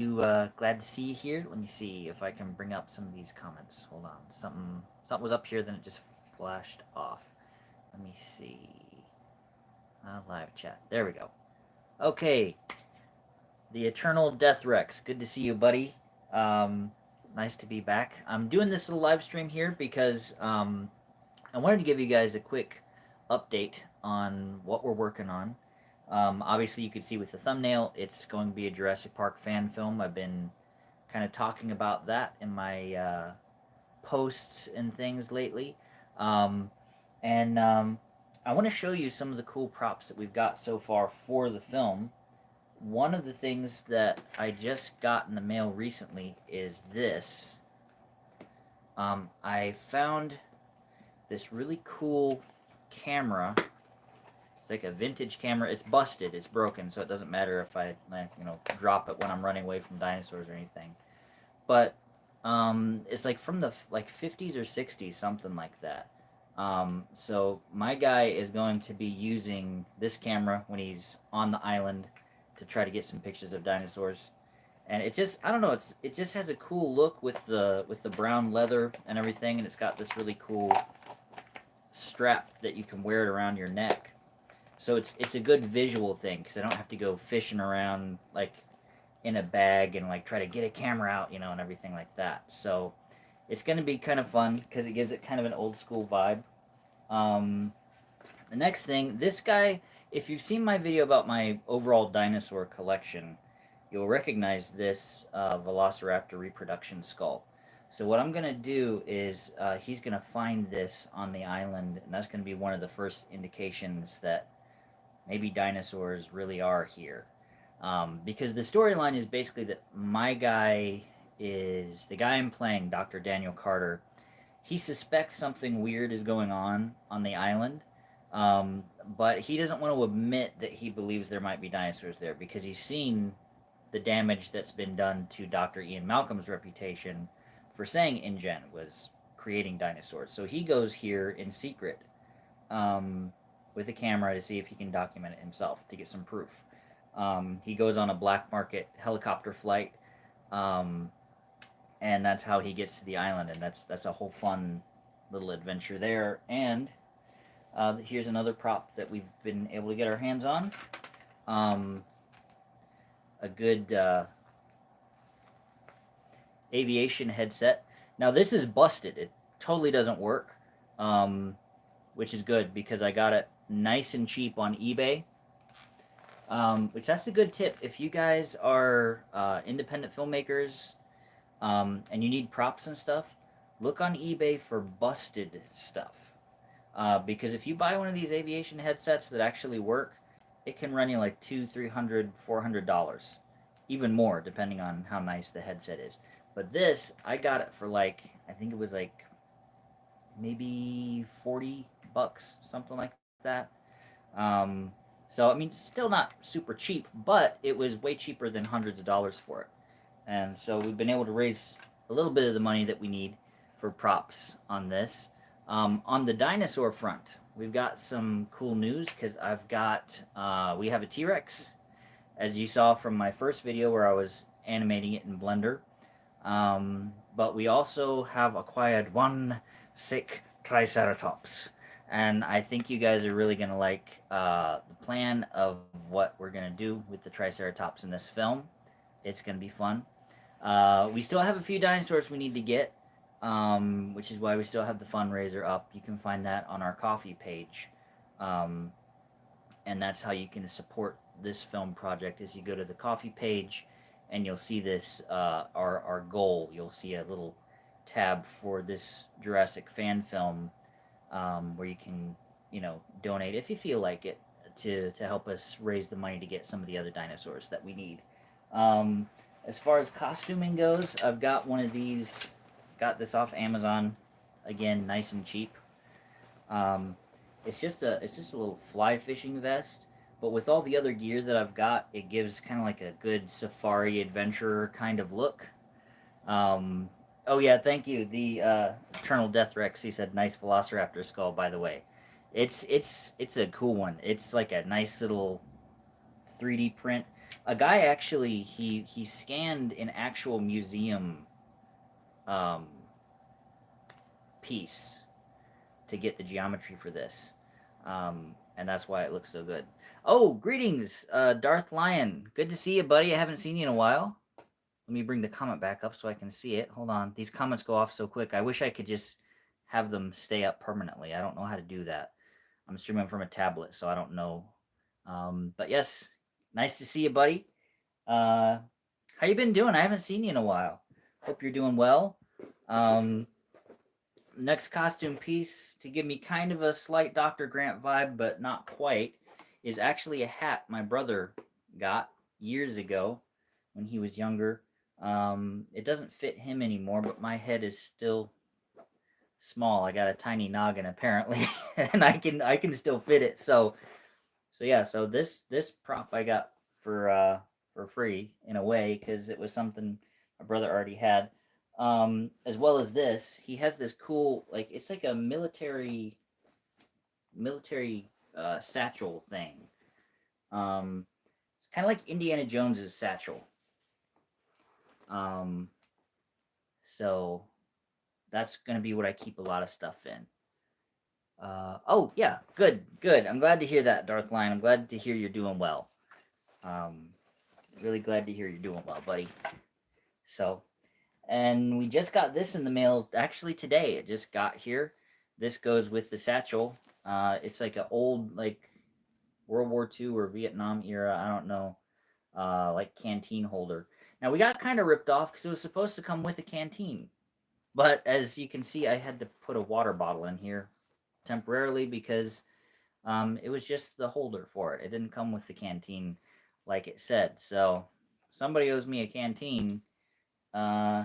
Glad to see you here. Let me see if I can bring up some of these comments. Hold on. Something was up here, then it just flashed off. Let me see. Live chat. There we go. Okay. The Eternal Death Rex. Good to see you, buddy. Um, nice to be back. I'm doing this little live stream here because I wanted to give you guys a quick update on what we're working on. Obviously, you could see with the thumbnail, it's going to be a Jurassic Park fan film. I've been kind of talking about that in my posts and things lately. Um, and I want to show you some of the cool props that we've got so far for the film. One of the things that I just got in the mail recently is this. I found this really cool camera. It's like a vintage camera. It's busted. It's broken, so it doesn't matter if I drop it when I'm running away from dinosaurs or anything. But it's like from the 50s or 60s, something like that. So my guy is going to be using this camera when he's on the island to try to get some pictures of dinosaurs. And it just I don't know, it just has a cool look with the brown leather and everything, and it's got this really cool strap that you can wear it around your neck. So it's a good visual thing because I don't have to go fishing around like in a bag and like try to get a camera out, and everything like that. So it's going to be kind of fun because it gives it kind of an old school vibe. Um, the next thing, this guy, if you've seen my video about my overall dinosaur collection, you'll recognize this Velociraptor reproduction skull. So what I'm gonna do is he's gonna find this on the island, and that's gonna be one of the first indications that maybe dinosaurs really are here. Because the storyline is basically that my guy is the guy I'm playing, Dr. Daniel Carter. He suspects something weird is going on the island, but he doesn't want to admit that he believes there might be dinosaurs there because he's seen the damage that's been done to Dr. Ian Malcolm's reputation for saying InGen was creating dinosaurs. So he goes here in secret with a camera to see if he can document it himself to get some proof. He goes on a black market helicopter flight, um, and that's how he gets to the island, and that's a whole fun little adventure there. And here's another prop that we've been able to get our hands on. Um, a good aviation headset. Now this is busted. It totally doesn't work, which is good because I got it nice and cheap on eBay. Which that's a good tip if you guys are independent filmmakers and you need props and stuff. Look on eBay for busted stuff because if you buy one of these aviation headsets that actually work, it can run you like $200, $300, $400, even more depending on how nice the headset is. But this, I got it for like I think it was like maybe $40, something like that. Um, so I mean, still not super cheap, but it was way cheaper than hundreds of dollars for it. And so we've been able to raise a little bit of the money that we need for props on this. On the dinosaur front, we've got some cool news because we have a T-Rex, as you saw from my first video where I was animating it in Blender. But we also have acquired one sick Triceratops. And I think you guys are really going to like the plan of what we're going to do with the Triceratops in this film. It's going to be fun. We still have a few dinosaurs we need to get, which is why we still have the fundraiser up. You can find that on our coffee page. Um, and that's how you can support this film project is you go to the coffee page and you'll see this our goal. You'll see a little tab for this Jurassic fan film where you can donate if you feel like it to help us raise the money to get some of the other dinosaurs that we need. As far as costuming goes, I've got one of these. Got this off Amazon, again, nice and cheap. Um, it's just a little fly fishing vest, but with all the other gear that I've got, it gives kind of like a good safari adventurer kind of look. Oh yeah, thank you. The Eternal Death Rex. He said, "Nice Velociraptor skull." By the way, it's a cool one. It's like a nice little 3D print. A guy actually he scanned an actual museum um, piece to get the geometry for this, and that's why it looks so good. Oh, greetings, Darth Lion. Good to see you, buddy. I haven't seen you in a while. Let me bring the comment back up so I can see it. Hold on. These comments go off so quick. I wish I could just have them stay up permanently. I don't know how to do that. I'm streaming from a tablet, so I don't know. But yes, nice to see you, buddy. Uh, how you been doing? I haven't seen you in a while. Hope you're doing well. Um, Next costume piece to give me kind of a slight Dr. Grant vibe, but not quite, is actually a hat my brother got years ago when he was younger. It doesn't fit him anymore, but my head is still small. I got a tiny noggin apparently, and I can still fit it. So yeah, so this prop I got for free in a way because it was something my brother already had. As well as this, he has this cool like it's like a military satchel thing. It's kind of like Indiana Jones's satchel. Um, so that's gonna be what I keep a lot of stuff in. Oh yeah, good, good. I'm glad to hear that, Darth Lion. I'm glad to hear you're doing well. Um, really glad to hear you're doing well, buddy. So, and we just got this in the mail actually today. It just got here. This goes with the satchel. It's like an old like World War II or Vietnam era. I don't know. Like canteen holder. Now we got kind of ripped off because it was supposed to come with a canteen, but as you can see, I had to put a water bottle in here temporarily because it was just the holder for it. It didn't come with the canteen like it said. So somebody owes me a canteen. Uh,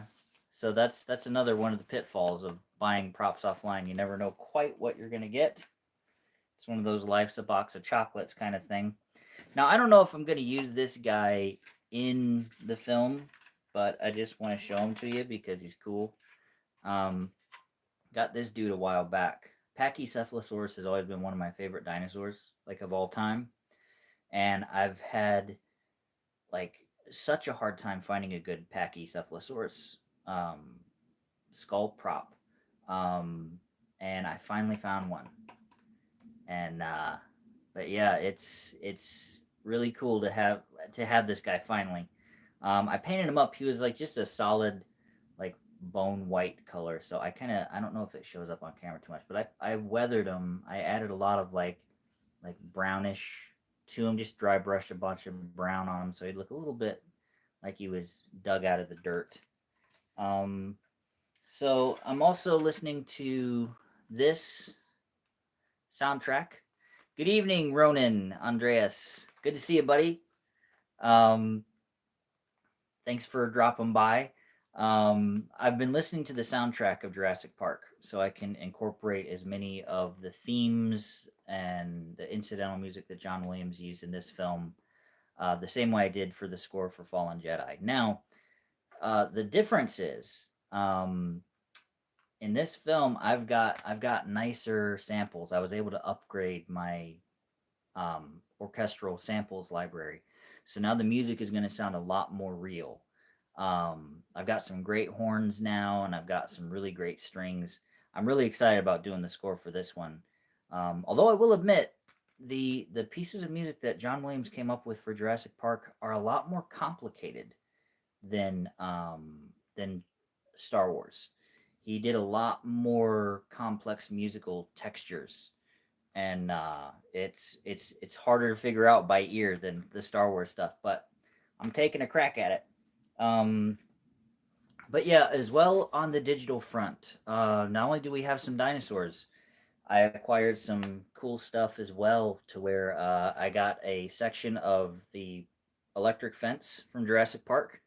so that's another one of the pitfalls of buying props offline. You never know quite what you're gonna get. It's one of those life's a box of chocolates kind of thing. Now I don't know if I'm gonna use this guy in the film, but I just want to show him to you because he's cool. Um, got this dude a while back. Pachycephalosaurus has always been one of my favorite dinosaurs, like of all time, and I've had like such a hard time finding a good Pachycephalosaurus um, skull prop, um, and I finally found one. And but yeah, it's really cool to have this guy finally. I painted him up. He was like just a solid like bone white color. So I don't know if it shows up on camera too much, but I weathered him. I added a lot of like brownish to him, just dry brushed a bunch of brown on him so he'd look a little bit like he was dug out of the dirt. Um, so I'm also listening to this soundtrack. Good evening, Ronan, Andreas. Good to see you, buddy. Um, Thanks for dropping by. I've been listening to the soundtrack of Jurassic Park so I can incorporate as many of the themes and the incidental music that John Williams used in this film the same way I did for the score for Fallen Jedi. Now, the difference is in this film I've got nicer samples. I was able to upgrade my orchestral samples library. So now the music is going to sound a lot more real. I've got some great horns now, and I've got some really great strings. I'm really excited about doing the score for this one. Although I will admit, the pieces of music that John Williams came up with for Jurassic Park are a lot more complicated than Star Wars. He did a lot more complex musical textures and it's harder to figure out by ear than the Star Wars stuff. But I'm taking a crack at it. Um, but yeah, as well on the digital front, not only do we have some dinosaurs, I acquired some cool stuff as well. To where I got a section of the electric fence from Jurassic Park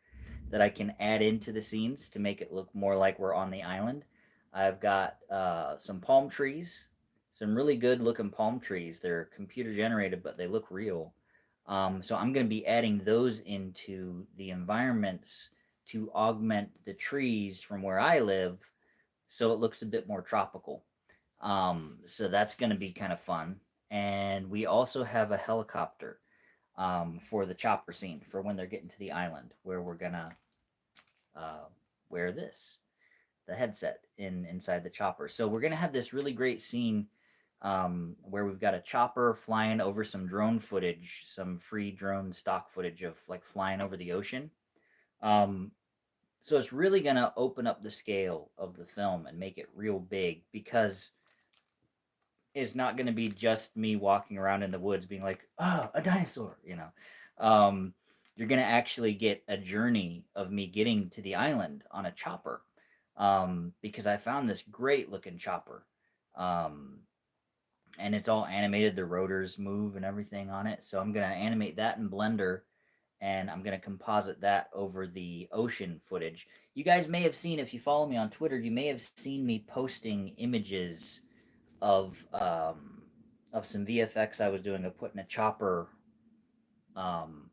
that I can add into the scenes to make it look more like we're on the island. I've got some palm trees, some really good looking palm trees. They're computer generated, but they look real. So I'm going to be adding those into the environments to augment the trees from where I live so it looks a bit more tropical. So that's going to be kind of fun. And we also have a helicopter. for the chopper scene, for when they're getting to the island where we're gonna uh, wear this, the headset inside the chopper. So we're gonna have this really great scene where we've got a chopper flying over some drone footage, some free drone stock footage of like flying over the ocean. Um, so it's really gonna open up the scale of the film and make it real big because it's not gonna be just me walking around in the woods being like, oh, a dinosaur, you know. You're gonna actually get a journey of me getting to the island on a chopper, because I found this great looking chopper. Um, and it's all animated. The rotors move and everything on it. So I'm gonna animate that in Blender, and I'm gonna composite that over the ocean footage. You guys may have seen, if you follow me on Twitter, you may have seen me posting images of some VFX I was doing of putting a chopper um,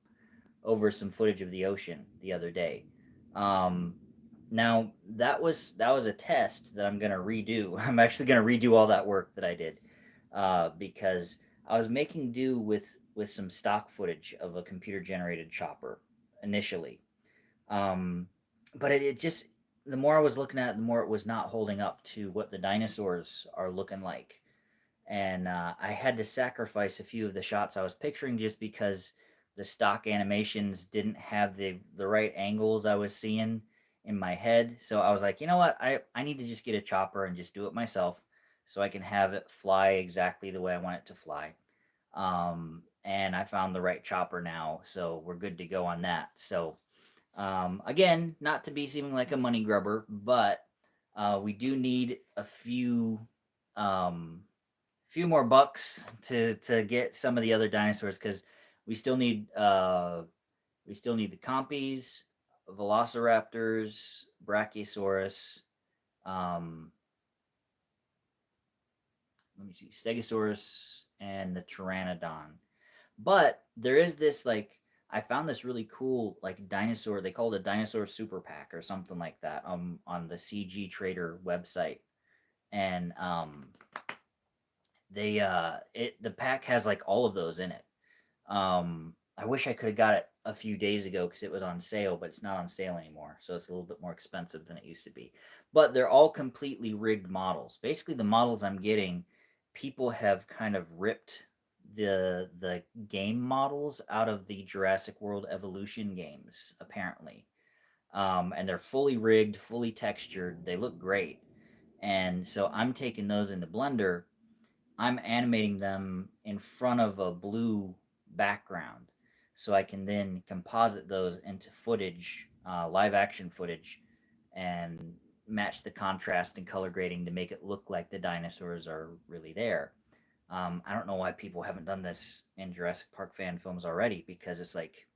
over some footage of the ocean the other day. Um, Now that was a test that I'm gonna redo. I'm actually gonna redo all that work that I did, because I was making do with some stock footage of a computer generated chopper initially, um, but it just, the more I was looking at it, the more it was not holding up to what the dinosaurs are looking like, and I had to sacrifice a few of the shots I was picturing just because the stock animations didn't have the right angles I was seeing in my head. So I was like, you know what, I need to just get a chopper and just do it myself, so I can have it fly exactly the way I want it to fly. And I found the right chopper now, so we're good to go on that. So again, not to be seeming like a money grubber, but we do need a um, few more bucks to get some of the other dinosaurs, because we still need uh we still need the compies, velociraptors, brachiosaurus, um let me see, stegosaurus, and the pteranodon. But there is this, like, I found this really cool like dinosaur, they call it a dinosaur super pack or something like that, on the CG Trader website. And the pack has like all of those in it. I wish I could have got it a few days ago because it was on sale, but it's not on sale anymore, so it's a little bit more expensive than it used to be. But they're all completely rigged models. Basically, the models I'm getting, people have kind of ripped the game models out of the Jurassic World Evolution games, apparently. And they're fully rigged, fully textured. They look great, and so I'm taking those into Blender. I'm animating them in front of a blue background, so I can then composite those into footage, live action footage, and match the contrast and color grading to make it look like the dinosaurs are really there. I don't know why people haven't done this in Jurassic Park fan films already, because it's like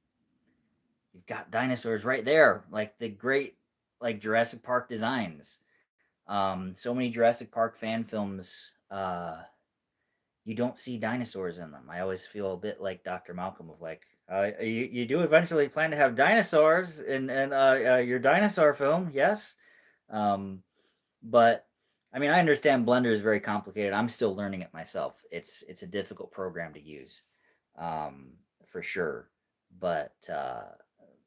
you've got dinosaurs right there, like the great, like Jurassic Park designs. So many Jurassic Park fan films, you don't see dinosaurs in them. I always feel a bit like Dr. Malcolm of like, you do eventually plan to have dinosaurs in your dinosaur film, yes. Um, but I mean, I understand Blender is very complicated. I'm still learning it myself. It's a difficult program to use, um, for sure. But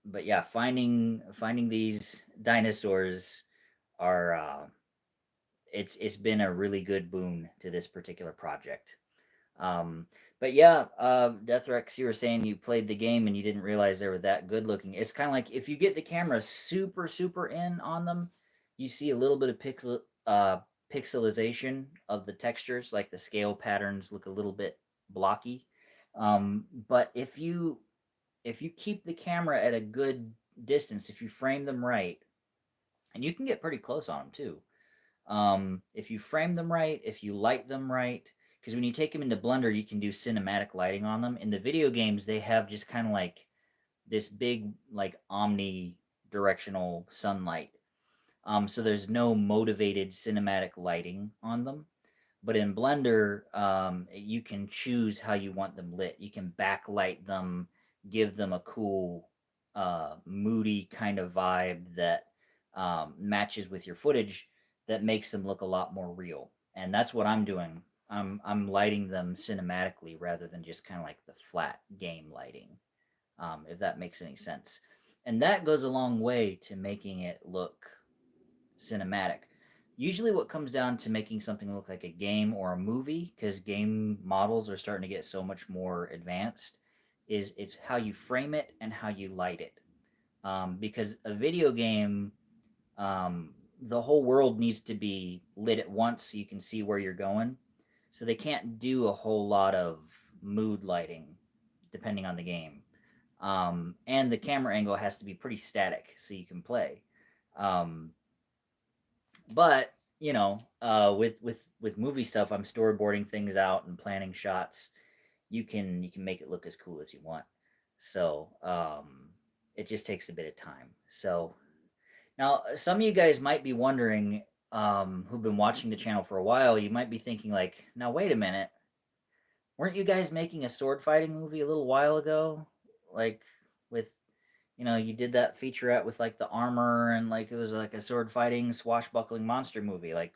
but yeah, finding these dinosaurs are it's been a really good boon to this particular project. Um, but yeah, Deathrex, you were saying you played the game and you didn't realize they were that good looking. It's kind of like if you get the camera super in on them, you see a little bit of pixelization of the textures, like the scale patterns look a little bit blocky. But if you keep the camera at a good distance, if you frame them right, and you can get pretty close on them too, if you frame them right, if you light them right, because when you take them into Blender, you can do cinematic lighting on them. In the video games, they have just kind of like this big, like omnidirectional sunlight. So there's no motivated cinematic lighting on them. But in Blender, you can choose how you want them lit. You can backlight them, give them a cool, moody kind of vibe that matches with your footage, that makes them look a lot more real. And that's what I'm doing I'm lighting them cinematically rather than just kind of like the flat game lighting, if that makes any sense. And that goes a long way to making it look cinematic. Usually, what comes down to making something look like a game or a movie, because game models are starting to get so much more advanced, is it's how you frame it and how you light it. Because a video game, the whole world needs to be lit at once so you can see where you're going. So they can't do a whole lot of mood lighting depending on the game. And the camera angle has to be pretty static so you can play. Um, but with movie stuff, I'm storyboarding things out and planning shots. You can make it look as cool as you want. So it just takes a bit of time. So now some of you guys might be wondering, who've been watching the channel for a while, you might be thinking like, now wait a minute, weren't you guys making a sword fighting movie a little while ago? Like with you did that featurette with like the armor and like it was like a sword fighting swashbuckling monster movie. Like,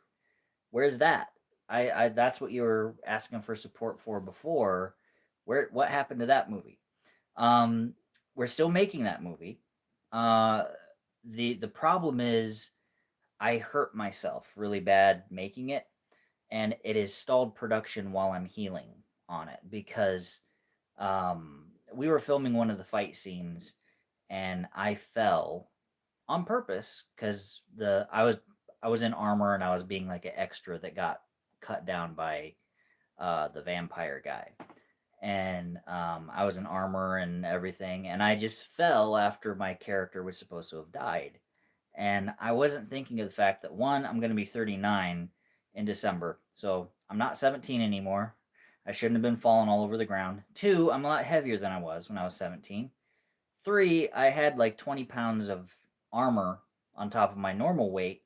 where's that? I that's what you were asking for support for before. What happened to that movie? Um, we're still making that movie. Uh, the problem is I hurt myself really bad making it, and it has stalled production while I'm healing on it because we were filming one of the fight scenes, and I fell on purpose because the I was in armor and I was being like an extra that got cut down by the vampire guy, and I was in armor and everything, and I just fell after my character was supposed to have died, and I wasn't thinking of the fact that one, I'm going to be 39 in December, so I'm not 17 anymore. I shouldn't have been falling all over the ground. Two, I'm a lot heavier than I was when I was 17. Three, I had like 20 pounds of armor on top of my normal weight.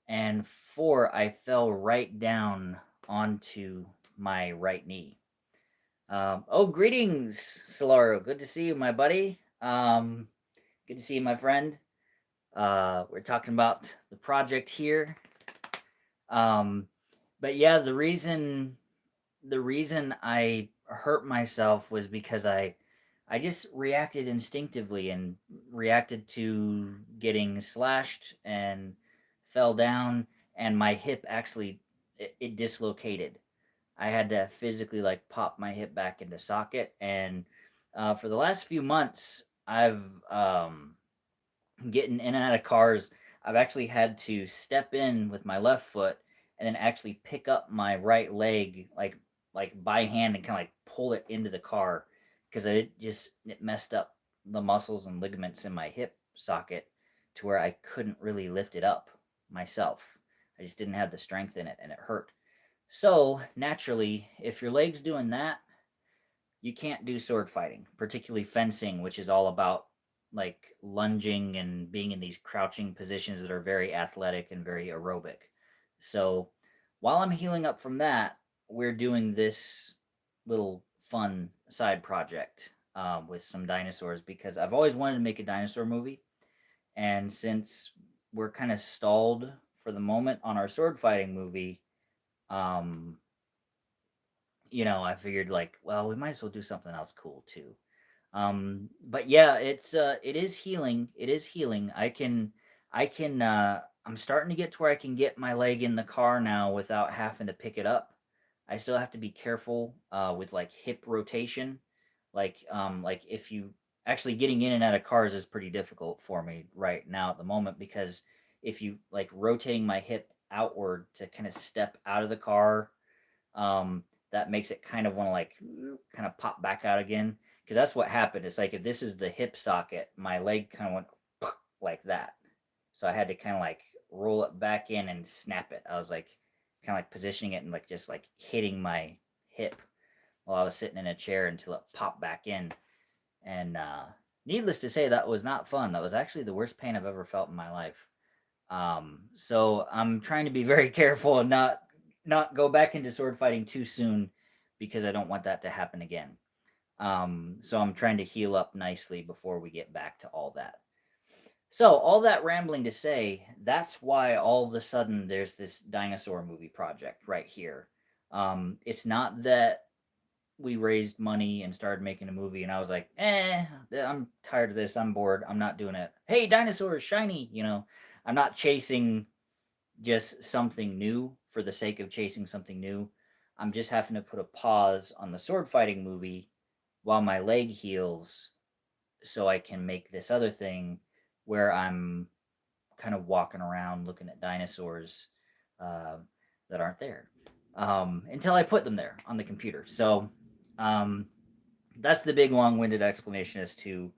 And four, I fell right down onto my right knee. Greetings, Solaro. Good to see you, my buddy. Good to see you, my friend. We're talking about the project here. Um, but yeah, the reason I hurt myself was because I just reacted instinctively and reacted to getting slashed and fell down, and my hip actually it dislocated. I had to physically like pop my hip back into socket, and for the last few months I've getting in and out of cars, I've actually had to step in with my left foot and then actually pick up my right leg like by hand and kind of like pull it into the car because it messed up the muscles and ligaments in my hip socket to where I couldn't really lift it up myself. I just didn't have the strength in it and it hurt. So, naturally, if your leg's doing that, you can't do sword fighting, particularly fencing, which is all about like lunging and being in these crouching positions that are very athletic and very aerobic. So while I'm healing up from that, we're doing this little fun side project with some dinosaurs because I've always wanted to make a dinosaur movie. And since we're kind of stalled for the moment on our sword fighting movie, um, I figured like, well, we might as well do something else cool too. But yeah, it is healing. It is healing. I'm starting to get to where I can get my leg in the car now without having to pick it up. I still have to be careful with like hip rotation. Like if you actually getting in and out of cars is pretty difficult for me right now at the moment because if you like rotating my hip outward to kind of step out of the car, um, that makes it kind of want to like kind of pop back out again because that's what happened. It's like if this is the hip socket, my leg kind of went like that, so I had to kind of like roll it back in and snap it. I was like kind of like positioning it and like just like hitting my hip while I was sitting in a chair until it popped back in. And needless to say, that was not fun. That was actually the worst pain I've ever felt in my life. So I'm trying to be very careful and not go back into sword fighting too soon because I don't want that to happen again. So I'm trying to heal up nicely before we get back to all that. So all that rambling to say, that's why all of a sudden there's this dinosaur movie project right here. It's not that we raised money and started making a movie and I was like, I'm tired of this, I'm bored, I'm not doing it. Hey, dinosaurs, shiny, I'm not chasing just something new for the sake of chasing something new. I'm just having to put a pause on the sword fighting movie while my leg heals so I can make this other thing where I'm kind of walking around looking at dinosaurs uh, that aren't there until I put them there on the computer. So um, that's the big long-winded explanation as to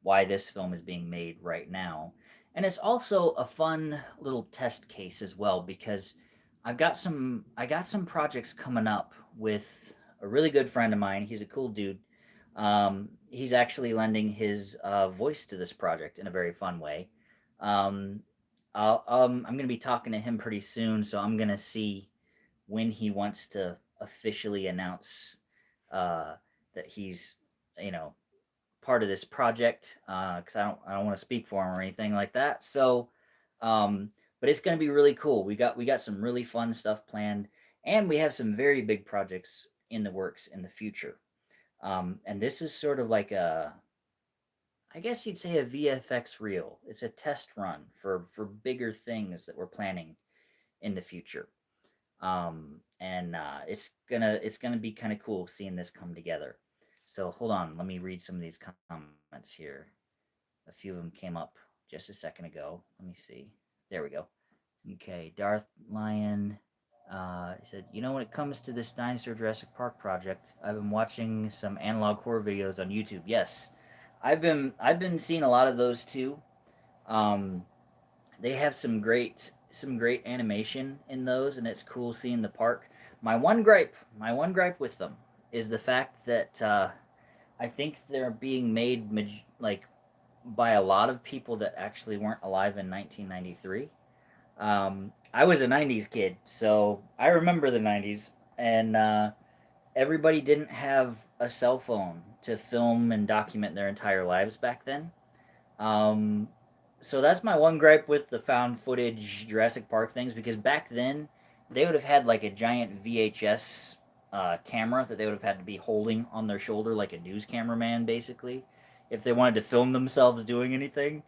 why this film is being made right now. And it's also a fun little test case as well because I got some projects coming up with a really good friend of mine. He's a cool dude. He's actually lending his voice to this project in a very fun way. Um, I'm going to be talking to him pretty soon, so I'm going to see when he wants to officially announce uh, that he's, you know, part of this project. Because I don't want to speak for him or anything like that. So, um, but it's going to be really cool. We got some really fun stuff planned, and we have some very big projects in the works in the future. And this is sort of like I guess you'd say a VFX reel. It's a test run for bigger things that we're planning in the future. And it's gonna be kind of cool seeing this come together. So hold on, let me read some of these comments here. A few of them came up just a second ago. Let me see. There we go. Okay, Darth Lion. He said, when it comes to this Dinosaur Jurassic Park project, I've been watching some analog horror videos on YouTube. Yes, I've been seeing a lot of those too. Um, they have some great animation in those, and it's cool seeing the park. My one gripe with them is the fact that I think they're being made like by a lot of people that actually weren't alive in 1993. I was a 90s kid, so I remember the 90s, and everybody didn't have a cell phone to film and document their entire lives back then. Um, so that's my one gripe with the found footage Jurassic Park things because back then they would have had like a giant VHS camera that they would have had to be holding on their shoulder like a news cameraman basically if they wanted to film themselves doing anything.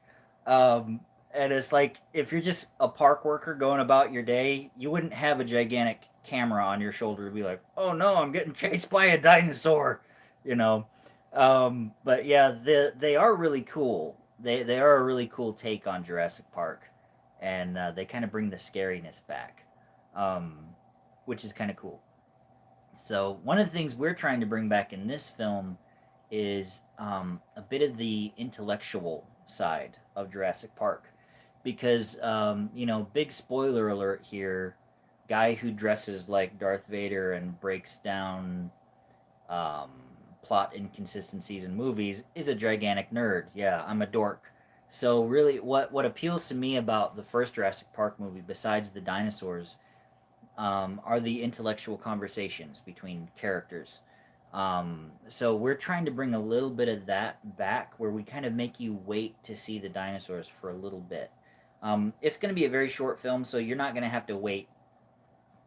Um, and it's like if you're just a park worker going about your day, you wouldn't have a gigantic camera on your shoulder to be like, "Oh no, I'm getting chased by a dinosaur," you know. But yeah, they are really cool. They are a really cool take on Jurassic Park, and they kind of bring the scariness back, um, which is kind of cool. So one of the things we're trying to bring back in this film is a bit of the intellectual side of Jurassic Park, because big spoiler alert here, guy who dresses like Darth Vader and breaks down um, plot inconsistencies in movies is a gigantic nerd. Yeah, I'm a dork. So really, what appeals to me about the first Jurassic Park movie, besides the dinosaurs, are the intellectual conversations between characters. So we're trying to bring a little bit of that back, where we kind of make you wait to see the dinosaurs for a little bit. It's going to be a very short film, so you're not going to have to wait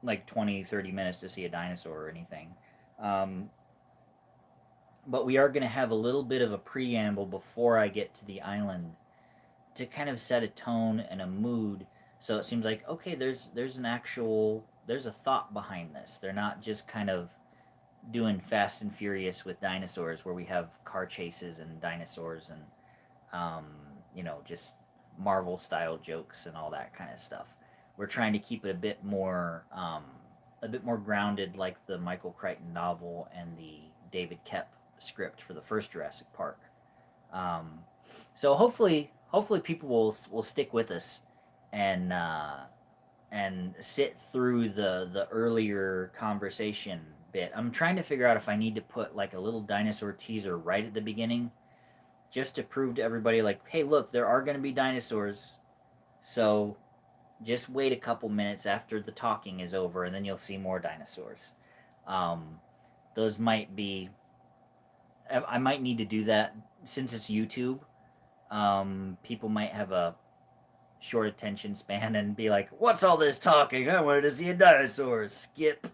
like 20, 30 minutes to see a dinosaur or anything. Um, but we are going to have a little bit of a preamble before I get to the island to kind of set a tone and a mood. So it seems like okay, there's a thought behind this. They're not just kind of doing Fast and Furious with dinosaurs, where we have car chases and dinosaurs and um, just Marvel style jokes and all that kind of stuff. We're trying to keep it a bit more grounded, like the Michael Crichton novel and the David Koepp script for the first Jurassic Park. Um, so hopefully people will stick with us and sit through the earlier conversation bit. I'm trying to figure out if I need to put like a little dinosaur teaser right at the beginning, just to prove to everybody like, hey, look, there are going to be dinosaurs. So just wait a couple minutes after the talking is over, and then you'll see more dinosaurs. Um, those might be. I might need to do that since it's YouTube. People might have a short attention span and be like, "What's all this talking? I wanted to see a dinosaur." Skip.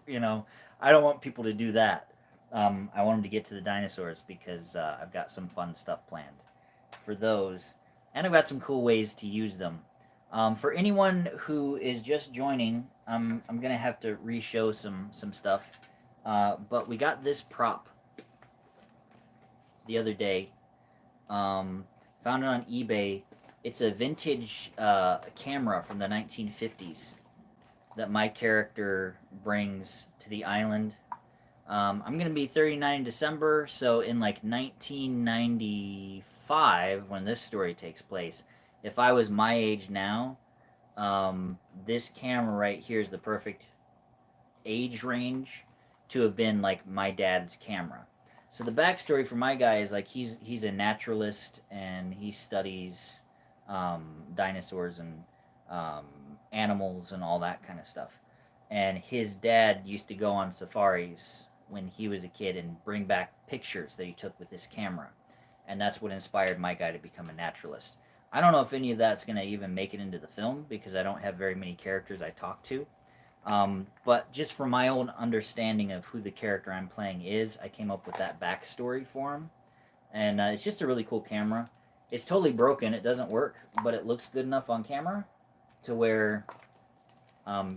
I don't want people to do that. I want them to get to the dinosaurs because I've got some fun stuff planned for those, and I've got some cool ways to use them. For anyone who is just joining, I'm gonna have to re-show some stuff, but we got this prop the other day. Found it on eBay. It's a vintage camera from the 1950s that my character brings to the island. I'm gonna be 39 in December, so in like 1995, when this story takes place, if I was my age now, this camera right here is the perfect age range to have been like my dad's camera. So the backstory for my guy is like he's a naturalist and he studies dinosaurs and um, animals and all that kind of stuff. And his dad used to go on safaris when he was a kid and bring back pictures that he took with his camera. And that's what inspired my guy to become a naturalist. I don't know if any of that's going to even make it into the film because I don't have very many characters I talk to. But just for my own understanding of who the character I'm playing is, I came up with that backstory for him. And it's just a really cool camera. It's totally broken. It doesn't work, but it looks good enough on camera to where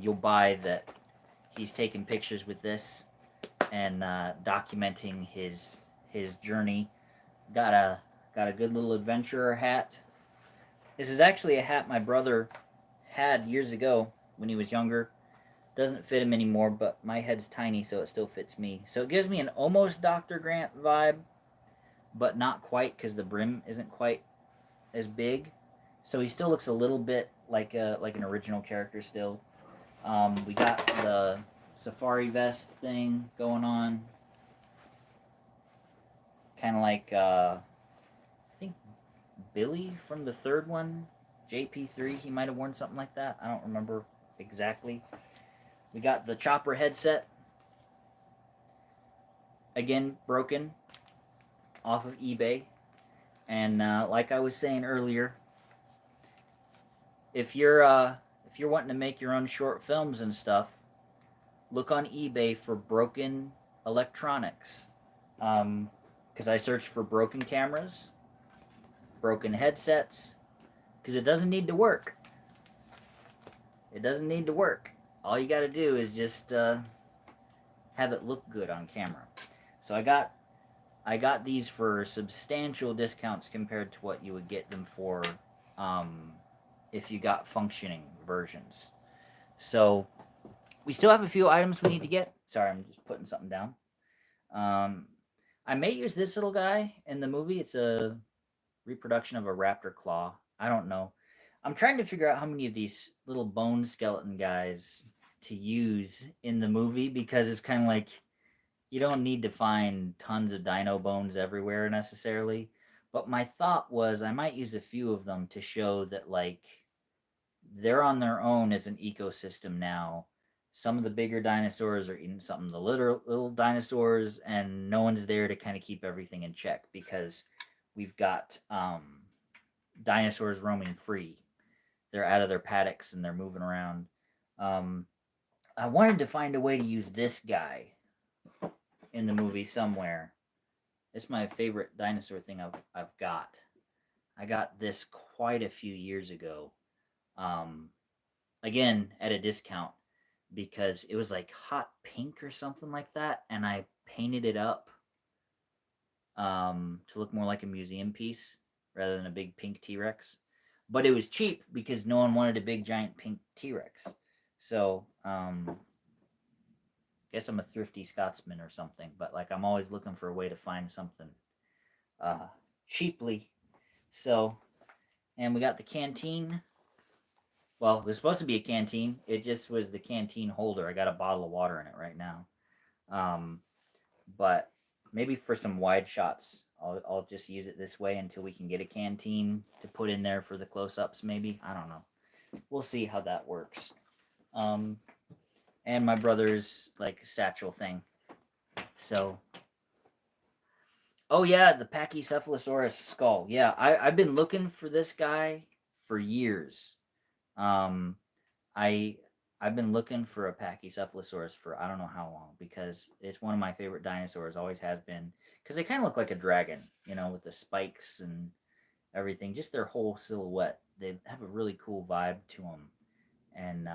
you'll buy that he's taking pictures with this and documenting his journey. Got a good little adventurer hat. This is actually a hat my brother had years ago when he was younger. Doesn't fit him anymore, but my head's tiny, so it still fits me. So it gives me an almost Dr. Grant vibe, but not quite because the brim isn't quite as big. So he still looks a little bit like an original character still. We got the safari vest thing going on, kind of like I think Billy from the third one, JP3. He might have worn something like that. I don't remember exactly. We got the chopper headset. Again, broken off of eBay. And like I was saying earlier, if you're wanting to make your own short films and stuff, look on eBay for broken electronics. Because I searched for broken cameras, broken headsets, because it doesn't need to work. It doesn't need to work. All you got to do is just have it look good on camera. So I got these for substantial discounts compared to what you would get them for if you got functioning versions. So we still have a few items we need to get. Sorry, I'm just putting something down. I may use this little guy in the movie. It's a reproduction of a raptor claw. I don't know. I'm trying to figure out how many of these little bone skeleton guys to use in the movie because it's kind of like you don't need to find tons of dino bones everywhere necessarily. But my thought was I might use a few of them to show that like they're on their own as an ecosystem now. Some of the bigger dinosaurs are eating some of the little dinosaurs, and no one's there to kind of keep everything in check because we've got dinosaurs roaming free. They're out of their paddocks and they're moving around. I wanted to find a way to use this guy in the movie somewhere. It's my favorite dinosaur thing I've got. I got this quite a few years ago. Again, at a discount because it was like hot pink or something like that, and I painted it up to look more like a museum piece rather than a big pink T-Rex. But it was cheap because no one wanted a big giant pink T-Rex. So, guess I'm a thrifty Scotsman or something, but like I'm always looking for a way to find something cheaply. So, and we got the canteen. Well, it was supposed to be a canteen. It just was the canteen holder. I got a bottle of water in it right now. But maybe for some wide shots, I'll just use it this way until we can get a canteen to put in there for the close-ups maybe. I don't know. We'll see how that works. And my brother's like satchel thing. So, oh yeah, the Pachycephalosaurus skull. Yeah, I've been looking for this guy for years. I I've been looking for a Pachycephalosaurus for I don't know how long because it's one of my favorite dinosaurs. Always has been because they kind of look like a dragon, with the spikes and everything. Just their whole silhouette. They have a really cool vibe to them. And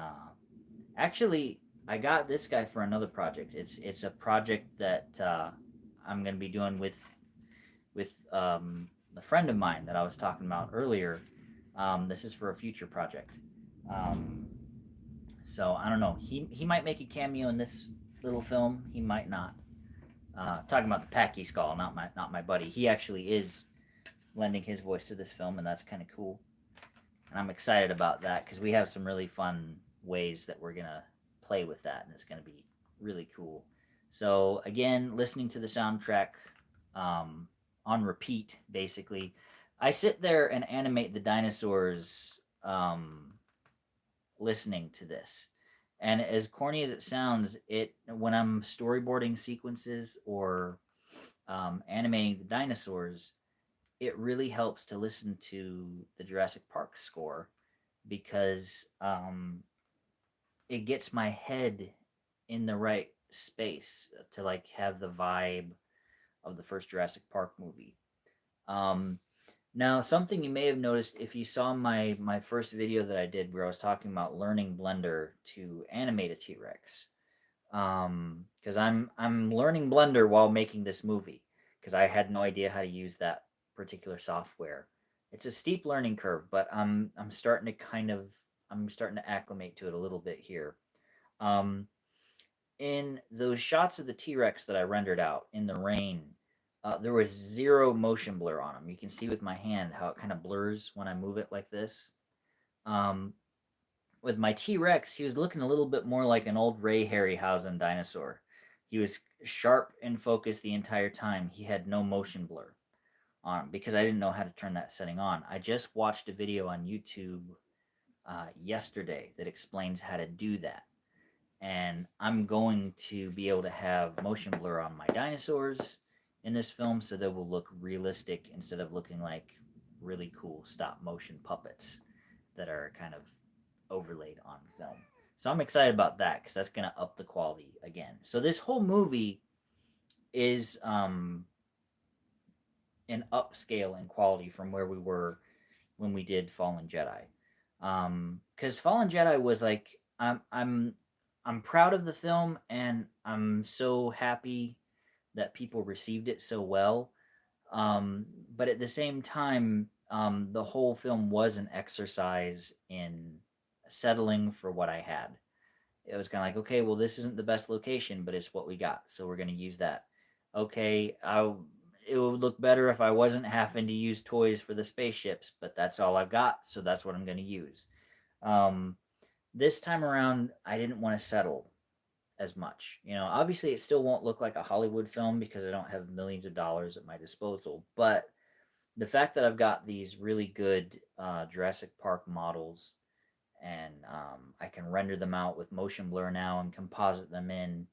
actually, I got this guy for another project. It's a project that I'm going to be doing with a friend of mine that I was talking about earlier. This is for a future project. Um, so I don't know. He might make a cameo in this little film. He might not. Talking about the Packy Skull, not my buddy. He actually is lending his voice to this film, and that's kind of cool. And I'm excited about that because we have some really fun ways that we're gonna play with that, and it's gonna be really cool. So again, listening to the soundtrack um, on repeat, basically, I sit there and animate the dinosaurs listening to this. And as corny as it sounds, it when I'm storyboarding sequences or animating the dinosaurs, it really helps to listen to the Jurassic Park score because it gets my head in the right space to like have the vibe of the first Jurassic Park movie. Um, Now, something you may have noticed if you saw my first video that I did where I was talking about learning Blender to animate a T Rex, because I'm learning Blender while making this movie because I had no idea how to use that particular software. It's a steep learning curve, but I'm starting to I'm starting to acclimate to it a little bit here. Um, in those shots of the T Rex that I rendered out in the rain, there was zero motion blur on them. You can see with my hand how it kind of blurs when I move it like this. Um, with my T Rex, he was looking a little bit more like an old Ray Harryhausen dinosaur. He was sharp and focused the entire time. He had no motion blur on him because I didn't know how to turn that setting on. I just watched a video on YouTube yesterday that explains how to do that. And I'm going to be able to have motion blur on my dinosaurs in this film so they will look realistic instead of looking like really cool stop motion puppets that are kind of overlaid on film. So I'm excited about that because that's going to up the quality again. So this whole movie is an upscale in quality from where we were when we did Fallen Jedi. Because Fallen Jedi was like I'm proud of the film and I'm so happy that people received it so well. But at the same time, the whole film was an exercise in settling for what I had. It was kind of like, okay, well, this isn't the best location, but it's what we got, so we're going to use that. Okay, it would look better if I wasn't having to use toys for the spaceships, but that's all I've got, so that's what I'm going to use. Um, this time around, I didn't want to settle as much. Obviously, it still won't look like a Hollywood film because I don't have millions of dollars at my disposal, but the fact that I've got these really good Jurassic Park models and I can render them out with motion blur now and composite them in.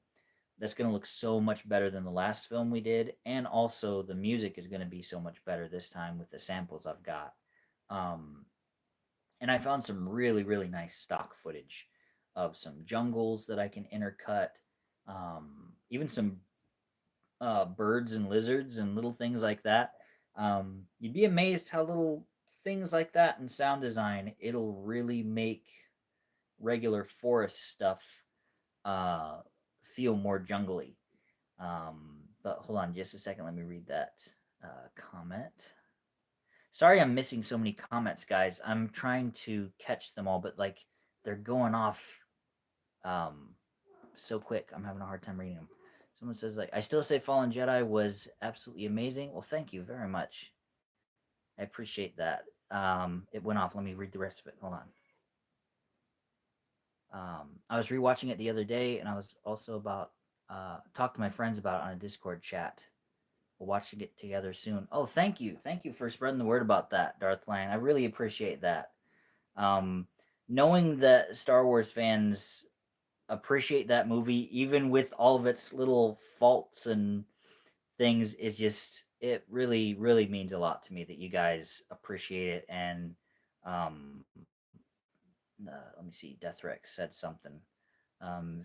That's going to look so much better than the last film we did, and also the music is going to be so much better this time with the samples I've got. Um, and I found some really really nice stock footage of some jungles that I can intercut, even some birds and lizards and little things like that. You'd be amazed how little things like that in sound design it'll really make regular forest stuff uh, feel more jungly. But hold on just a second. Let me read that comment. Sorry, I'm missing so many comments, guys. I'm trying to catch them all, but like they're going off um, so quick. I'm having a hard time reading them. Someone says like, I still say Fallen Jedi was absolutely amazing. Well, thank you very much. I appreciate that. It went off. Let me read the rest of it. Hold on. I was rewatching it the other day, and I was also about talk to my friends about it on a Discord chat. We're watching it together soon. Oh, thank you for spreading the word about that, Darth Lion. I really appreciate that. Um, Knowing that Star Wars fans appreciate that movie, even with all of its little faults and things, is just it really really means a lot to me that you guys appreciate it and um, let me see, Death Rex said something.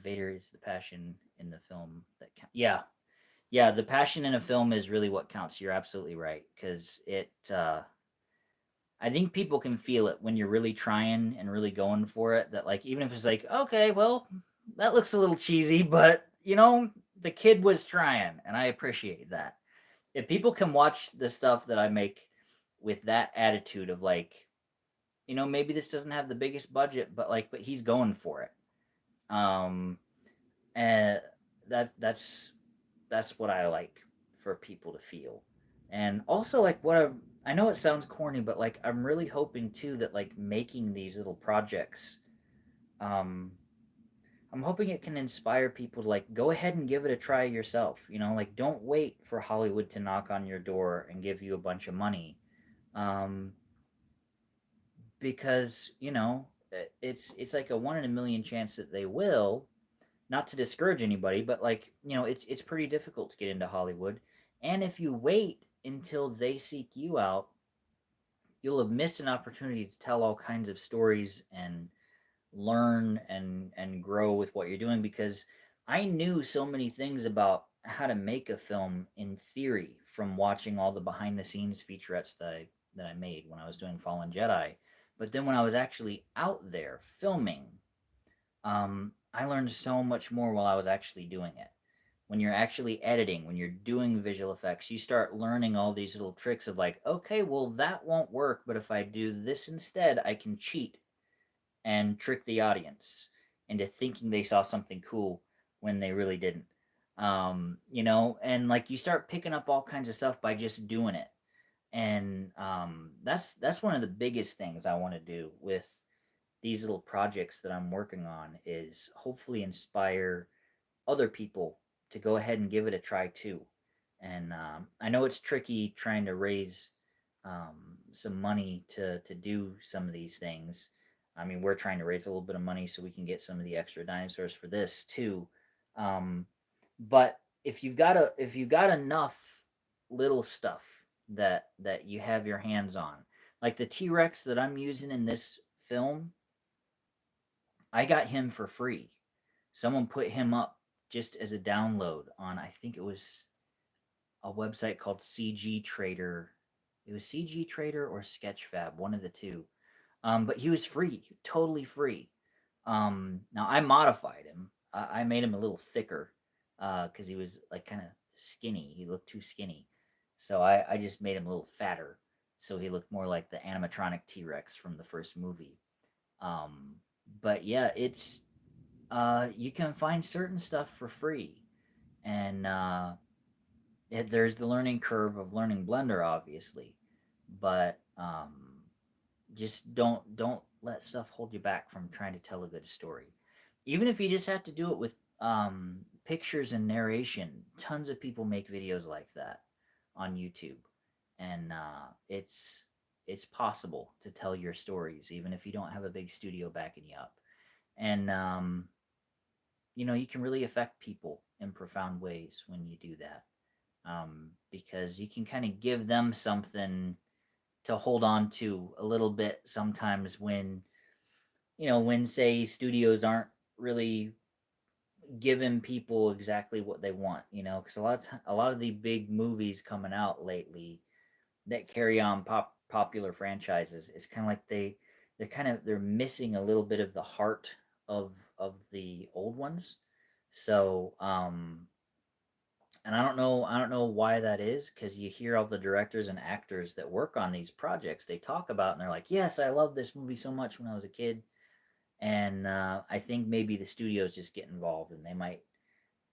Vader is the passion in the film that yeah, yeah, the passion in a film is really what counts. You're absolutely right, because I think people can feel it when you're really trying and really going for it. That like even if it's like, okay, well, that looks a little cheesy, but the kid was trying, and I appreciate that. If people can watch the stuff that I make with that attitude of like, maybe this doesn't have the biggest budget, but he's going for it. Um, and that's what I like for people to feel. And also like I know it sounds corny, but like I'm really hoping too that like making these little projects, um, I'm hoping it can inspire people to like go ahead and give it a try yourself. Like don't wait for Hollywood to knock on your door and give you a bunch of money, um, because it's like a 1 in a million chance that they will. Not to discourage anybody, but like it's pretty difficult to get into Hollywood, and if you wait until they seek you out, you'll have missed an opportunity to tell all kinds of stories and learn and grow with what you're doing, because I knew so many things about how to make a film in theory from watching all the behind the scenes featurettes that I made when I was doing Fallen Jedi. But then when I was actually out there filming, I learned so much more while I was actually doing it. When you're actually editing, when you're doing visual effects, you start learning all these little tricks of like, okay, well, that won't work, but if I do this instead, I can cheat and trick the audience into thinking they saw something cool when they really didn't. And like you start picking up all kinds of stuff by just doing it. And that's one of the biggest things I want to do with these little projects that I'm working on, is hopefully inspire other people to go ahead and give it a try too. And I know it's tricky trying to raise some money to do some of these things. I mean, we're trying to raise a little bit of money so we can get some of the extra dinosaurs for this too. Um, but if you've got enough little stuff that you have your hands on, like the T Rex that I'm using in this film, I got him for free. Someone put him up just as a download on, I think it was a website called CG Trader. It was CG Trader or Sketchfab, one of the two. But he was free, totally free. Now I modified him. I made him a little thicker because he was like kind of skinny. He looked too skinny, so I just made him a little fatter, so he looked more like the animatronic T Rex from the first movie. Um, but yeah, it's you can find certain stuff for free, and there's the learning curve of learning Blender, obviously, but just don't let stuff hold you back from trying to tell a good story. Even if you just have to do it with pictures and narration, tons of people make videos like that on YouTube, and it's possible to tell your stories even if you don't have a big studio backing you up. And you can really affect people in profound ways when you do that, because you can kind of give them something to hold on to a little bit sometimes when say studios aren't really giving people exactly what they want, because a lot of the big movies coming out lately that carry on popular franchises, it's kind of like they're missing a little bit of the heart of the old ones. So and I don't know why that is, because you hear all the directors and actors that work on these projects, they talk about and they're like, yes, I love this movie so much when I was a kid. And I think maybe the studios just get involved and they might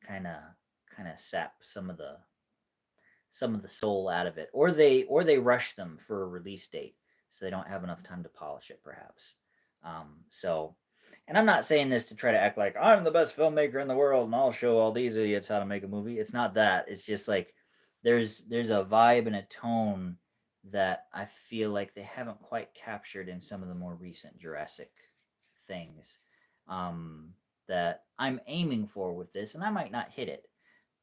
kind of sap some of the soul out of it, or they rush them for a release date so they don't have enough time to polish it, perhaps. So, and I'm not saying this to try to act like I'm the best filmmaker in the world and I'll show all these idiots how to make a movie. It's not that. It's just like there's a vibe and a tone that I feel like they haven't quite captured in some of the more recent Jurassic things, um, that I'm aiming for with this, and I might not hit it,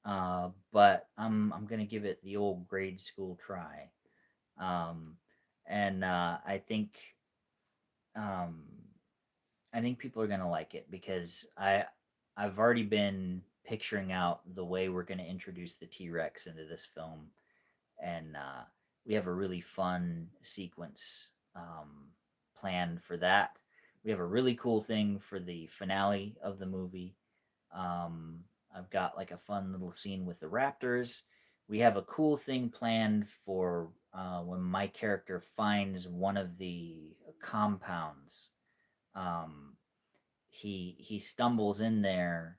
but I'm gonna give it the old grade school try, um, and I think um, I think people are gonna like it because I've already been picturing out the way we're gonna introduce the T Rex into this film, and we have a really fun sequence planned for that. We have a really cool thing for the finale of the movie. I've got like a fun little scene with the Raptors. We have a cool thing planned for when my character finds one of the compounds. Um, he stumbles in there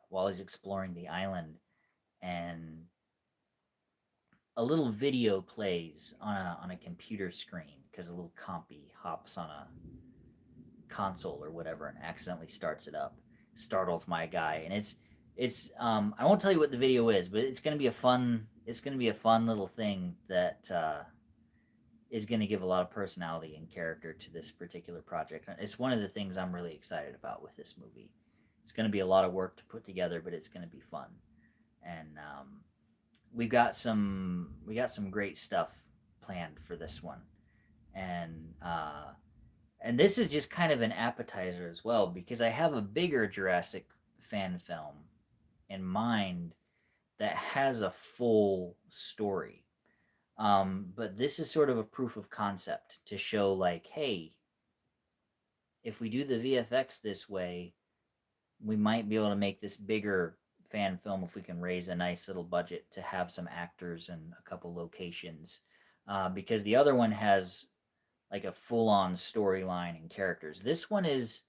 while he's exploring the island, and a little video plays on a computer screen because a little compy hops on a console or whatever and accidentally starts it up, startles my guy, and it's I won't tell you what the video is, but it's gonna be a fun little thing that is gonna give a lot of personality and character to this particular project. It's one of the things I'm really excited about with this movie. It's gonna be a lot of work to put together, but it's gonna be fun, and we got some great stuff planned for this one, and and this is just kind of an appetizer as well because I have a bigger Jurassic fan film in mind that has a full story. But this is sort of a proof of concept to show, like, hey, if we do the VFX this way, we might be able to make this bigger fan film if we can raise a nice little budget to have some actors and a couple locations. Because the other one has like a full on storyline and characters. This one is,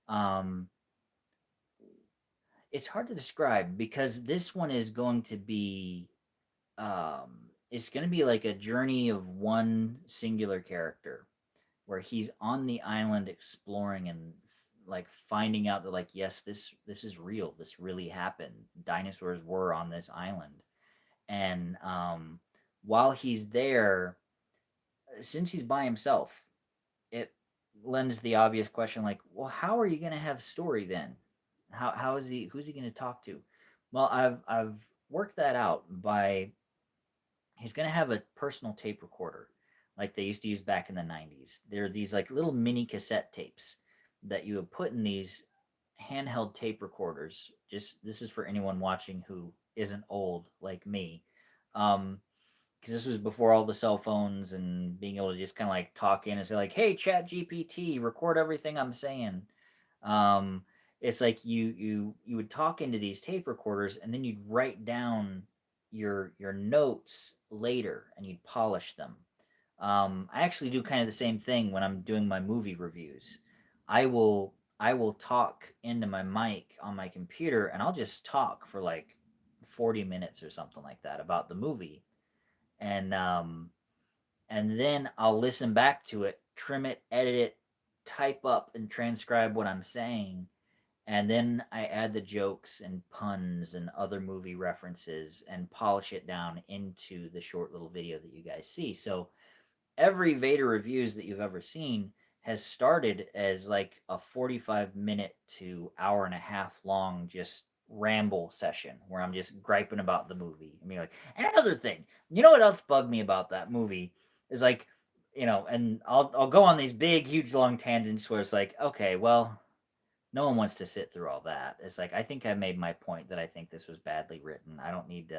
um, it's hard to describe because this one is going to be, it's going to be like a journey of one singular character where he's on the island exploring and like finding out that like yes this is real, this really happened, dinosaurs were on this island, and while he's there, since he's by himself, it lends the obvious question like, well, how are you going to have story then? How is he, who's he going to talk to? Well, I've worked that out by, he's going to have a personal tape recorder like they used to use back in the 90s. There are these like little mini cassette tapes that you would put in these handheld tape recorders. Just this is for anyone watching who isn't old like me. Because this was before all the cell phones and being able to just kind of like talk in and say like, "Hey, Chat GPT, record everything I'm saying." Um, it's like you would talk into these tape recorders and then you'd write down your notes later and you'd polish them. I actually do kind of the same thing when I'm doing my movie reviews. I will talk into my mic on my computer and I'll just talk for like 40 minutes or something like that about the movie, and and then I'll listen back to it, trim it, edit it, type up and transcribe what I'm saying, and then I add the jokes and puns and other movie references and polish it down into the short little video that you guys see. So every Vader reviews that you've ever seen has started as like a 45-minute to hour and a half long just ramble session where I'm just griping about the movie. I mean, like, and another thing, you know what else bugged me about that movie is like, and I'll go on these big, huge, long tangents where it's like, okay, well, no one wants to sit through all that. It's like I think I made my point that I think this was badly written. I don't need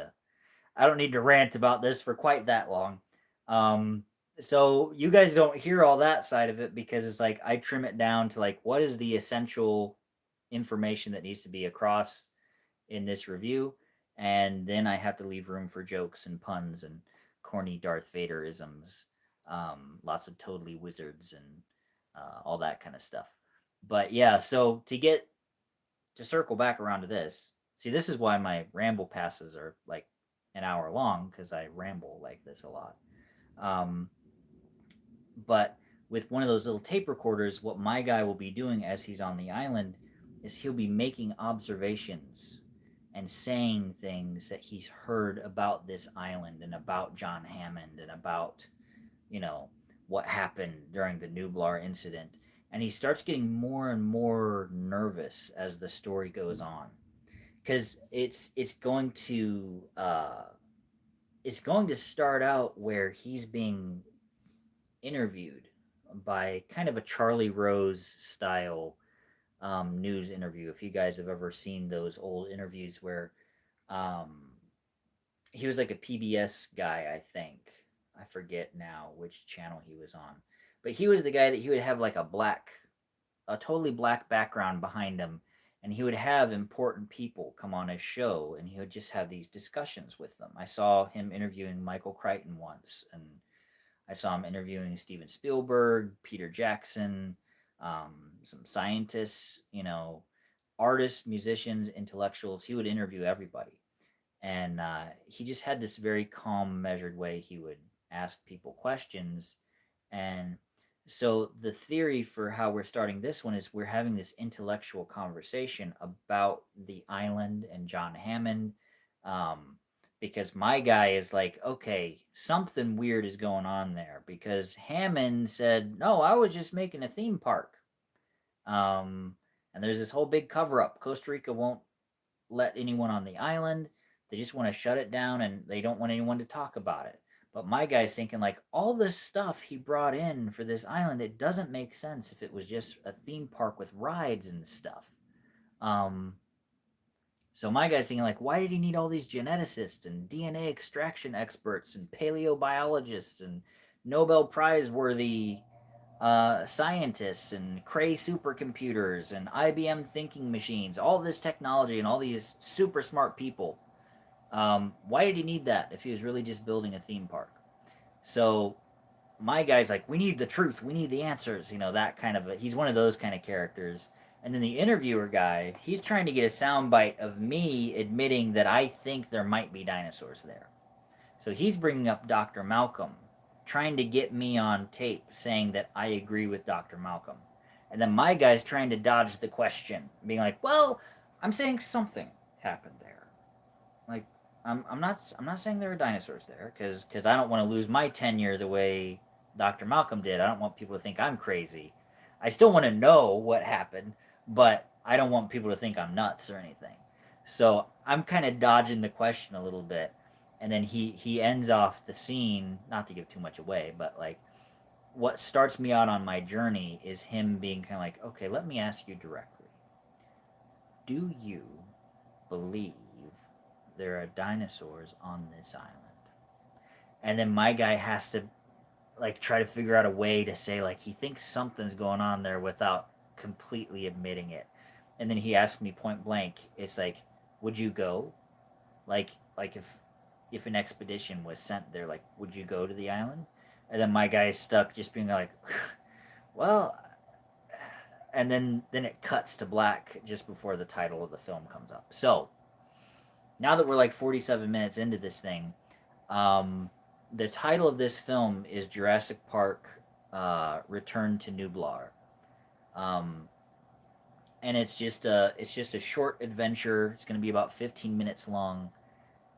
to rant about this for quite that long. Um, so you guys don't hear all that side of it because it's like I trim it down to like what is the essential information that needs to be across in this review, and then I have to leave room for jokes and puns and corny Darth Vader isms, lots of totally wizards and all that kind of stuff. But yeah, so to circle back around to this, see, this is why my ramble passes are like an hour long because I ramble like this a lot. Um, but with one of those little tape recorders, what my guy will be doing as he's on the island is he'll be making observations and saying things that he's heard about this island and about John Hammond and about, you know, what happened during the Nublar incident. And he starts getting more and more nervous as the story goes on because it's going to start out where he's being interviewed by kind of a Charlie Rose style news interview. If you guys have ever seen those old interviews where um, he was like a PBS guy, I think. I forget now which channel he was on, but he was the guy that he would have like a totally black background behind him, and he would have important people come on his show, and he would just have these discussions with them. I saw him interviewing Michael Crichton once, and I saw him interviewing Steven Spielberg, Peter Jackson, some scientists, artists, musicians, intellectuals. He would interview everybody. And he just had this very calm, measured way he would ask people questions. And so the theory for how we're starting this one is we're having this intellectual conversation about the island and John Hammond. Um, because my guy is like, okay, something weird is going on there. Because Hammond said, no, I was just making a theme park. Um, and there's this whole big cover up. Costa Rica won't let anyone on the island. They just want to shut it down and they don't want anyone to talk about it. But my guy's thinking like all this stuff he brought in for this island, it doesn't make sense if it was just a theme park with rides and stuff. Um, so my guy's thinking like, why did he need all these geneticists and DNA extraction experts and paleobiologists and Nobel Prize worthy scientists and Cray supercomputers and IBM thinking machines, all this technology and all these super smart people. Why did he need that if he was really just building a theme park? So my guy's like, we need the truth, we need the answers, that kind of he's one of those kind of characters. And then the interviewer guy, he's trying to get a soundbite of me admitting that I think there might be dinosaurs there. So he's bringing up Dr. Malcolm, trying to get me on tape saying that I agree with Dr. Malcolm. And then my guy's trying to dodge the question, being like, well, I'm saying something happened there. Like, I'm not saying there are dinosaurs there because I don't want to lose my tenure the way Dr. Malcolm did. I don't want people to think I'm crazy. I still want to know what happened, but I don't want people to think I'm nuts or anything. So I'm kind of dodging the question a little bit, and then he ends off the scene. Not to give too much away, but like what starts me out on my journey is him being kind of like, okay, let me ask you directly. Do you believe there are dinosaurs on this island? And then my guy has to like try to figure out a way to say like he thinks something's going on there without completely admitting it. And then he asked me point blank, it's like, would you go? Like if an expedition was sent there, like would you go to the island? And then my guy is stuck just being like, well, and then it cuts to black just before the title of the film comes up. So now that we're like 47 minutes into this thing, um, the title of this film is Jurassic Park Return to Nublar. Um, and it's just a short adventure. It's going to be about 15 minutes long,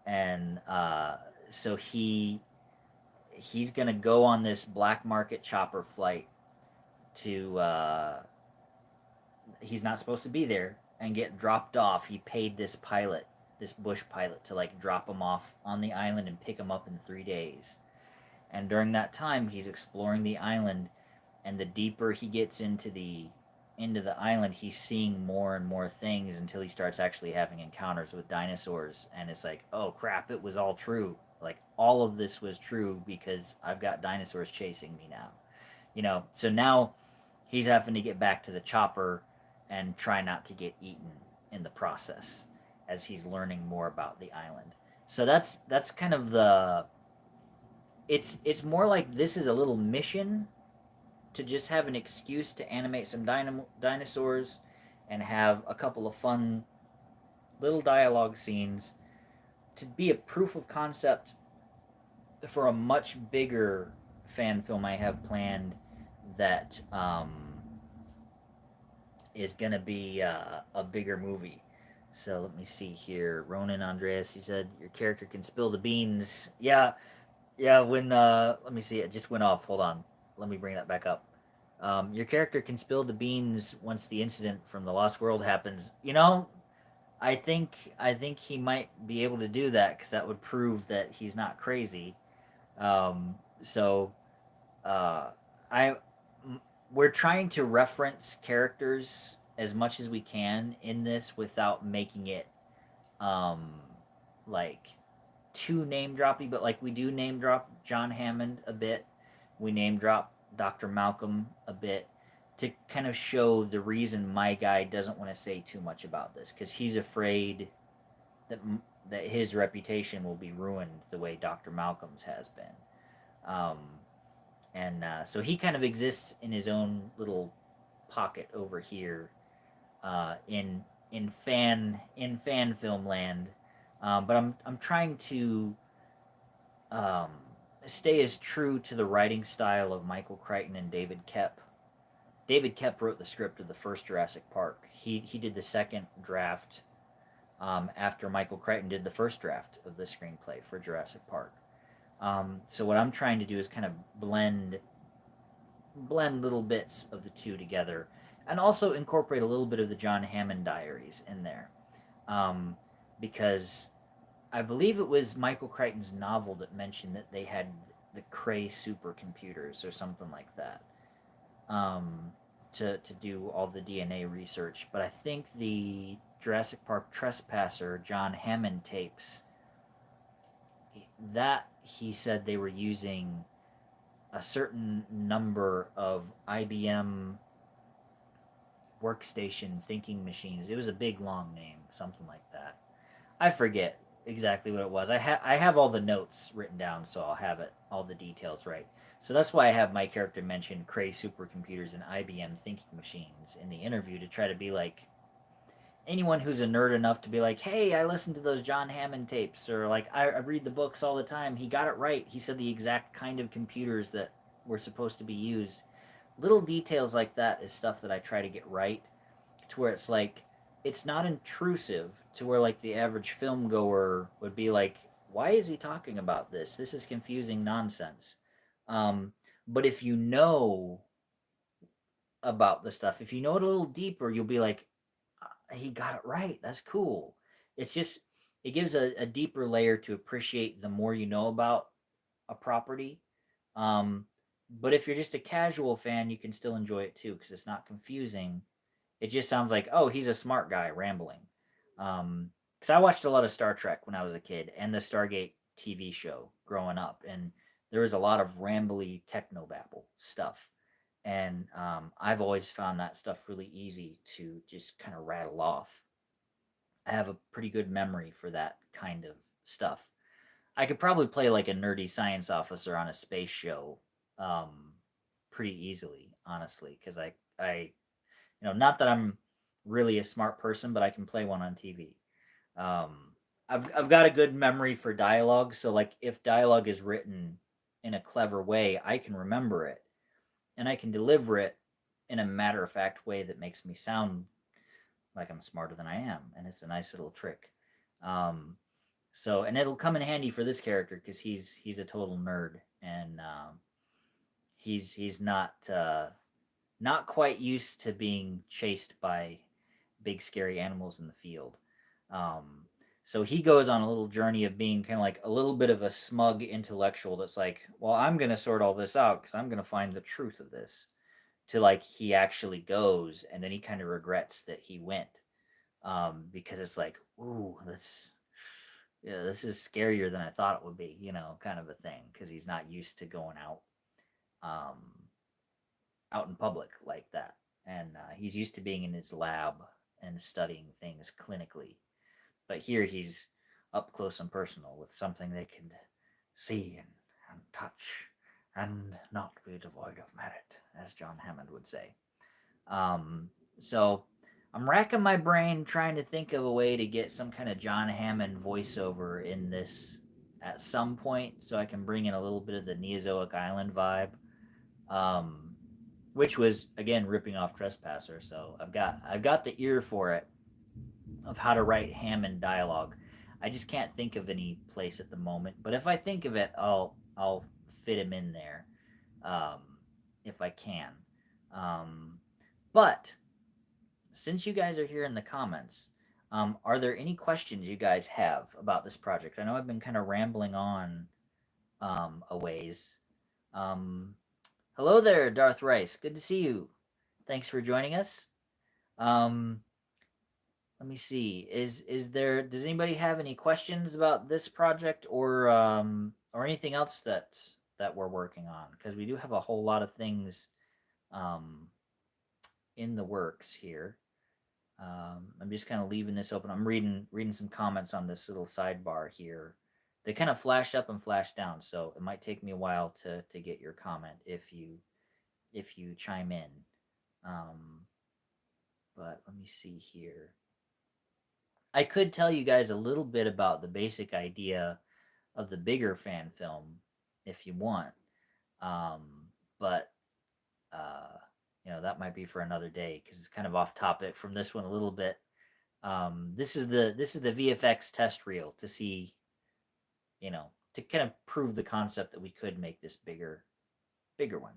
and so he's going to go on this black market chopper flight to he's not supposed to be there and get dropped off. He paid this pilot, this bush pilot, to like drop him off on the island and pick him up in 3 days. And during that time, he's exploring the island, and the deeper he gets into the island, he's seeing more and more things until he starts actually having encounters with dinosaurs. And it's like, oh crap, it was all true. Like all of this was true because I've got dinosaurs chasing me now. So now he's having to get back to the chopper and try not to get eaten in the process as he's learning more about the island. So that's kind of the it's more like this is a little mission to just have an excuse to animate some dinosaurs and have a couple of fun little dialogue scenes to be a proof of concept for a much bigger fan film I have planned that is going to be a bigger movie. So let me see here. Ronan Andreas, he said, your character can spill the beans. Yeah, yeah, when, let me see, it just went off. Hold on. Let me bring that back up. Your character can spill the beans once the incident from the Lost World happens. I think he might be able to do that because that would prove that he's not crazy. So, uh, I we're trying to reference characters as much as we can in this without making it um like too name droppy, but like we do name drop John Hammond a bit. We name drop Dr. Malcolm a bit to kind of show the reason my guy doesn't want to say too much about this because he's afraid that that his reputation will be ruined the way Dr. Malcolm's has been. Um, and so he kind of exists in his own little pocket over here in fan film land. But I'm trying to um, stay as true to the writing style of Michael Crichton and David Koepp. David Koepp wrote the script of the first Jurassic Park. He did the second draft after Michael Crichton did the first draft of the screenplay for Jurassic Park. So what I'm trying to do is kind of blend little bits of the two together, and also incorporate a little bit of the John Hammond diaries in there, um, because I believe it was Michael Crichton's novel that mentioned that they had the Cray supercomputers or something like that um, to do all the DNA research. But I think the Jurassic Park Trespasser John Hammond tapes that he said they were using a certain number of IBM workstation thinking machines. It was a big long name, something like that. I forget exactly what it was. I have all the notes written down, so I'll have it all the details right. So that's why I have my character mention Cray supercomputers and IBM thinking machines in the interview to try to be like anyone who's a nerd enough to be like, hey, I listened to those John Hammond tapes, or like I read the books all the time. He got it right. He said the exact kind of computers that were supposed to be used. Little details like that is stuff that I try to get right to where it's like it's not intrusive to where like the average film goer would be like, why is he talking about this? This is confusing nonsense. Um, but if you know about the stuff, if you know it a little deeper, you'll be like, he got it right. That's cool. It's just it gives a deeper layer to appreciate the more you know about a property. Um, but if you're just a casual fan, you can still enjoy it too because it's not confusing. It just sounds like, oh, he's a smart guy rambling. Because I watched a lot of Star Trek when I was a kid and the Stargate TV show growing up, and there was a lot of rambly technobabble stuff. And I've always found that stuff really easy to just kind of rattle off. I have a pretty good memory for that kind of stuff. I could probably play like a nerdy science officer on a space show um, pretty easily, honestly, because not that I'm really a smart person, but I can play one on TV. Um, I've got a good memory for dialogue, so like if dialogue is written in a clever way, I can remember it and I can deliver it in a matter of fact way that makes me sound like I'm smarter than I am, and it's a nice little trick. Um, and it'll come in handy for this character because he's a total nerd and he's not quite used to being chased by big scary animals in the field. Um, so he goes on a little journey of being kind of like a little bit of a smug intellectual that's like, well, I'm going to sort all this out because I'm going to find the truth of this. To like he actually goes and then he kind of regrets that he went because it's like, ooh, this is scarier than I thought it would be, kind of a thing because he's not used to going um, out in public like that, and he's used to being in his lab and studying things clinically. But here he's up close and personal with something they could see and touch and not be devoid of merit, as John Hammond would say. So I'm racking my brain trying to think of a way to get some kind of John Hammond voiceover in this at some point so I can bring in a little bit of the Neozoic Island vibe. Um, which was again ripping off Trespasser, so I've got the ear for it of how to write Hammond dialogue. I just can't think of any place at the moment, but if I think of it, I'll fit him in there um, if I can. Um, but since you guys are here in the comments, are there any questions you guys have about this project? I know I've been kind of rambling on a ways. Um, Hello there, Darth Rice. Good to see you. Thanks for joining us. Um, Let me see. Is there? Does anybody have any questions about this project or anything else that we're working on? Because we do have a whole lot of things um, in the works here. I'm just kind of leaving this open. I'm reading some comments on this little sidebar here. They kind of flash up and flash down, so it might take me a while to get your comment if you chime in. Um, but let me see here. I could tell you guys a little bit about the basic idea of the bigger fan film if you want, um, but uh, that might be for another day because it's kind of off topic from this one a little bit. This is the VFX test reel to see, to kind of prove the concept that we could make this bigger one.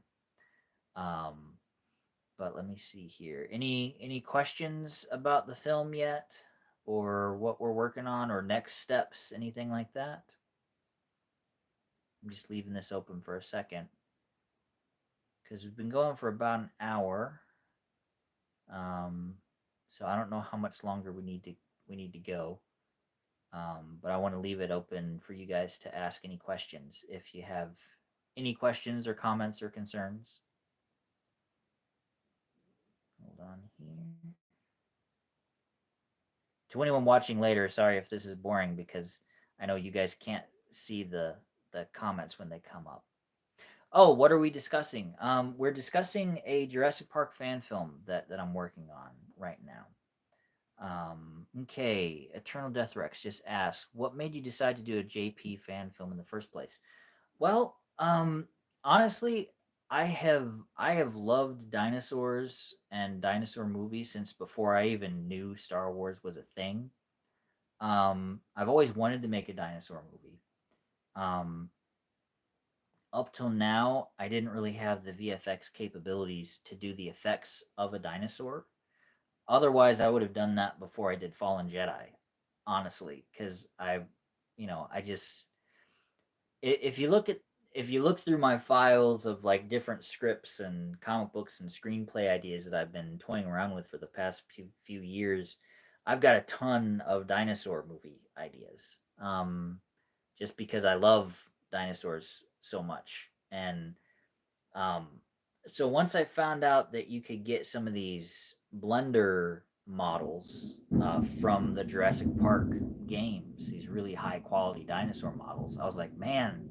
Um, but let me see here. Any questions about the film yet, or what we're working on, or next steps, anything like that? I'm just leaving this open for a second because we've been going for about an hour. Um, so I don't know how much longer we need to go. But I want to leave it open for you guys to ask any questions if you have any questions or comments or concerns. Hold on here. To anyone watching later, sorry if this is boring because I know you guys can't see the comments when they come up. Oh, what are we discussing? We're discussing a Jurassic Park fan film that I'm working on right now. Okay, Eternal Death Rex just asked, what made you decide to do a JP fan film in the first place? Well, honestly, I have loved dinosaurs and dinosaur movies since before I even knew Star Wars was a thing. I've always wanted to make a dinosaur movie. Um, Up till now, I didn't really have the VFX capabilities to do the effects of a dinosaur. Otherwise, I would have done that before I did Fallen Jedi, honestly, because I just if you look at if you look through my files of like different scripts and comic books and screenplay ideas that I've been toying around with for the past few years, I've got a ton of dinosaur movie ideas. Just because I love dinosaurs so much, and um, so once I found out that you could get some of these Blender models from the Jurassic Park games, these really high quality dinosaur models, I was like, man,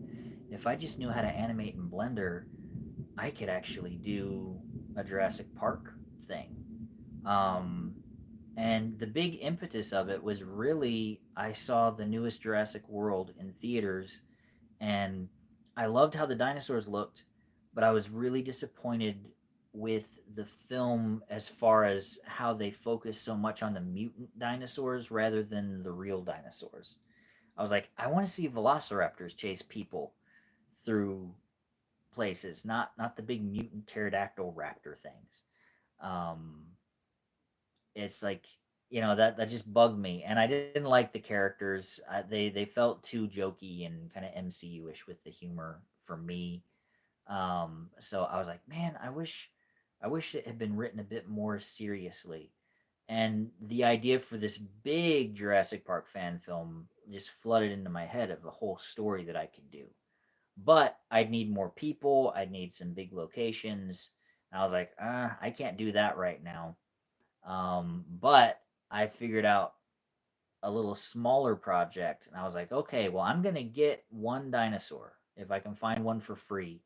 if I just knew how to animate in Blender, I could actually do a Jurassic Park thing. Um, and the big impetus of it was really I saw the newest Jurassic World in theaters and I loved how the dinosaurs looked, but I was really disappointed with the film as far as how they focus so much on the mutant dinosaurs rather than the real dinosaurs. I was like, I want to see velociraptors chase people through places, not the big mutant pterodactyl raptor things. Um, it's like that just bugged me, and I didn't like the characters. They felt too jokey and kind of MCU-ish with the humor for me. So I was like, man, I wish it had been written a bit more seriously. And the idea for this big Jurassic Park fan film just flooded into my head of a whole story that I could do. But I'd need more people. I'd need some big locations. And I was like, I can't do that right now. But I figured out a little smaller project, and I was like, okay, well, I'm gonna get one dinosaur if I can find one for free.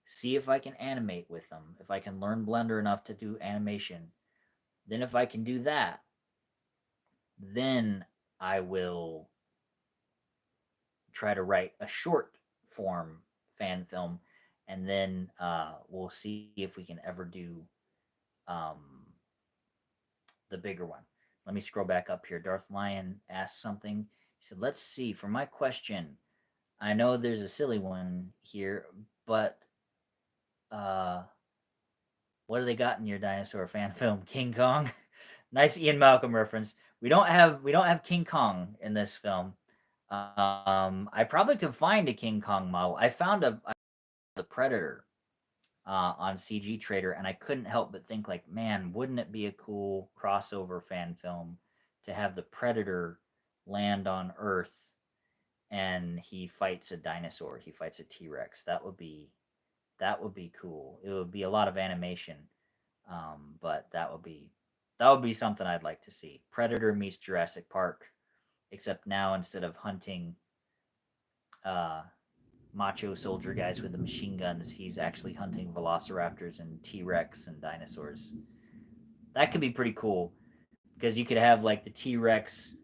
See if I can animate with them. If I can learn Blender enough to do animation, then if I can do that, then I will try to write a short form fan film, and then we'll see if we can ever do um, the bigger one. Let me scroll back up here. Darth Lion asked something. He said, let's see. For my question, I know there's a silly one here, but uh, what do they got in your dinosaur fan film? King Kong? Nice Ian Malcolm reference. We don't have King Kong in this film. I probably could find a King Kong model. I found the Predator on CG Trader, and I couldn't help but think, like, man, wouldn't it be a cool crossover fan film to have the Predator land on Earth and he fights a dinosaur, he fights a T-Rex. That would be cool. It would be a lot of animation, but that would be something I'd like to see. Predator meets Jurassic Park, except now instead of hunting uh, macho soldier guys with the machine guns, he's actually hunting velociraptors and T-Rex and dinosaurs. That could be pretty cool because you could have like the T-Rex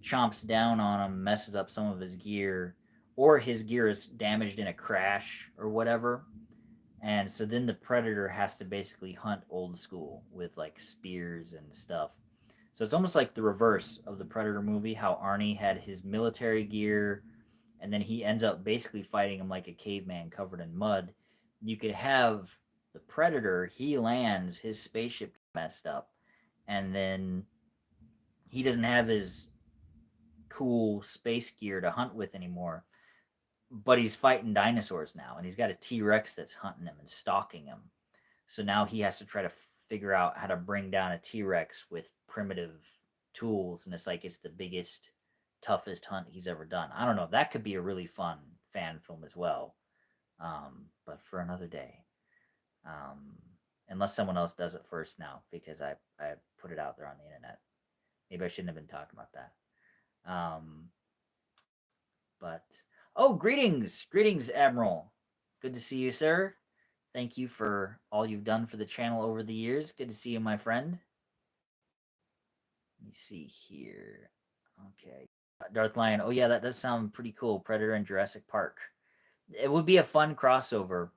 chomps down on him, messes up some of his gear, or his gear is damaged in a crash or whatever. And so then the predator has to basically hunt old school with like spears and stuff. So it's almost like the reverse of the Predator movie, how Arnie had his military gear and then he ends up basically fighting him like a caveman covered in mud. You could have the Predator, he lands, his spaceship messed up, and then he doesn't have his cool space gear to hunt with anymore. But he's fighting dinosaurs now, and he's got a T Rex that's hunting him and stalking him. So now he has to try to figure out how to bring down a T Rex with primitive tools, and it's like it's the biggest, toughest hunt he's ever done. I don't know. That could be a really fun fan film as well, but for another day. Um, Unless someone else does it first now, because I put it out there on the internet. Maybe I shouldn't have been talking about that. But oh, greetings, Admiral. Good to see you, sir. Thank you for all you've done for the channel over the years. Good to see you, my friend. Let me see here. Okay. Darth Lion. Oh, yeah, that does sound pretty cool. Predator and Jurassic Park. It would be a fun crossover.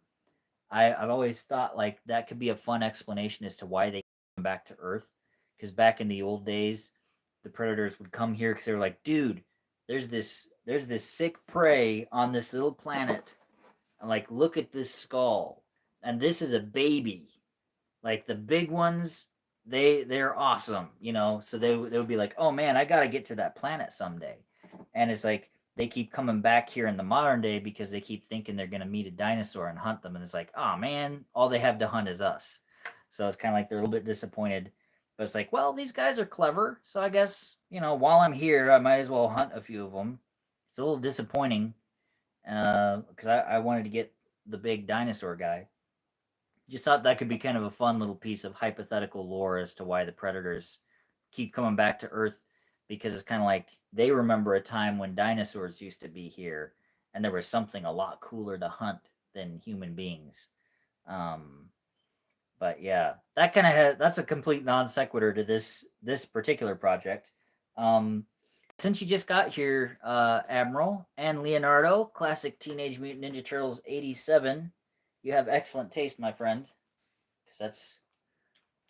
I've always thought like that could be a fun explanation as to why they come back to Earth. Because back in the old days, the predators would come here because they were like, dude, there's this sick prey on this little planet. And like, look at this skull. And this is a baby. Like the big ones, they're awesome, So they would be like, oh man, I gotta get to that planet someday. And it's like they keep coming back here in the modern day because they keep thinking they're gonna meet a dinosaur and hunt them, and it's like, oh man, all they have to hunt is us. So it's kind of like they're a little bit disappointed, but it's like, well, these guys are clever, so I guess while I'm here, I might as well hunt a few of them. It's a little disappointing because I wanted to get the big dinosaur guy. Just thought that could be kind of a fun little piece of hypothetical lore as to why the predators keep coming back to Earth, because it's kind of like they remember a time when dinosaurs used to be here and there was something a lot cooler to hunt than human beings. Um, but yeah, that kind of that's a complete non sequitur to this particular project. Um, since you just got here, Admiral and Leonardo, classic Teenage Mutant Ninja Turtles '87, you have excellent taste, my friend. Because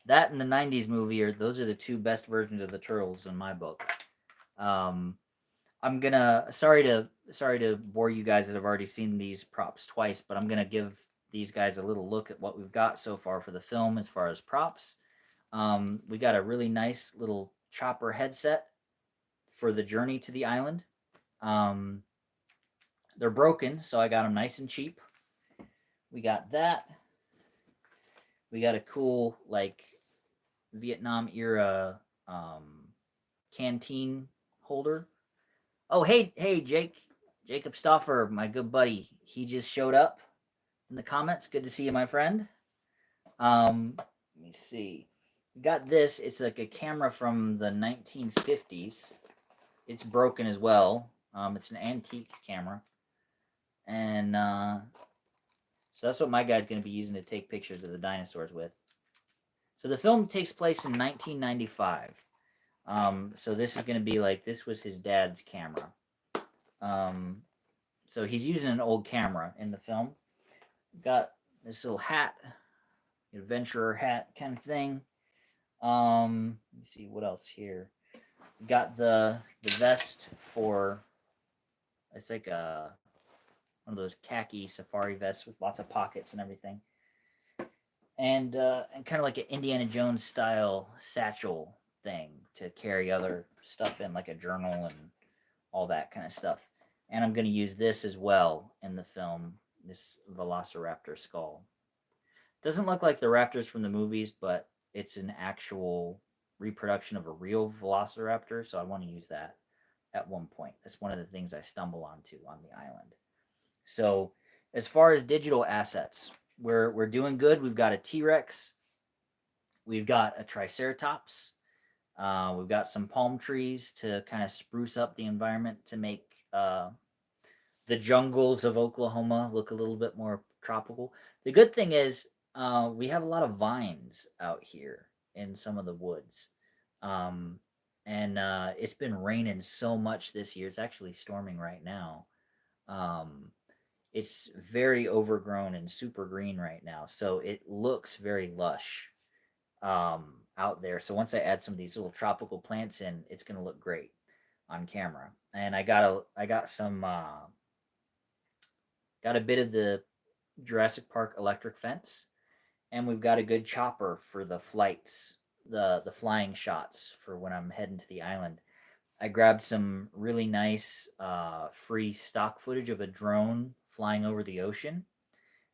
that and the '90s movie those are the two best versions of the Turtles in my book. Um, I'm gonna sorry to bore you guys that have already seen these props twice, but I'm gonna give these guys a little look at what we've got so far for the film as far as props. We got a really nice little chopper headset for the journey to the island. Um, they're broken, so I got them nice and cheap. We got that. We got a cool like Vietnam era canteen holder. Oh, hey, Jacob Stoffer, my good buddy. He just showed up in the comments. Good to see you, my friend. Let me see. We got this. It's like a camera from the 1950s. It's broken as well. It's an antique camera, and so that's what my guy's going to be using to take pictures of the dinosaurs with. So the film takes place in 1995. So this is going to be like, this was his dad's camera. So he's using an old camera in the film. Got this little hat, adventurer hat kind of thing. Let me see what else here. Got the vest for, it's like one of those khaki safari vests with lots of pockets and everything. And kind of like an Indiana Jones style satchel thing to carry other stuff in, like a journal and all that kind of stuff. And I'm going to use this as well in the film, this Velociraptor skull. Doesn't look like the raptors from the movies, but it's an actual reproduction of a real velociraptor, so I want to use that at one point. That's one of the things I stumble onto on the island. So, as far as digital assets, we're doing good. We've got a T Rex, we've got a Triceratops, we've got some palm trees to kind of spruce up the environment to make the jungles of Oklahoma look a little bit more tropical. The good thing is we have a lot of vines out here in some of the woods. Um, and it's been raining so much this year. It's actually storming right now. Um, it's very overgrown and super green right now. So it looks very lush out there. So once I add some of these little tropical plants in, it's going to look great on camera. And I got some got a bit of the Jurassic Park electric fence, and we've got a good chopper for the flights, the flying shots for when I'm heading to the island. I grabbed some really nice free stock footage of a drone flying over the ocean,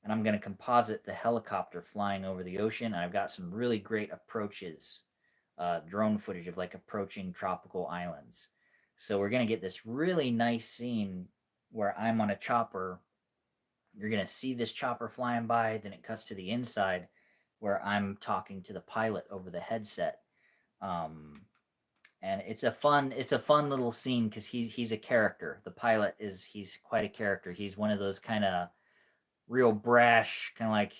and I'm going to composite the helicopter flying over the ocean. And I've got some really great approaches, drone footage of like approaching tropical islands. So we're going to get this really nice scene where I'm on a chopper. You're going to see this chopper flying by, then it cuts to the inside where I'm talking to the pilot over the headset. Um, and it's a fun little scene because he's a character. The pilot is he's quite a character. He's one of those kind of real brash, kind of like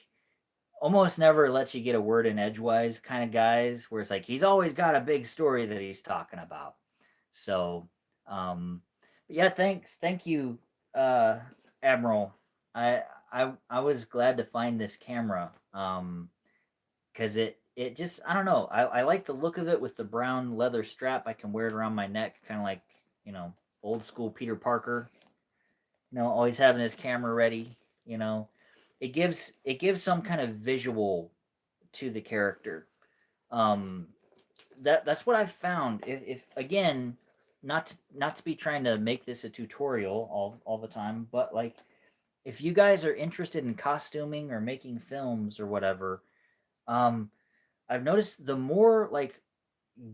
almost never lets you get a word in edgewise kind of guys, where it's like he's always got a big story that he's talking about. So, um, yeah, thank you, Admiral. I I was glad to find this camera, because it just I don't know. I like the look of it with the brown leather strap. I can wear it around my neck, kind of like old school Peter Parker. Always having his camera ready. It gives some kind of visual to the character. Um, that's what I've found. If again, not to be trying to make this a tutorial all the time, but like if you guys are interested in costuming or making films or whatever, um, I've noticed the more like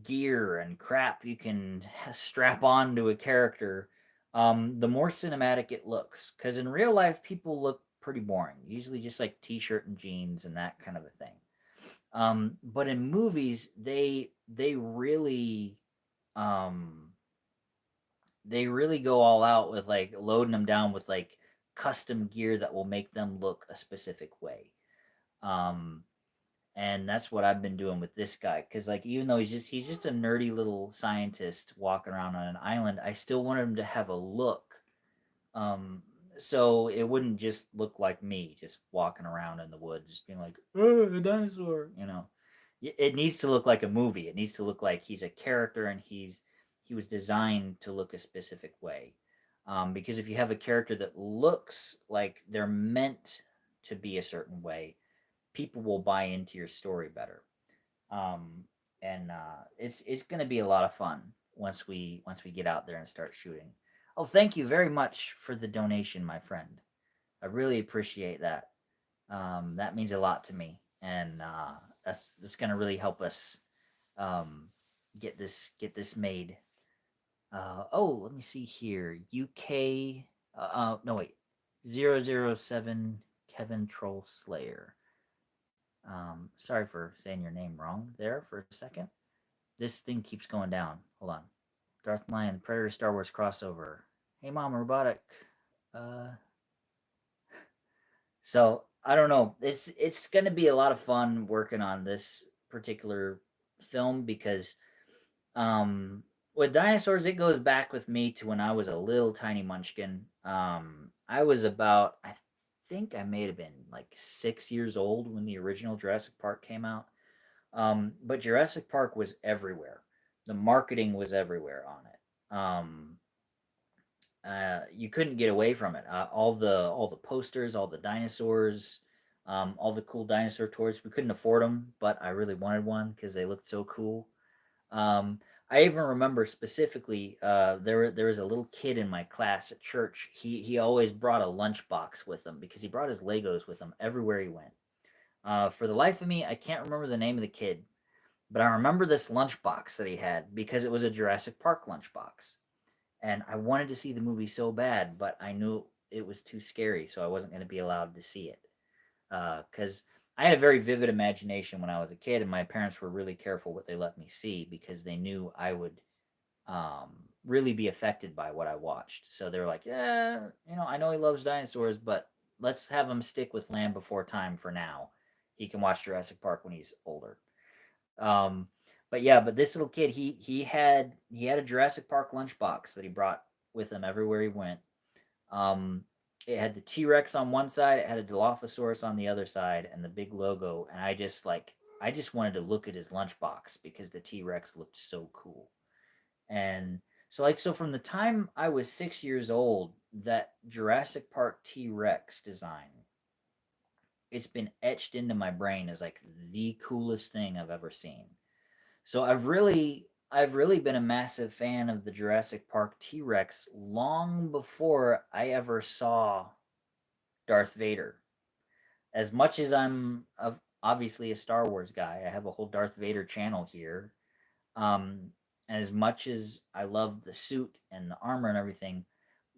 gear and crap you can strap on to a character, the more cinematic it looks. Because in real life, people look pretty boring. Usually just like t-shirt and jeans and that kind of a thing. But in movies, um, they really go all out with like loading them down with like custom gear that will make them look a specific way. Um, and that's what I've been doing with this guy because like even though he's just a nerdy little scientist walking around on an island, I still want him to have a look. Um, so it wouldn't just look like me just walking around in the woods, just being like, "Oh, a dinosaur," It needs to look like a movie. It needs to look like he's a character and he was designed to look a specific way. Because if you have a character that looks like they're meant to be a certain way, people will buy into your story better. Um, and it's going to be a lot of fun once we get out there and start shooting. Oh, thank you very much for the donation, my friend. I really appreciate that. That means a lot to me, and that's going to really help us um, get this made. Oh, let me see here. UK. No wait. 007 Kevin Troll Slayer. Sorry for saying your name wrong there for a second. This thing keeps going down. Hold on. Darth Lion, Predator Star Wars crossover. Hey, Mom, robotic. Uh, so I don't know. It's gonna be a lot of fun working on this particular film because with dinosaurs it goes back with me to when I was a little tiny munchkin. I was about I think I may have been like 6 years old when the original Jurassic Park came out. But Jurassic Park was everywhere. The marketing was everywhere on it. You couldn't get away from it. All the posters, all the dinosaurs, all the cool dinosaur toys. We couldn't afford them, but I really wanted one because they looked so cool. Um, I even remember specifically there was a little kid in my class at church. He always brought a lunchbox with him because he brought his Legos with him everywhere he went. For the life of me, I can't remember the name of the kid, but I remember this lunchbox that he had because it was a Jurassic Park lunchbox. And I wanted to see the movie so bad, but I knew it was too scary, so I wasn't going to be allowed to see it. Because I had a very vivid imagination when I was a kid, and my parents were really careful what they let me see because they knew I would really be affected by what I watched. So they were like, yeah, I know he loves dinosaurs, but let's have him stick with Land Before Time for now. He can watch Jurassic Park when he's older. Um, but yeah, but this little kid, he had a Jurassic Park lunchbox that he brought with him everywhere he went. Um, it had the T Rex on one side, it had a Dilophosaurus on the other side, and the big logo. And I just wanted to look at his lunchbox because the T Rex looked so cool. And so from the time I was 6 years old, that Jurassic Park T Rex design, it's been etched into my brain as like the coolest thing I've ever seen. So I've really been a massive fan of the Jurassic Park T-Rex long before I ever saw Darth Vader. As much as obviously a Star Wars guy, I have a whole Darth Vader channel here. Um, and as much as I love the suit and the armor and everything,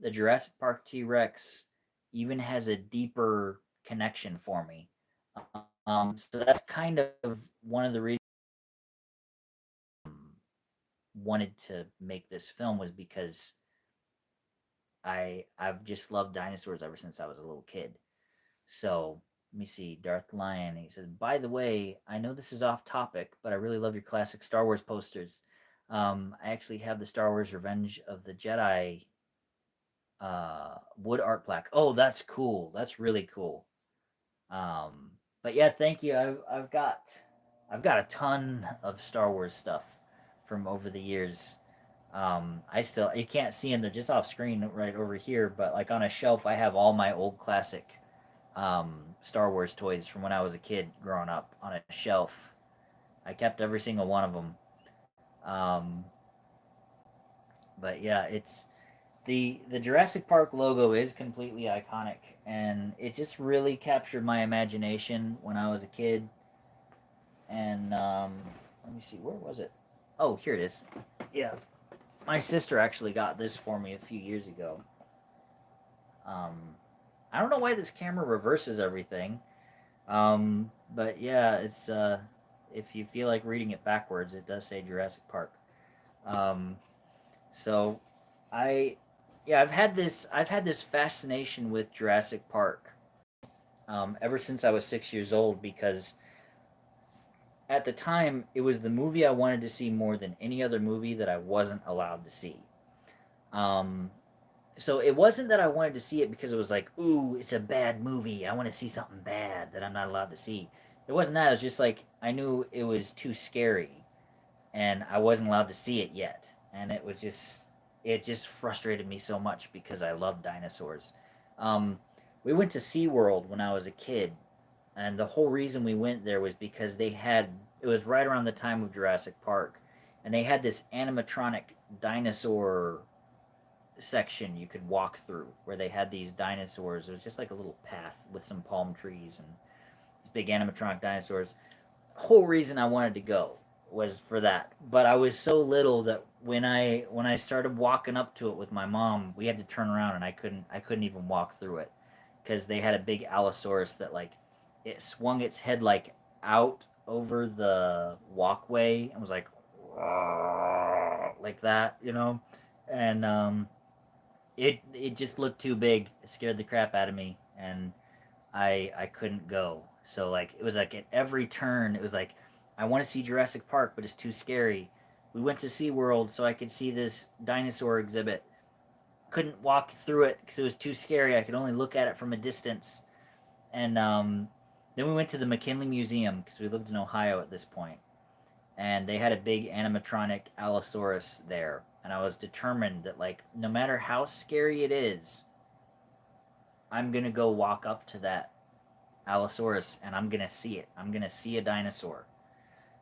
the Jurassic Park T-Rex even has a deeper connection for me. So that's kind of one of the reasons wanted to make this film was because I've just loved dinosaurs ever since I was a little kid. So let me see, Darth Lion. He says, by the way, I know this is off topic, but I really love your classic Star Wars posters. I actually have the Star Wars Revenge of the Jedi wood art plaque. Oh, that's cool. That's really cool. But yeah, thank you. I've got a ton of Star Wars stuff from over the years. I still you can't see them; they're just off screen right over here. But like on a shelf, I have all my old classic Star Wars toys from when I was a kid growing up on a shelf. I kept every single one of them. Um, but yeah, it's the Jurassic Park logo is completely iconic, and it just really captured my imagination when I was a kid. And let me see, where was it? Oh, here it is. Yeah, my sister actually got this for me a few years ago. Um, I don't know why this camera reverses everything. But yeah, it's if you feel like reading it backwards, it does say Jurassic Park. Um, so I yeah, I've had this fascination with Jurassic Park ever since I was 6 years old because at the time it was the movie I wanted to see more than any other movie that I wasn't allowed to see. Um, so it wasn't that I wanted to see it because it was like, ooh, it's a bad movie. I want to see something bad that I'm not allowed to see. It wasn't that. It was just like I knew it was too scary, and I wasn't allowed to see it yet. And it just frustrated me so much because I love dinosaurs. Um, we went to SeaWorld when I was a kid, and the whole reason we went there was because it was right around the time of Jurassic Park, and they had this animatronic dinosaur section you could walk through where they had these dinosaurs. It was just like a little path with some palm trees and these big animatronic dinosaurs. Whole reason I wanted to go was for that. But I was so little that when I started walking up to it with my mom, we had to turn around and I couldn't even walk through it because they had a big Allosaurus that like it swung its head like out over the walkway and was like that. And it just looked too big. It scared the crap out of me, and I couldn't go. So like it was like at every turn, it was like I want to see Jurassic Park, but it's too scary. We went to SeaWorld so I could see this dinosaur exhibit. Couldn't walk through it because it was too scary. I could only look at it from a distance. And then we went to the McKinley Museum because we lived in Ohio at this point, and they had a big animatronic Allosaurus there. And I was determined that like no matter how scary it is, I'm gonna go walk up to that Allosaurus and I'm gonna see it. I'm gonna see a dinosaur.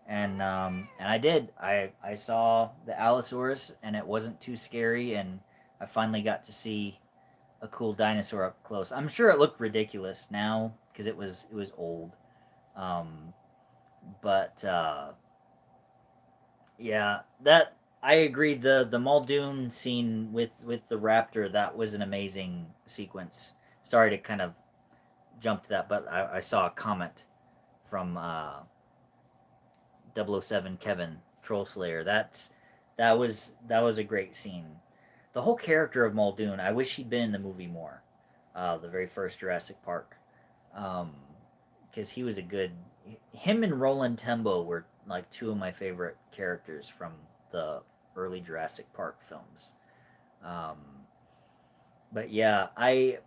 And I did. I saw the Allosaurus and it wasn't too scary, and I finally got to see a cool dinosaur up close. I'm sure it looked ridiculous now because it was old. Um, but yeah, that I agree. The Muldoon scene with the raptor, that was an amazing sequence. Sorry to kind of jump to that, but I saw a comment from 007 Kevin Troll Slayer. That was a great scene. The whole character of Muldoon, I wish he'd been in the movie more. The very first Jurassic Park, because he was a good. Him and Roland Tembo were like two of my favorite characters from the early Jurassic Park films. Um, but yeah, I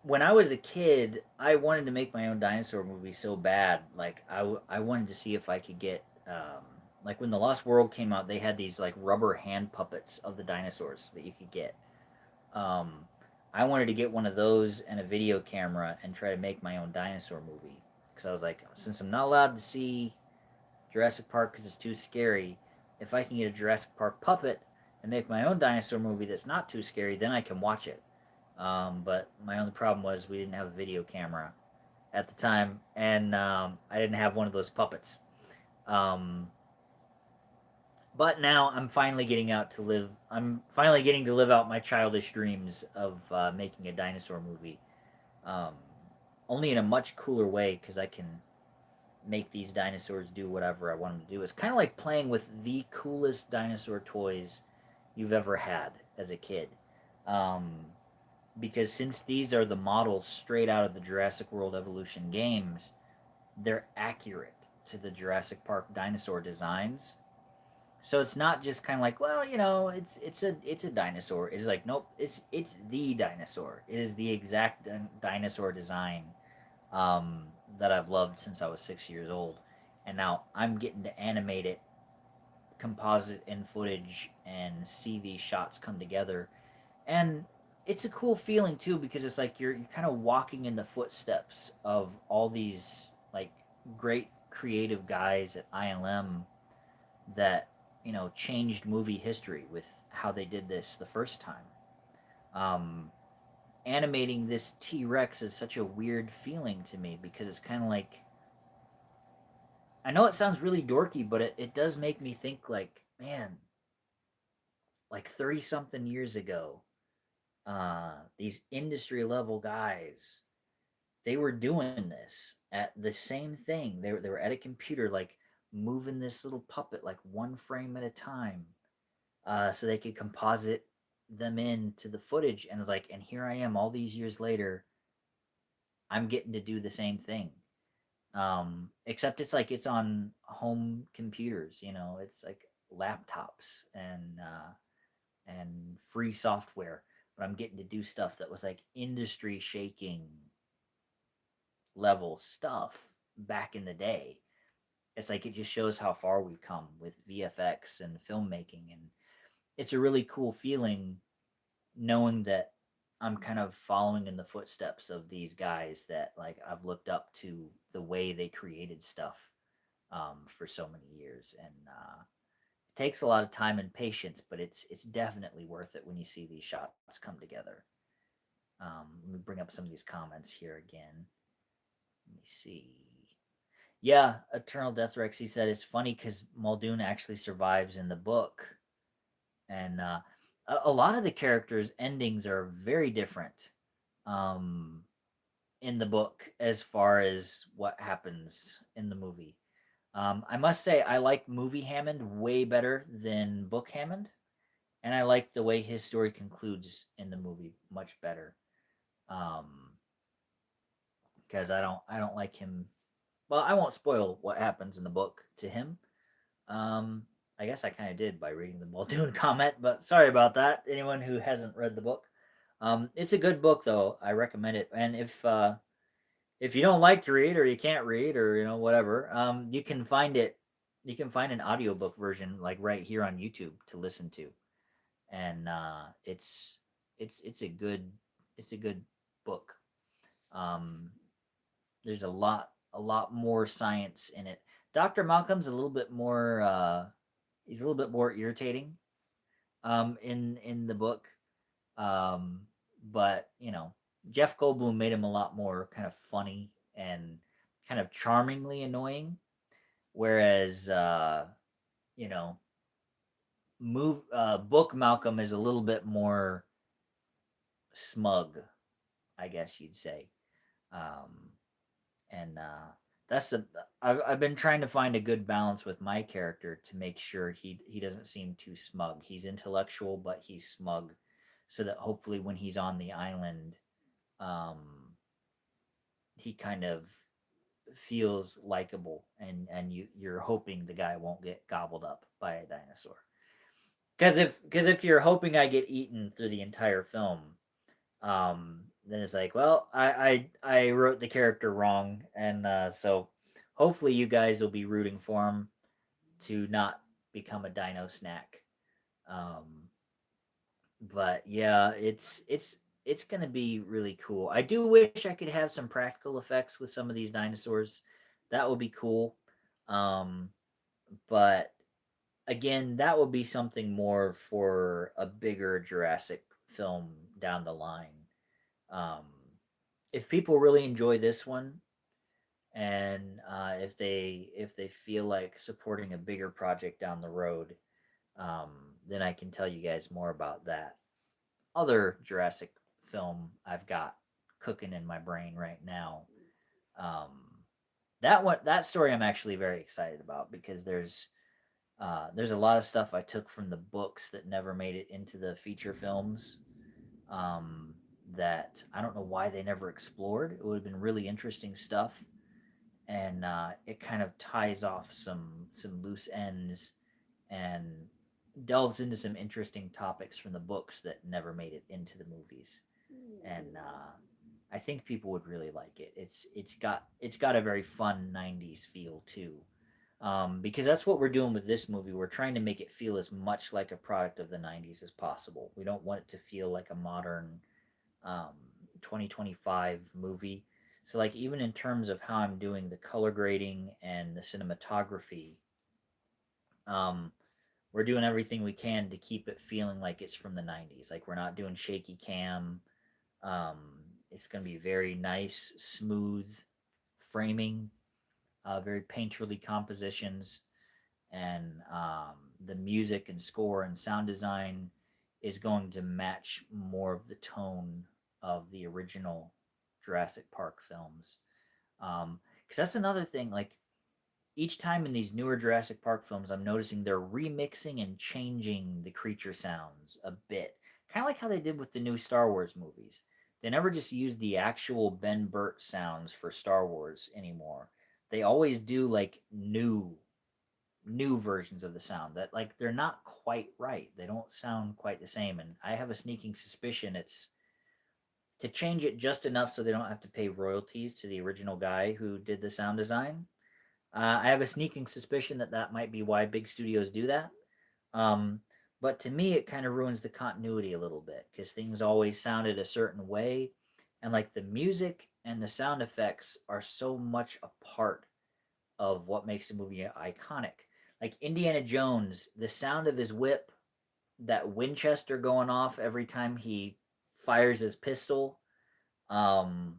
when I was a kid, I wanted to make my own dinosaur movie so bad. Like I wanted to see if I could get like when the Lost World came out, they had these like rubber hand puppets of the dinosaurs that you could get. Um, I wanted to get one of those and a video camera and try to make my own dinosaur movie because I was like, since I'm not allowed to see Jurassic Park because it's too scary, if I can get a Jurassic Park puppet and make my own dinosaur movie that's not too scary, then I can watch it. But my only problem was we didn't have a video camera at the time, and I didn't have one of those puppets. Um, but now I'm finally getting out to live. I'm finally getting to live out my childish dreams of making a dinosaur movie. Um, Only in a much cooler way because I can make these dinosaurs do whatever I want them to do. It's kind of like playing with the coolest dinosaur toys you've ever had as a kid. Um, because since these are the models straight out of the Jurassic World Evolution games, they're accurate to the Jurassic Park dinosaur designs. So it's not just kind of like, well, it's a dinosaur. It's like, nope, it's the dinosaur. It is the exact dinosaur design um, that I've loved since I was 6 years old, and now I'm getting to animate it, composite in footage, and see these shots come together. And it's a cool feeling too because it's like you're kind of walking in the footsteps of all these like great creative guys at ILM that changed movie history with how they did this the first time. Um, Animating this T Rex is such a weird feeling to me because it's kind of like I know it sounds really dorky, but it does make me think like, man, like 30 something years ago, these industry level guys, they were doing this at the same thing. They were at a computer, like moving this little puppet like one frame at a time, so they could composite them into the footage. And it's like, and here I am, all these years later, I'm getting to do the same thing. Except it's like it's on home computers. It's like laptops and free software. But I'm getting to do stuff that was like industry shaking level stuff back in the day. It's like it just shows how far we've come with VFX and filmmaking, and it's a really cool feeling knowing that I'm kind of following in the footsteps of these guys that like I've looked up to the way they created stuff for so many years, and it takes a lot of time and patience, but it's definitely worth it when you see these shots come together. Let me bring up some of these comments here again. Let me see. Yeah, Eternal Death Rex. He said it's funny because Muldoon actually survives in the book, and a lot of the characters' endings are very different um, in the book as far as what happens in the movie. I must say I like movie Hammond way better than book Hammond, and I like the way his story concludes in the movie much better. Um, because I don't like him. Well, I won't spoil what happens in the book to him. Um, I guess I kind of did by reading the Muldoon comment, but sorry about that. Anyone who hasn't read the book, it's a good book though. I recommend it. And if you don't like to read or you can't read or whatever, you can find it. You can find an audiobook version like right here on YouTube to listen to, and it's a good book. Um, there's a lot more science in it. Dr. Malcolm's a little bit more he's a little bit more irritating in the book. But Jeff Goldblum made him a lot more kind of funny and kind of charmingly annoying, whereas you know, book Malcolm is a little bit more smug, I guess you'd say. Um, and that's the I've been trying to find a good balance with my character to make sure he doesn't seem too smug. He's intellectual, but he's smug, so that hopefully when he's on the island, um, he kind of feels likable, and you're hoping the guy won't get gobbled up by a dinosaur. Because if you're hoping I get eaten through the entire film, then it's like, well, I wrote the character wrong, and so hopefully you guys will be rooting for him to not become a dino snack. Um, but yeah, it's gonna be really cool. I do wish I could have some practical effects with some of these dinosaurs. That would be cool. Um, but again, that would be something more for a bigger Jurassic film down the line. Um, if people really enjoy this one, and if they feel like supporting a bigger project down the road, um, then I can tell you guys more about that other Jurassic film I've got cooking in my brain right now. Um, that story I'm actually very excited about because there's a lot of stuff I took from the books that never made it into the feature films. Um, that I don't know why they never explored. It would have been really interesting stuff, and it kind of ties off some loose ends and delves into some interesting topics from the books that never made it into the movies. And I think people would really like it. It's got a very fun '90s feel too, because that's what we're doing with this movie. We're trying to make it feel as much like a product of the '90s as possible. We don't want it to feel like a modern um, 2025 movie. So, like, even in terms of how I'm doing the color grading and the cinematography, um, we're doing everything we can to keep it feeling like it's from the '90s. Like, we're not doing shaky cam. Um, it's going to be very nice, smooth framing, very painterly compositions, and the music and score and sound design is going to match more of the tone of the original Jurassic Park films. Because that's another thing. Like each time in these newer Jurassic Park films, I'm noticing they're remixing and changing the creature sounds a bit, kind of like how they did with the new Star Wars movies. They never just use the actual Ben Burt sounds for Star Wars anymore. They always do like new versions of the sound that like they're not quite right. They don't sound quite the same, and I have a sneaking suspicion it's to change it just enough so they don't have to pay royalties to the original guy who did the sound design. I have a sneaking suspicion that that might be why big studios do that. Um, but to me, it kind of ruins the continuity a little bit because things always sounded a certain way, and like the music and the sound effects are so much a part of what makes a movie iconic. Like Indiana Jones, the sound of his whip, that Winchester going off every time he fires his pistol, um,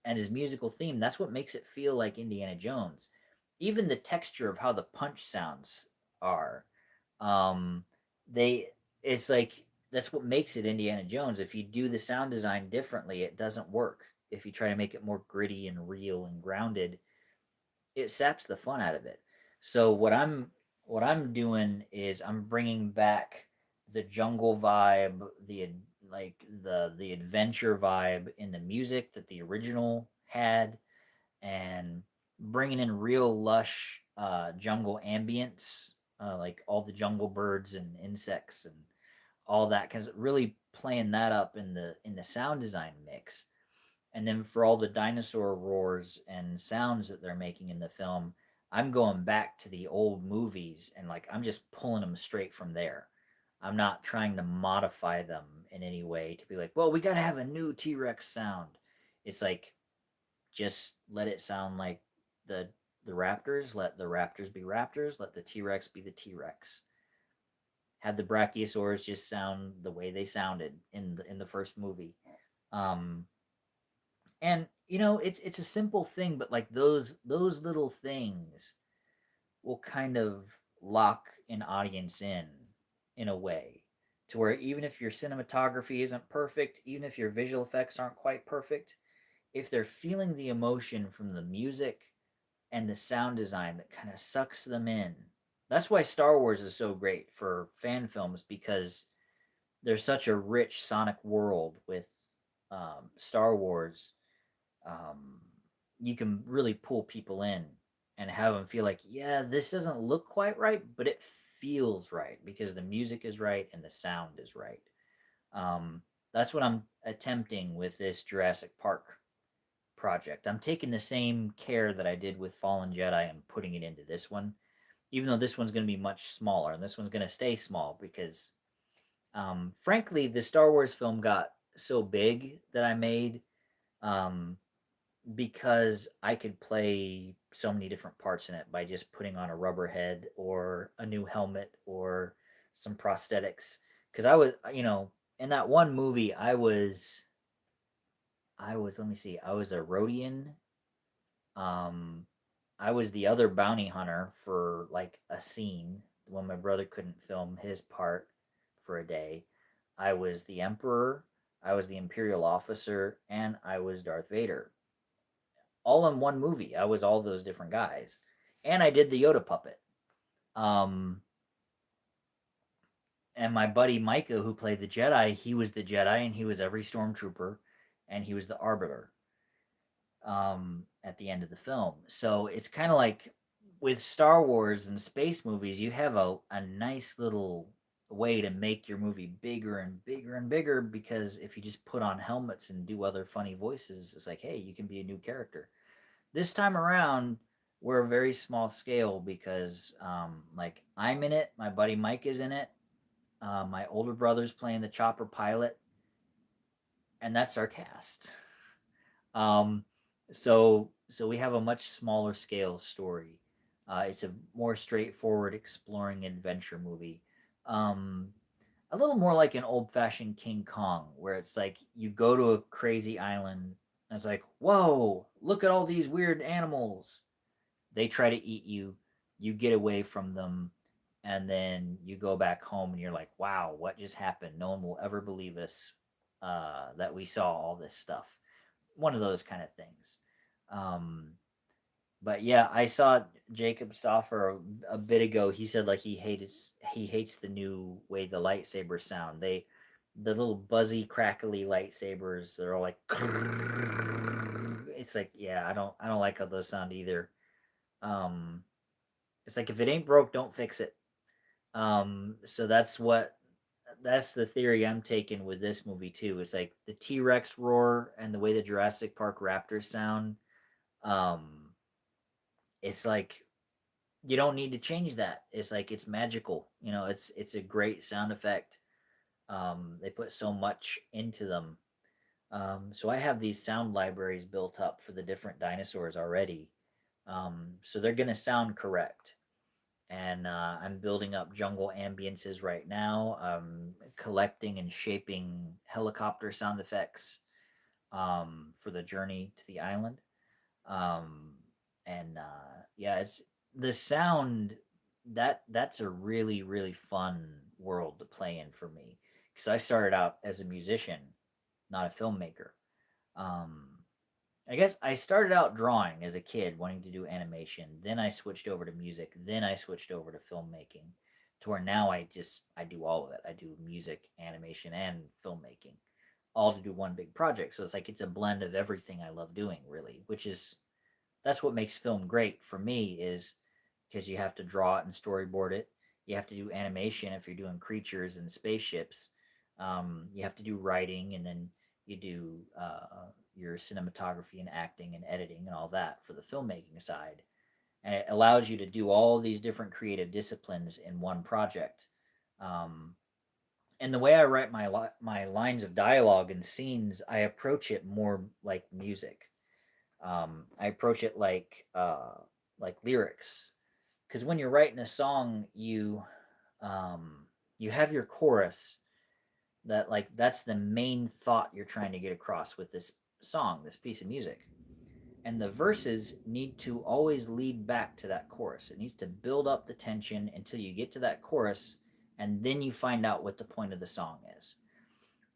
and his musical theme, that's what makes it feel like Indiana Jones. Even the texture of how the punch sounds are, um, they it's like that's what makes it Indiana Jones. If you do the sound design differently, it doesn't work. If you try to make it more gritty and real and grounded, it saps the fun out of it. So what I'm doing is I'm bringing back the jungle vibe, the adventure vibe in the music that the original had, and bringing in real lush jungle ambience, like all the jungle birds and insects and all that, because really playing that up in the sound design mix. And then for all the dinosaur roars and sounds that they're making in the film, I'm going back to the old movies and like I'm just pulling them straight from there. I'm not trying to modify them in any way to be like, well, we got to have a new T-Rex sound. It's like just let it sound like the the raptors, let the raptors be raptors, let the T-Rex be the T-Rex. Had the brachiosaurs just sound the way they sounded in the first movie. Um And it's a simple thing, but like those little things will kind of lock an audience in a way, to where even if your cinematography isn't perfect, even if your visual effects aren't quite perfect, if they're feeling the emotion from the music and the sound design that kind of sucks them in. That's why Star Wars is so great for fan films, because there's such a rich sonic world with Star Wars. um, you can really pull people in and have them feel like, yeah, this doesn't look quite right, but it feels right because the music is right and the sound is right. Um, that's what I'm attempting with this Jurassic Park project. I'm taking the same care that I did with Fallen Jedi and putting it into this one, even though this one's going to be much smaller and this one's going to stay small because, frankly, the Star Wars film got so big that I made, um, because I could play so many different parts in it by just putting on a rubber head or a new helmet or some prosthetics. Because in that one movie, let me see, I was a Rhodian. Um, I was the other bounty hunter for like a scene when my brother couldn't film his part for a day. I was the Emperor, I was the Imperial officer, and I was Darth Vader, all in one movie. I was all those different guys, and I did the Yoda puppet. Um, and my buddy Micah, who played the Jedi, he was the Jedi, and he was every stormtrooper, and he was the Arbiter, at the end of the film. So it's kind of like with Star Wars and space movies, you have a nice little way to make your movie bigger and bigger and bigger, because if you just put on helmets and do other funny voices, it's like, hey, you can be a new character. This time around, we're a very small scale because, like, I'm in it, my buddy Mike is in it, my older brother's playing the chopper pilot, and that's our cast. Um, so we have a much smaller scale story. It's a more straightforward exploring adventure movie. Um, a little more like an old fashioned King Kong, where it's like you go to a crazy island and it's like, whoa, look at all these weird animals. They try to eat you, you get away from them, and then you go back home and you're like, wow, what just happened? No one will ever believe us, that we saw all this stuff. One of those kind of things. Um, but yeah, I saw Jacob Stoffer a bit ago. He said like he hates the new way the lightsabers sound. The little buzzy crackly lightsabers, they're all like it's like, yeah, I don't like how those sound either. Um, it's like if it ain't broke, don't fix it. So that's the theory I'm taking with this movie too. It's like the T Rex roar and the way the Jurassic Park raptors sound. Um, it's like you don't need to change that. It's like it's magical. It's a great sound effect. They put so much into them. So I have these sound libraries built up for the different dinosaurs already. So they're gonna sound correct. And I'm building up jungle ambiences right now. Collecting and shaping helicopter sound effects, for the journey to the island. Um, and yeah, it's the sound that's a really really fun world to play in for me, because I started out as a musician, not a filmmaker. Um, I guess I started out drawing as a kid, wanting to do animation. Then I switched over to music. Then I switched over to filmmaking, to where now I do all of it. I do music, animation, and filmmaking, all to do one big project. So it's like it's a blend of everything I love doing, really, which is that's what makes film great for me, is because you have to draw it and storyboard it. You have to do animation if you're doing creatures and spaceships. You have to do writing, and then you do your cinematography and acting and editing and all that for the filmmaking side. And it allows you to do all these different creative disciplines in one project. Um, and the way I write my lines of dialogue and scenes, I approach it more like music. I approach it like lyrics, because when you're writing a song, you have your chorus, that's the main thought you're trying to get across with this song, this piece of music. And the verses need to always lead back to that chorus. It needs to build up the tension until you get to that chorus, and then you find out what the point of the song is.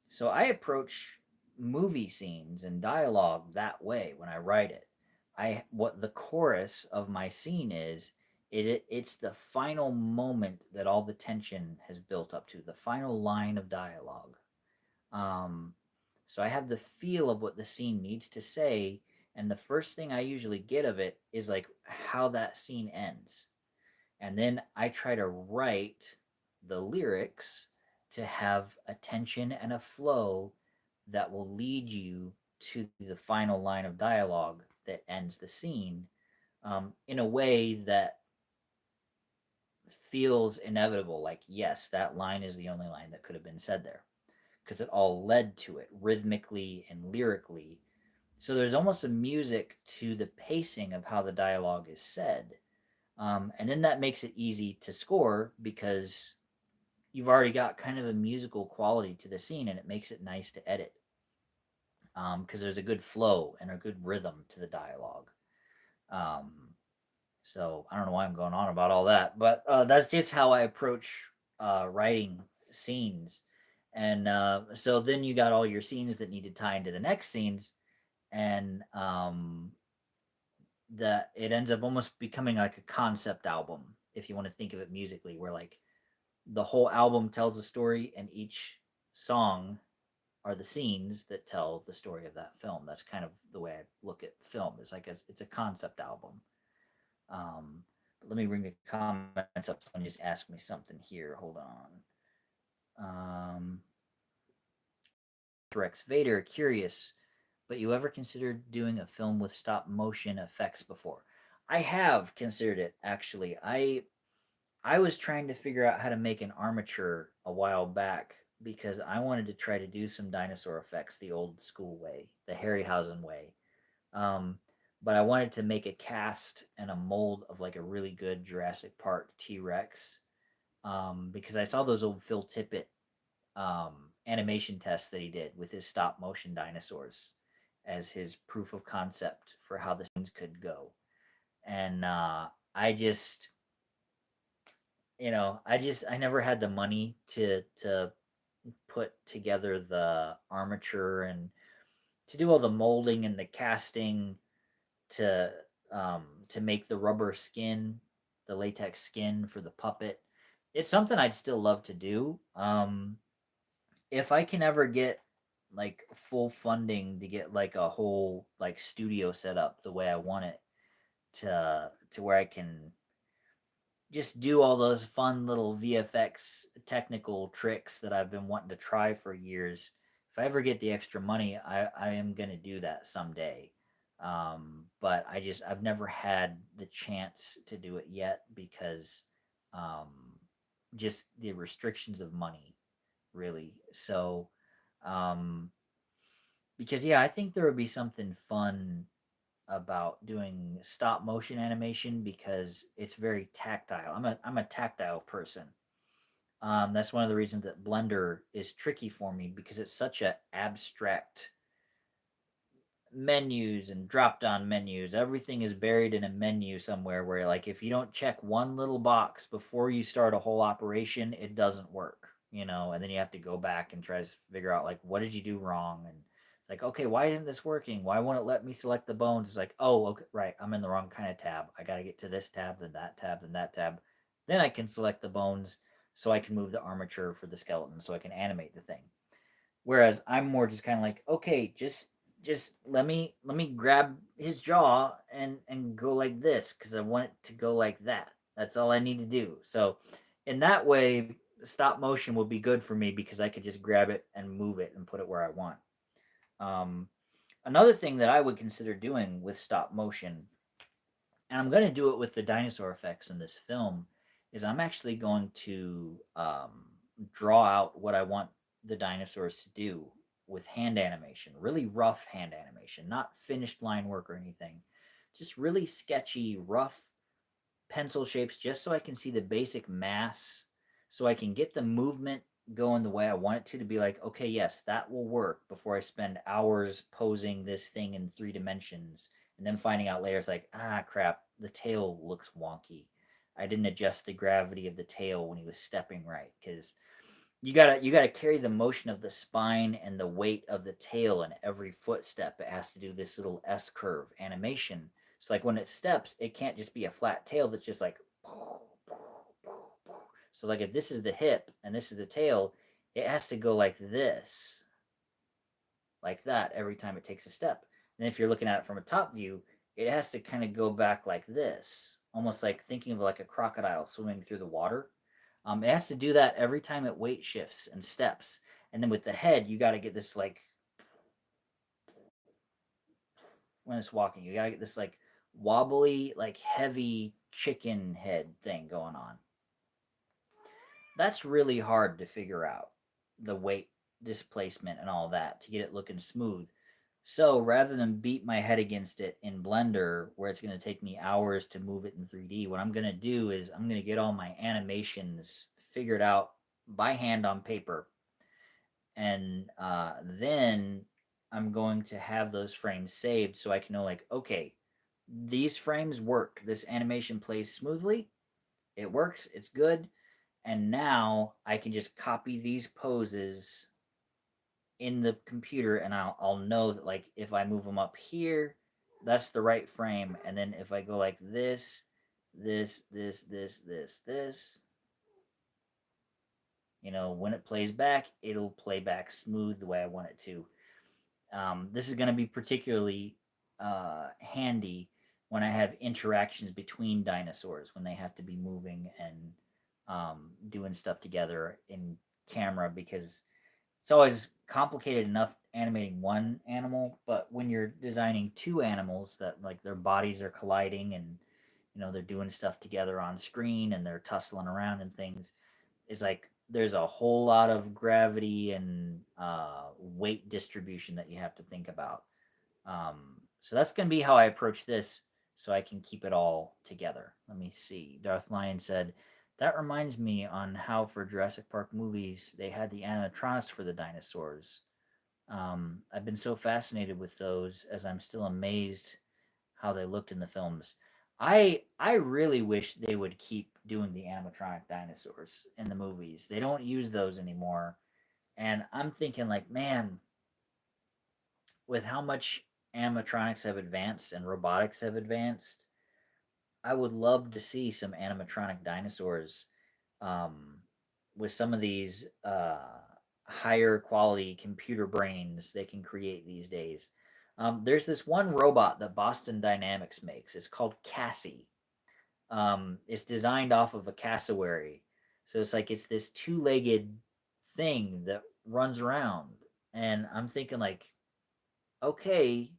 So I approach movie scenes and dialogue that way when I write it. I what the chorus of my scene it's the final moment that all the tension has built up to, the final line of dialogue. Um, so I have the feel of what the scene needs to say, and the first thing I usually get of it is like how that scene ends. And then I try to write the lyrics to have a tension and a flow that will lead you to the final line of dialogue that ends the scene, in a way that feels inevitable. Like, yes, that line is the only line that could have been said there because it all led to it rhythmically and lyrically. So there's almost a music to the pacing of how the dialogue is said. And then that makes it easy to score because you've already got kind of a musical quality to the scene, and it makes it nice to edit because there's a good flow and a good rhythm to the dialogue. Um, so I don't know why I'm going on about all that, but that's just how I approach writing scenes. And so then you got all your scenes that need to tie into the next scenes, and that it ends up almost becoming like a concept album if you want to think of it musically, where like the whole album tells a story and each song are the scenes that tell the story of that film. That's kind of the way I look at film. It's like it's a concept album. But let me bring the comments up. Someone just asked me something here. Hold on. Rex Vader, curious, but you ever considered doing a film with stop motion effects before? I have considered it actually. I was trying to figure out how to make an armature a while back because I wanted to try to do some dinosaur effects the old school way, the Harryhausen way. Um, but I wanted to make a cast and a mold of like a really good Jurassic Park T Rex, because I saw those old Phil Tippett animation tests that he did with his stop motion dinosaurs as his proof of concept for how the scenes could go. And I just, I never had the money to put together the armature and to do all the molding and the casting to to make the rubber skin, the latex skin for the puppet. It's something I'd still love to do. If I can ever get like full funding to get like a whole like studio set up the way I want it to where I can just do all those fun little VFX technical tricks that I've been wanting to try for years. If I ever get the extra money, I am going to do that someday. But I've never had the chance to do it yet because um, just the restrictions of money, really. So, um, because yeah, I think there would be something fun about doing stop motion animation because it's very tactile. I'm a tactile person. That's one of the reasons that Blender is tricky for me because it's such a abstract menus and drop down menus. Everything is buried in a menu somewhere where like if you don't check one little box before you start a whole operation, it doesn't work, and then you have to go back and try to figure out like what did you do wrong, and it's like, okay, why isn't this working? Why won't it let me select the bones? It's like, oh, okay, right, I'm in the wrong kind of tab. I got to get to this tab, then that tab, then that tab. Then I can select the bones so I can move the armature for the skeleton so I can animate the thing. Whereas I'm more just kind of like, okay, just let me grab his jaw and go like this because I want it to go like that. That's all I need to do. So in that way, stop motion would be good for me because I could just grab it and move it and put it where I want. Um, Another thing that I would consider doing with stop motion, and I'm going to do it with the dinosaur effects in this film, is I'm actually going to draw out what I want the dinosaurs to do with hand animation, really rough hand animation, not finished line work or anything, just really sketchy, rough pencil shapes, just so I can see the basic mass, so I can get the movement going the way I want it to be like, okay, yes, that will work before I spend hours posing this thing in 3 dimensions and then finding out later it's like, ah, crap, the tail looks wonky. I didn't adjust the gravity of the tail when he was stepping right because you gotta carry the motion of the spine and the weight of the tail in every footstep. It has to do this little S curve animation. So like when it steps, it can't just be a flat tail that's just like. So like if this is the hip and this is the tail, it has to go like that every time it takes a step. And if you're looking at it from a top view, it has to kind of go back like this, almost like thinking of like a crocodile swimming through the water. It has to do that every time it weight shifts and steps. And then with the head, you got to get this like when it's walking, you got to get this like wobbly, like heavy chicken head thing going on. That's really hard to figure out the weight displacement and all that to get it looking smooth. So rather than beat my head against it in Blender, where it's going to take me hours to move it in 3D, what I'm going to do is I'm going to get all my animations figured out by hand on paper. And then I'm going to have those frames saved so I can know, like, okay, these frames work. This animation plays smoothly. It works. It's good. And now I can just copy these poses in the computer and I'll know that like if I move them up here, that's the right frame. And then if I go like this, when it plays back, it'll play back smooth the way I want it to. This is going to be particularly handy when I have interactions between dinosaurs, when they have to be moving and doing stuff together in camera, because it's always complicated enough animating one animal, but when you're designing two animals that like their bodies are colliding and they're doing stuff together on screen and they're tussling around and things, is like there's a whole lot of gravity and weight distribution that you have to think about. So that's going to be how I approach this so I can keep it all together. Let me see. Darth Lion said, that reminds me on how for Jurassic Park movies they had the animatronics for the dinosaurs. I've been so fascinated with those as I'm still amazed how they looked in the films. I really wish they would keep doing the animatronic dinosaurs in the movies. They don't use those anymore. And I'm thinking like, man, with how much animatronics have advanced and robotics have advanced, I would love to see some animatronic dinosaurs um, with some of these higher quality computer brains they can create these days. There's this one robot that Boston Dynamics makes. It's called Cassie. It's designed off of a cassowary, so it's like it's this two-legged thing that runs around, and I'm thinking like, okay,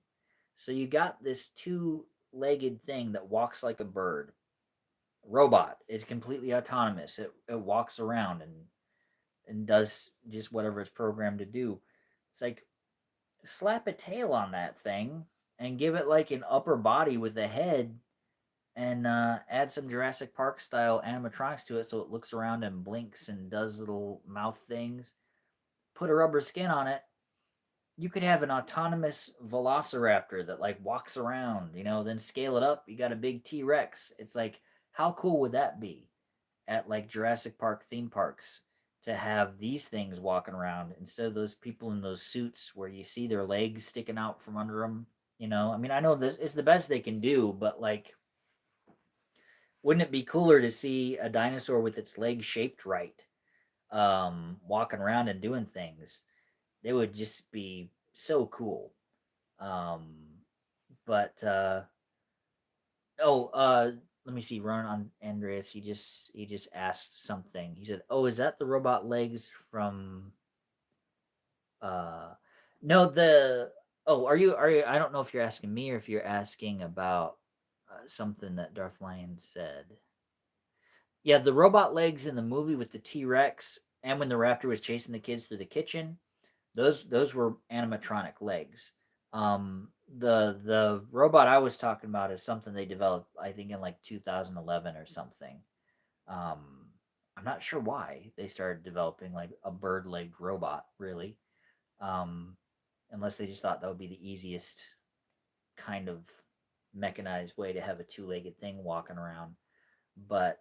so you got this two-legged thing that walks like a bird. Robot is completely autonomous. It walks around and does just whatever it's programmed to do. It's like slap a tail on that thing and give it like an upper body with a head and add some Jurassic Park style animatronics to it so it looks around and blinks and does little mouth things. Put a rubber skin on it. You could have an autonomous velociraptor that like walks around, then scale it up. You got a big T Rex. It's like, how cool would that be at like Jurassic Park theme parks to have these things walking around instead of those people in those suits where you see their legs sticking out from under them? I mean, I know this is the best they can do, but like, wouldn't it be cooler to see a dinosaur with its legs shaped right, walking around and doing things? They would just be so cool. Um, but oh, let me see. Run on Andreas. He just asked something. He said, "Oh, is that the robot legs from?" Uh, no, the. Oh, are you? I don't know if you're asking me or if you're asking about something that Darth Lion said. Yeah, the robot legs in the movie with the T Rex, and when the raptor was chasing the kids through the kitchen, those were animatronic legs. The robot I was talking about is something they developed, I think, in like 2011 or something. Um, I'm not sure why they started developing like a bird-legged robot, really. Um, Unless they just thought that would be the easiest kind of mechanized way to have a two-legged thing walking around. But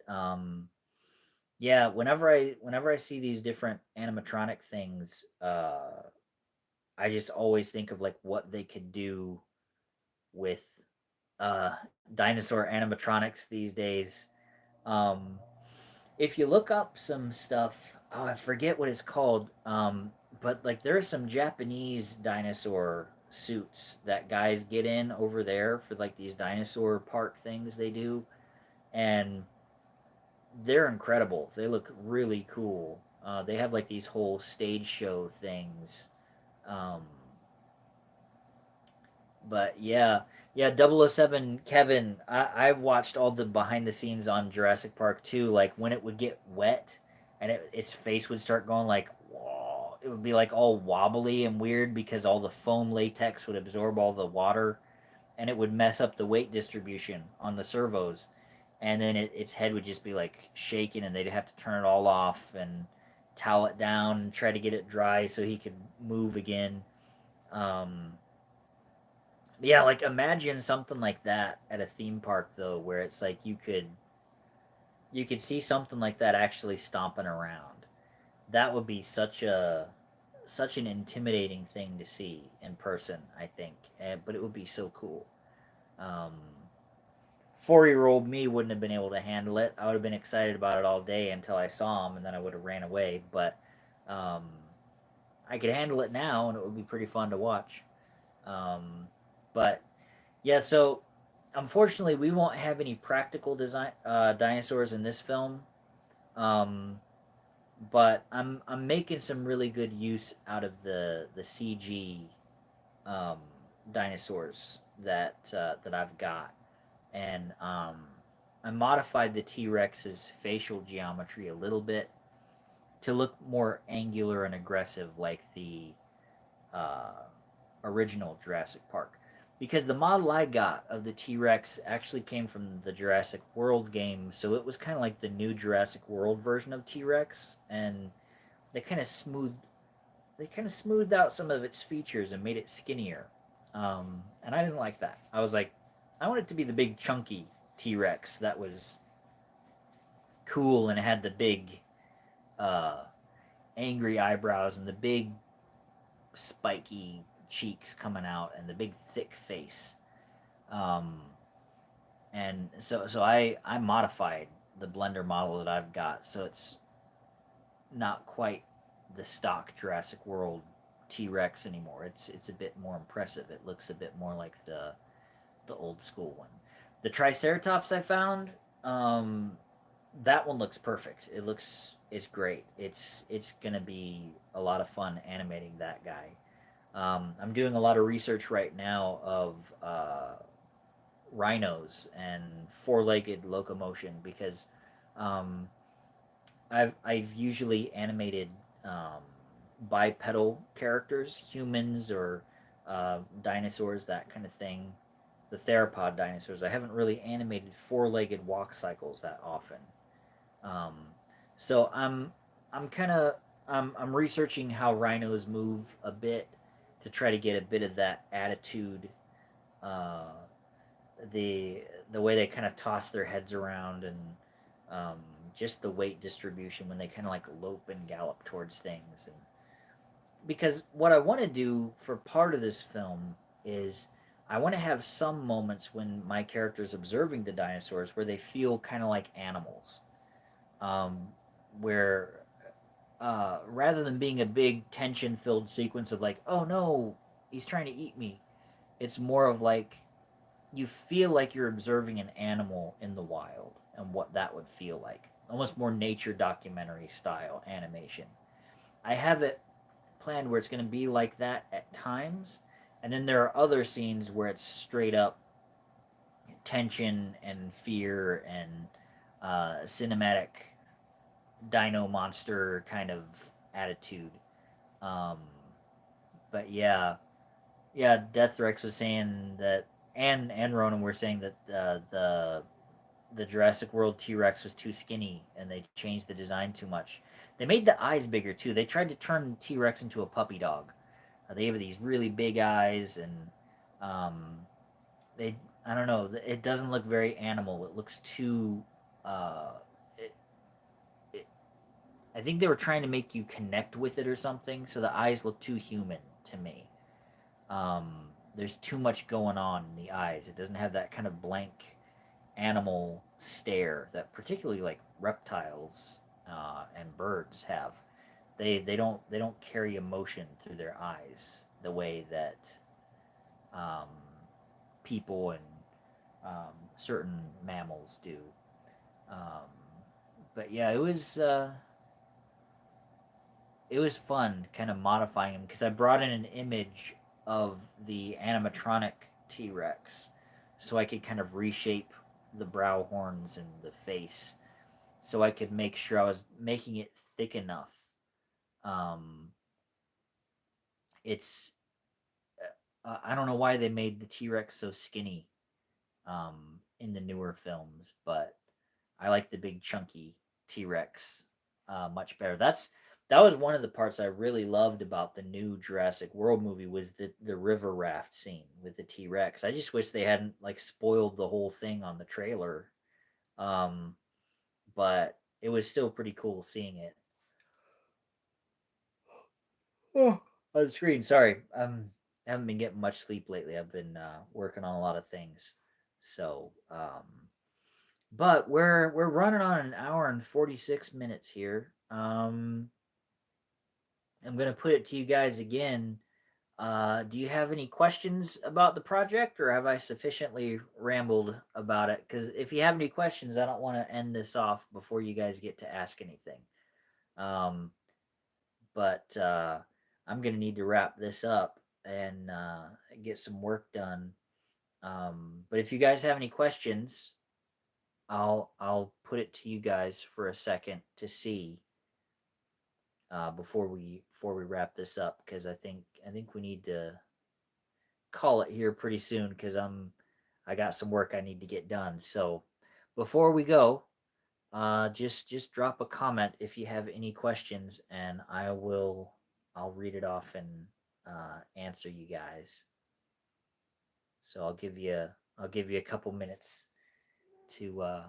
yeah, whenever I see these different animatronic things, I just always think of like what they could do with dinosaur animatronics these days. Um, if you look up some stuff, oh, I forget what it's called, but like there are some Japanese dinosaur suits that guys get in over there for like these dinosaur park things they do, and they're incredible. They look really cool. They have like these whole stage show things. Um, But yeah, yeah, 007 Kevin. I watched all the behind the scenes on Jurassic Park too. Like when it would get wet and its face would start going like, whoa, it would be like all wobbly and weird because all the foam latex would absorb all the water and it would mess up the weight distribution on the servos. And then its head would just be like shaking and they'd have to turn it all off and towel it down and try to get it dry so he could move again. Um, yeah, like imagine something like that at a theme park though, where it's like you could see something like that actually stomping around. That would be such an intimidating thing to see in person, I think. But it would be so cool. Um, 4-year-old me wouldn't have been able to handle it. I would have been excited about it all day until I saw him, and then I would have ran away. But um, I could handle it now, and it would be pretty fun to watch. Um, but yeah, so unfortunately, we won't have any practical design dinosaurs in this film. Um, but I'm making some really good use out of the CG um, dinosaurs that I've got, and I modified the T Rex's facial geometry a little bit to look more angular and aggressive, like the uh, original Jurassic Park. Because the model I got of the T Rex actually came from the Jurassic World game, so it was kind of like the new Jurassic World version of T Rex, and they kind of smoothed they kind of smoothed out some of its features and made it skinnier. And I didn't like that. I was like, I want it to be the big chunky T Rex that was cool and had the big uh, angry eyebrows and the big spiky cheeks coming out and the big thick face. Um, and so I modified the blender model that I've got so it's not quite the stock Jurassic World T Rex anymore. It's a bit more impressive. It looks a bit more like the old school one. The Triceratops I found, um, that one looks perfect. It's great. It's gonna be a lot of fun animating that guy. I'm doing a lot of research right now of rhinos and four-legged locomotion because um, I've usually animated um, bipedal characters, humans or dinosaurs, that kind of thing. The theropod dinosaurs. I haven't really animated four-legged walk cycles that often. Um, so I'm kind of I'm researching how rhinos move a bit to try to get a bit of that attitude, uh, the the way they kind of toss their heads around and um, just the weight distribution when they kind of like lope and gallop towards things. And because what I want to do for part of this film is I want to have some moments when my character's observing the dinosaurs where they feel kind of like animals, um, where rather than being a big tension filled sequence of like, oh no, he's trying to eat me, it's more of like you feel like you're observing an animal in the wild and what that would feel like. Almost more nature documentary style animation. I have it planned where it's going to be like that at times, and then there are other scenes where it's straight up tension and fear and cinematic dino monster kind of attitude. Um, but yeah, yeah, Death Rex was saying that, and Ronan were saying that the the Jurassic World T Rex was too skinny and they changed the design too much. They made the eyes bigger too. They tried to turn T Rex into a puppy dog. They have these really big eyes, and um, they I don't know. It doesn't look very animal. It looks too. Uh, it, it, I think they were trying to make you connect with it or something, so the eyes look too human to me. There's too much going on in the eyes. It doesn't have that kind of blank animal stare that particularly like reptiles and birds have. They don't carry emotion through their eyes the way that um, people and certain mammals do. Um, but yeah, it was fun kind of modifying them because I brought in an image of the animatronic T Rex, so I could kind of reshape the brow horns and the face, so I could make sure I was making it thick enough. Um, it's I don't know why they made the T Rex so skinny in the newer films, but I like the big chunky T Rex much better. That was one of the parts I really loved about the new Jurassic World movie was the river raft scene with the T Rex. I just wish they hadn't like spoiled the whole thing on the trailer, um, but it was still pretty cool seeing it. Oh, on the screen. Sorry, I haven't been getting much sleep lately. I've been working on a lot of things, so but we're running on an hour and 46 minutes here. I'm gonna put it to you guys again. Do you have any questions about the project, or have I sufficiently rambled about it? Because if you have any questions, I don't want to end this off before you guys get to ask anything. Um, but I'm gonna need to wrap this up and get some work done. But if you guys have any questions, I'll put it to you guys for a second to see before we wrap this up because I think we need to call it here pretty soon because I got some work I need to get done. So before we go, just drop a comment if you have any questions, and I'll read it off and answer you guys. So I'll give you a couple minutes to uh,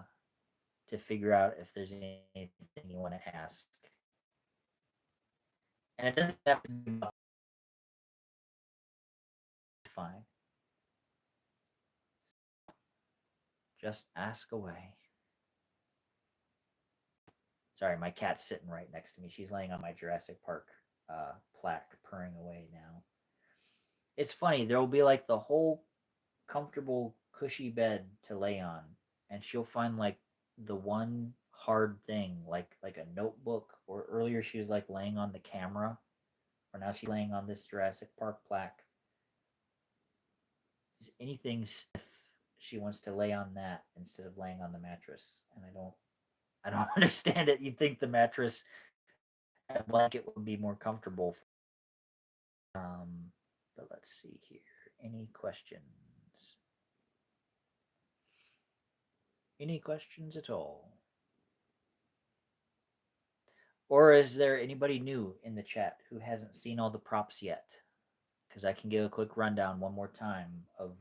to figure out if there's anything you want to ask. And it doesn't have to be fine. Just ask away. Sorry, my cat's sitting right next to me. She's laying on my Jurassic Park plaque, purring away now. It's funny. There will be like the whole comfortable, cushy bed to lay on, and she'll find like the one hard thing, like a notebook. Or earlier, she was like laying on the camera, or now she's laying on this Jurassic Park plaque. Just anything stiff, she wants to lay on that instead of laying on the mattress, and I don't understand it. You'd think the mattress and a blanket would be more comfortable. But let's see here. Any questions? Any questions at all? Or is there anybody new in the chat who hasn't seen all the props yet? Because I can give a quick rundown one more time of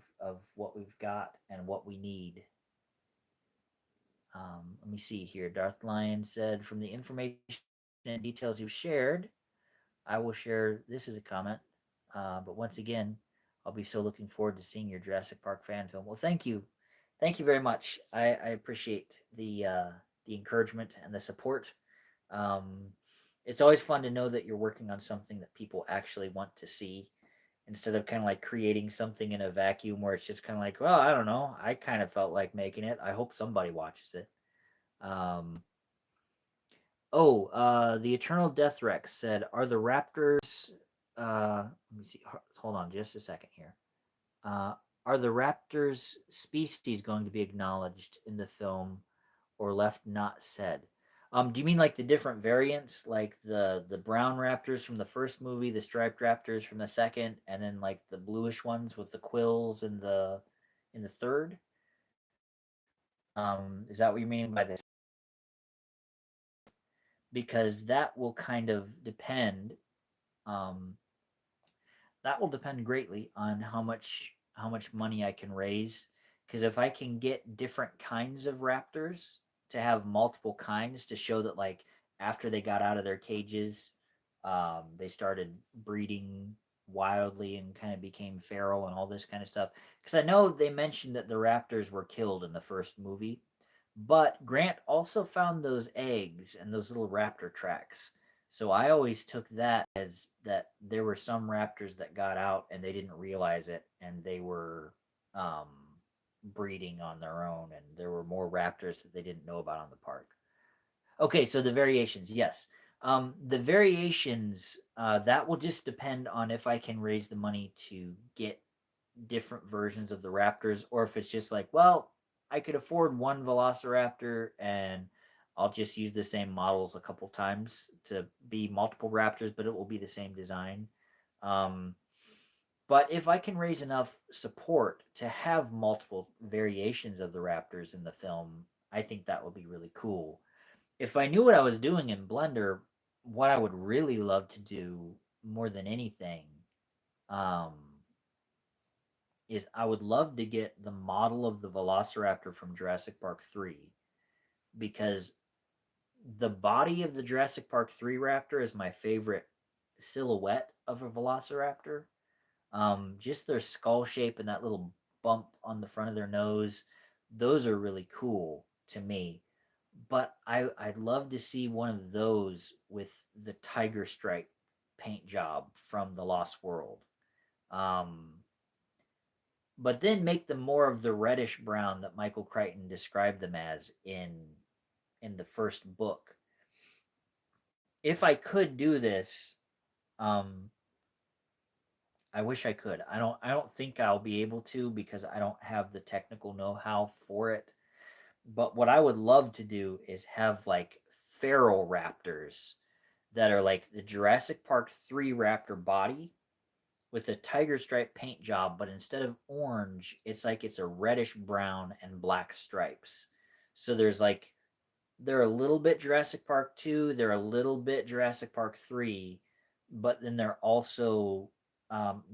what we've got and what we need. Let me see here. Darth Lion said, from the information and details you've shared, I will share this as a comment. But once again, I'll be so looking forward to seeing your Jurassic Park fan film. Well, thank you very much. I appreciate the encouragement and the support. Um, it's always fun to know that you're working on something that people actually want to see, instead of kind of like creating something in a vacuum where it's just kind of like, well, I don't know. I kind of felt like making it. I hope somebody watches it. Um, the Eternal Death Rex said, "Are the Raptors?" Let me see. Hold on, just a second here. Uh, are the Raptors species going to be acknowledged in the film, or left not said? Do you mean like the different variants, like the brown raptors from the first movie, the striped raptors from the second, and then like the bluish ones with the quills in the third? Is that what you're meaning by this? Because um, that will depend greatly on how much money I can raise. Because if I can get different kinds of raptors to have multiple kinds to show that like after they got out of their cages, they started breeding wildly and kind of became feral and all this kind of stuff. Because I know they mentioned that the raptors were killed in the first movie, but Grant also found those eggs and those little raptor tracks. So I always took that as that there were some raptors that got out and they didn't realize it and they were um, breeding on their own, and there were more raptors that they didn't know about on the park. Okay, so the variations, yes. The variations, that will just depend on if I can raise the money to get different versions of the Raptors, or if it's just like, well, I could afford one Velociraptor and I'll just use the same models a couple times to be multiple Raptors, but it will be the same design. Um, but if I can raise enough support to have multiple variations of the Raptors in the film, I think that would be really cool. If I knew what I was doing in Blender, what I would really love to do more than anything um, is I would love to get the model of the Velociraptor from Jurassic Park 3, because the body of the Jurassic Park 3 Raptor is my favorite silhouette of a Velociraptor. Just their skull shape and that little bump on the front of their nose, those are really cool to me. But I'd love to see one of those with the tiger stripe paint job from the Lost World. Um, but then make them more of the reddish brown that Michael Crichton described them as in the first book. If I could do this, um, I wish I could. I don't think I'll be able to because I don't have the technical know-how for it. But what I would love to do is have like feral raptors that are like the Jurassic Park 3 raptor body with a tiger stripe paint job, but instead of orange, it's like it's a reddish brown and black stripes. So there's like they're a little bit Jurassic Park 2, they're a little bit Jurassic Park 3, but then they're also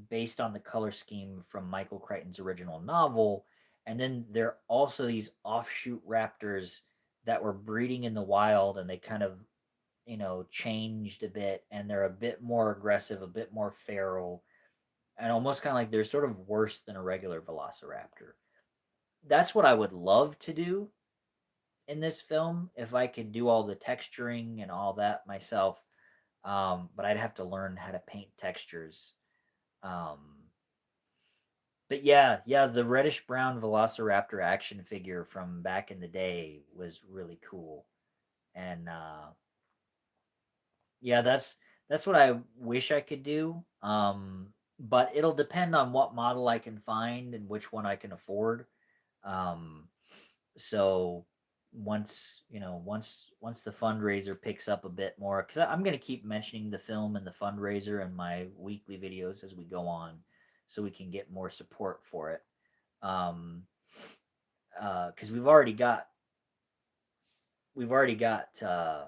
based on the color scheme from Michael Crichton's original novel. And then they're also these offshoot raptors that were breeding in the wild and they kind of, changed a bit and they're a bit more aggressive, a bit more feral, and almost kind of like they're sort of worse than a regular velociraptor. That's what I would love to do in this film if I could do all the texturing and all that myself. But I'd have to learn how to paint textures. Um, but yeah, the reddish brown velociraptor action figure from back in the day was really cool. And yeah, that's what I wish I could do. But it'll depend on what model I can find and which one I can afford. Um, so once the fundraiser picks up a bit more, because I'm going to keep mentioning the film and the fundraiser in my weekly videos as we go on, so we can get more support for it. Um, because we've already got a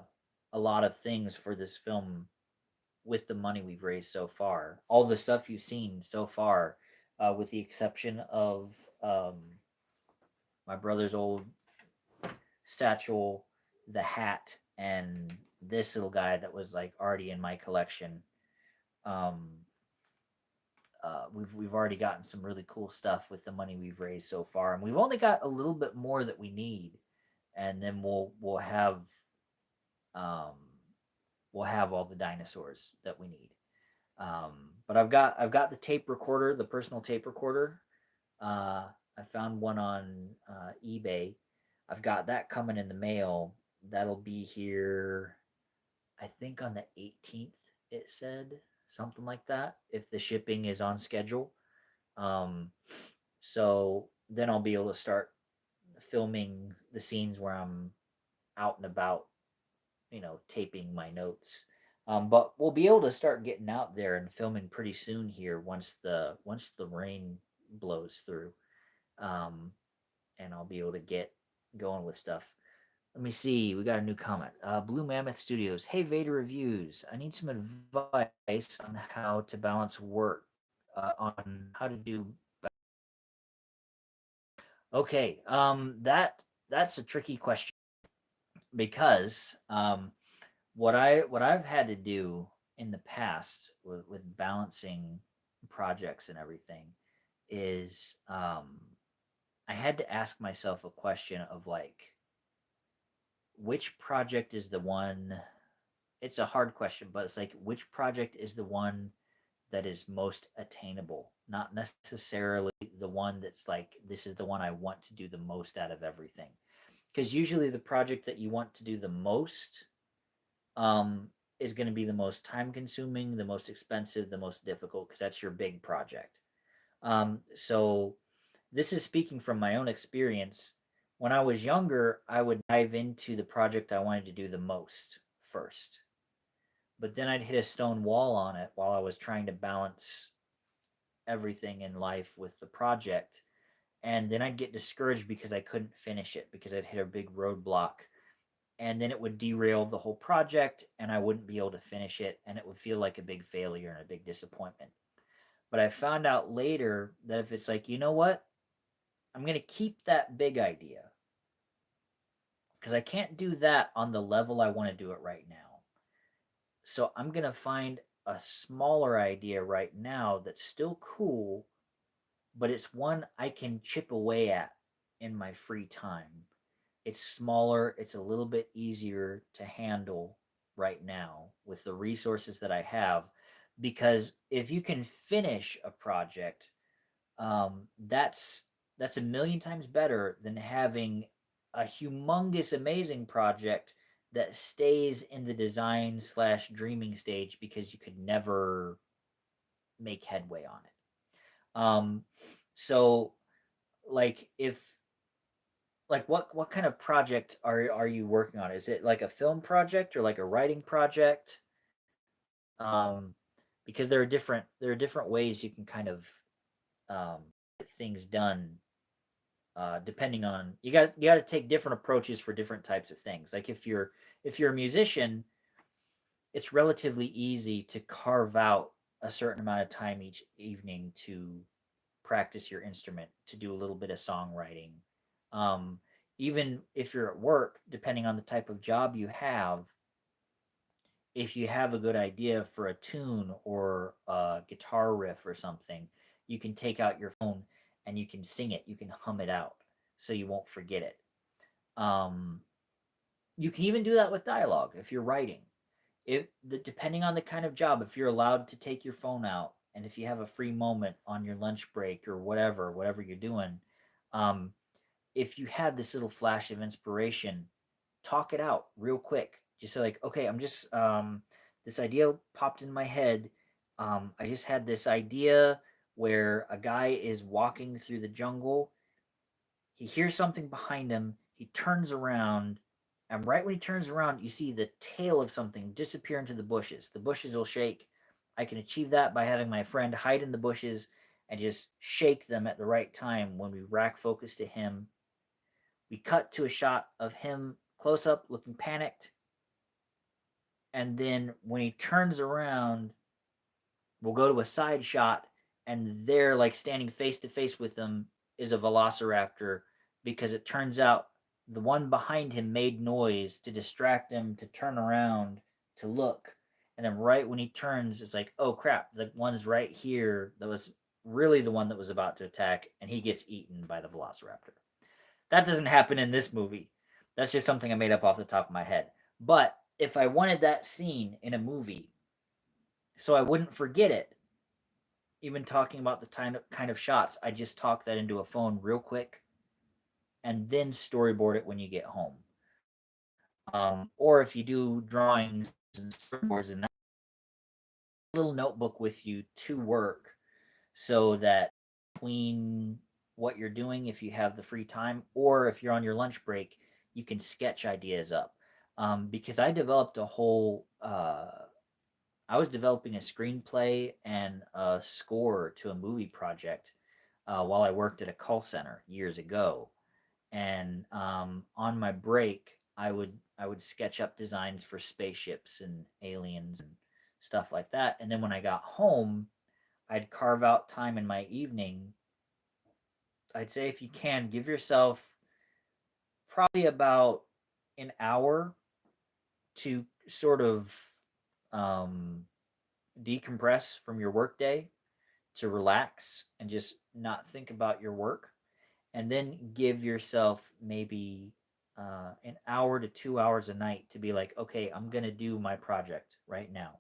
lot of things for this film with the money we've raised so far. All the stuff you've seen so far, with the exception of um, my brother's old satchel, the hat, and this little guy that was like already in my collection. Um, we've already gotten some really cool stuff with the money we've raised so far, and we've only got a little bit more that we need, and then um, we'll have all the dinosaurs that we need. But I've got the tape recorder, the personal tape recorder. I found one on eBay. I've got that coming in the mail. That'll be here, I think, on the 18th. It said something like that. If the shipping is on schedule, um, so then I'll be able to start filming the scenes where I'm out and about, taping my notes. But we'll be able to start getting out there and filming pretty soon here once the rain blows through, um, and I'll be able to going with stuff. Let me see. We got a new comment. Blue Mammoth Studios. Hey, Vader Reviews. I need some advice on how to balance work, on how to do. Okay, that's a tricky question because what I've had to do in the past with balancing projects and everything is I had to ask myself a question of like which project is the one. It's a hard question, but it's like which project is the one that is most attainable, not necessarily the one that's like this is the one I want to do the most out of everything. Because usually the project that you want to do the most um, is going to be the most time consuming, the most expensive, the most difficult, because that's your big project. So this is speaking from my own experience. When I was younger, I would dive into the project I wanted to do the most first, but then I'd hit a stone wall on it while I was trying to balance everything in life with the project. And then I'd get discouraged because I couldn't finish it because I'd hit a big roadblock. And then it would derail the whole project and I wouldn't be able to finish it. And it would feel like a big failure and a big disappointment. But I found out later that if it's like, you know what? I'm going to keep that big idea because I can't do that on the level I want to do it right now. So I'm going to find a smaller idea right now that's still cool, but it's one I can chip away at in my free time. It's smaller, it's a little bit easier to handle right now with the resources that I have. Because if you can finish a project, that's a million times better than having a humongous, amazing project that stays in the design slash dreaming stage because you could never make headway on it. So like if like what kind of project are you working on? Is it like a film project or like a writing project? Um, because there are different ways you can kind of get things done depending on you got to take different approaches for different types of things. Like if you're a musician, it's relatively easy to carve out a certain amount of time each evening to practice your instrument, to do a little bit of songwriting. Um, Even if you're at work, depending on the type of job you have, if you have a good idea for a tune or a guitar riff or something, you can take out your phone and you can sing it, you can hum it out so you won't forget it. Um, you can even do that with dialogue if you're writing. Depending on the kind of job, if you're allowed to take your phone out and if you have a free moment on your lunch break or whatever you're doing, um, if you had this little flash of inspiration, talk it out real quick. Just say like, okay, I'm just this idea popped in my head. I just had this idea where a guy is walking through the jungle. He hears something behind him. He turns around, and right when he turns around, you see the tail of something disappear into the bushes. The bushes will shake. I can achieve that by having my friend hide in the bushes and just shake them at the right time. When we rack focus to him, we cut to a shot of him close up, looking panicked. And then when he turns around, we'll go to a side shot, and there, like standing face to face with them, is a velociraptor because it turns out the one behind him made noise to distract him to turn around to look. And then right when he turns, it's like, oh crap, the one's right here that was really the one that was about to attack, and he gets eaten by the velociraptor. That doesn't happen in this movie. That's just something I made up off the top of my head. But if I wanted that scene in a movie, so I wouldn't forget it, even talking about the kind of shots, I just talk that into a phone real quick and then storyboard it when you get home. Or if you do drawings and storyboards and that little notebook with you to work so that between what you're doing, if you have the free time, or if you're on your lunch break, you can sketch ideas up. Because I was developing a screenplay and a score to a movie project while I worked at a call center years ago. And on my break, I would sketch up designs for spaceships and aliens and stuff like that. And then when I got home, I'd carve out time in my evening. I'd say if you can, give yourself probably about an hour to sort of um, decompress from your workday, to relax and just not think about your work, and then give yourself maybe an hour to 2 hours a night to be like, okay, I'm gonna do my project right now,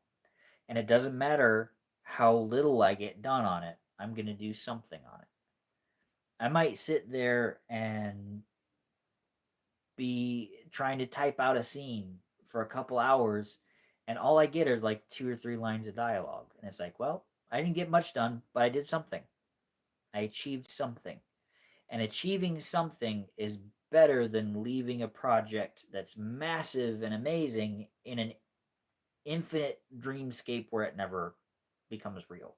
and it doesn't matter how little I get done on it. I'm gonna do something on it. I might sit there and be trying to type out a scene for a couple hours, and all I get are like 2 or 3 lines of dialogue, and it's like, well, I didn't get much done, but I did something. I achieved something. And achieving something is better than leaving a project that's massive and amazing in an infinite dreamscape where it never becomes real.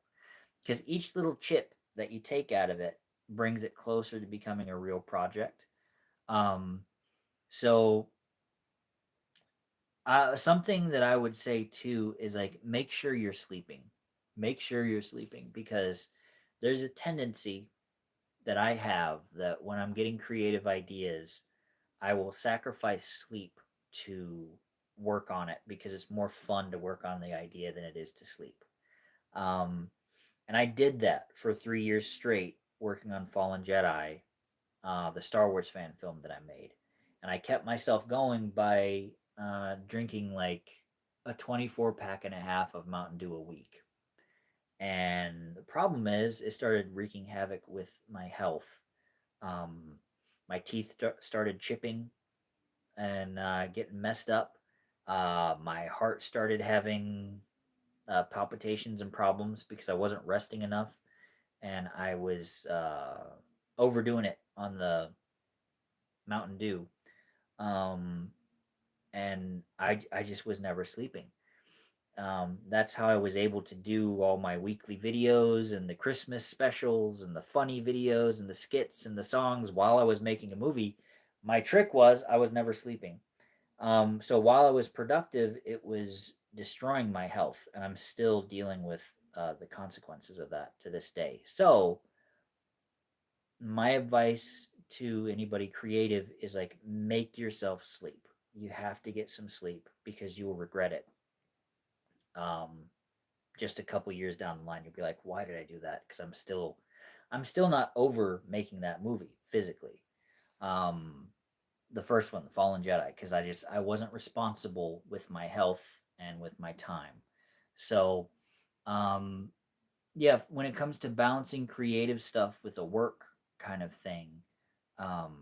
Because each little chip that you take out of it brings it closer to becoming a real project. Um, so something that I would say too is like make sure you're sleeping. Make sure you're sleeping because there's a tendency that I have that when I'm getting creative ideas, I will sacrifice sleep to work on it because it's more fun to work on the idea than it is to sleep. Um, and I did that for 3 years straight, working on Fallen Jedi, the Star Wars fan film that I made. And I kept myself going by drinking like a 24 pack and a half of Mountain Dew a week. And the problem is, it started wreaking havoc with my health. Um, my teeth started chipping and getting messed up. My heart started having palpitations and problems because I wasn't resting enough, and I was overdoing it on the Mountain Dew. Um, and I just was never sleeping. That's how I was able to do all my weekly videos and the Christmas specials and the funny videos and the skits and the songs while I was making a movie. My trick was I was never sleeping. So while I was productive, it was destroying my health, and I'm still dealing with the consequences of that to this day. So my advice to anybody creative is like make yourself sleep. You have to get some sleep because you will regret it. Um, just a couple years down the line, you'll be like, "Why did I do that?" Because I'm still not over making that movie physically. Um, the first one, the Fallen Jedi, because I wasn't responsible with my health and with my time. So, um, yeah, when it comes to balancing creative stuff with a work kind of thing, um,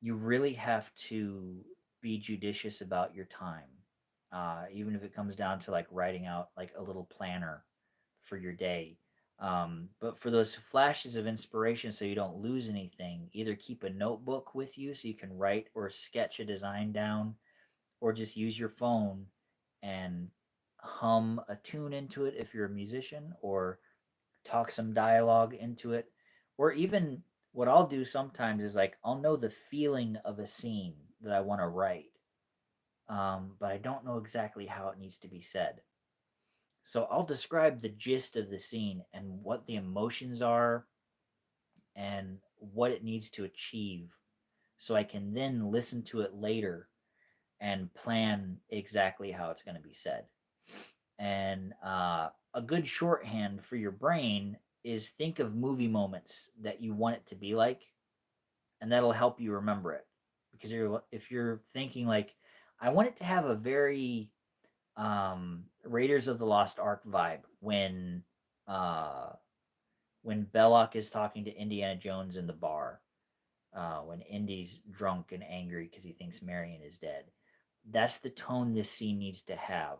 you really have to be judicious about your time. Even if it comes down to like writing out like a little planner for your day. But for those flashes of inspiration, so you don't lose anything, either keep a notebook with you so you can write or sketch a design down, or just use your phone and hum a tune into it if you're a musician, or talk some dialogue into it. Or even what I'll do sometimes is like I'll know the feeling of a scene that I want to write, but I don't know exactly how it needs to be said. So I'll describe the gist of the scene and what the emotions are and what it needs to achieve so I can then listen to it later and plan exactly how it's going to be said. And a good shorthand for your brain is think of movie moments that you want it to be like, and that'll help you remember it. Because if you're thinking like, I want it to have a very Raiders of the Lost Ark vibe uh, when Belloc is talking to Indiana Jones in the bar, when Indy's drunk and angry because he thinks Marion is dead. That's the tone this scene needs to have.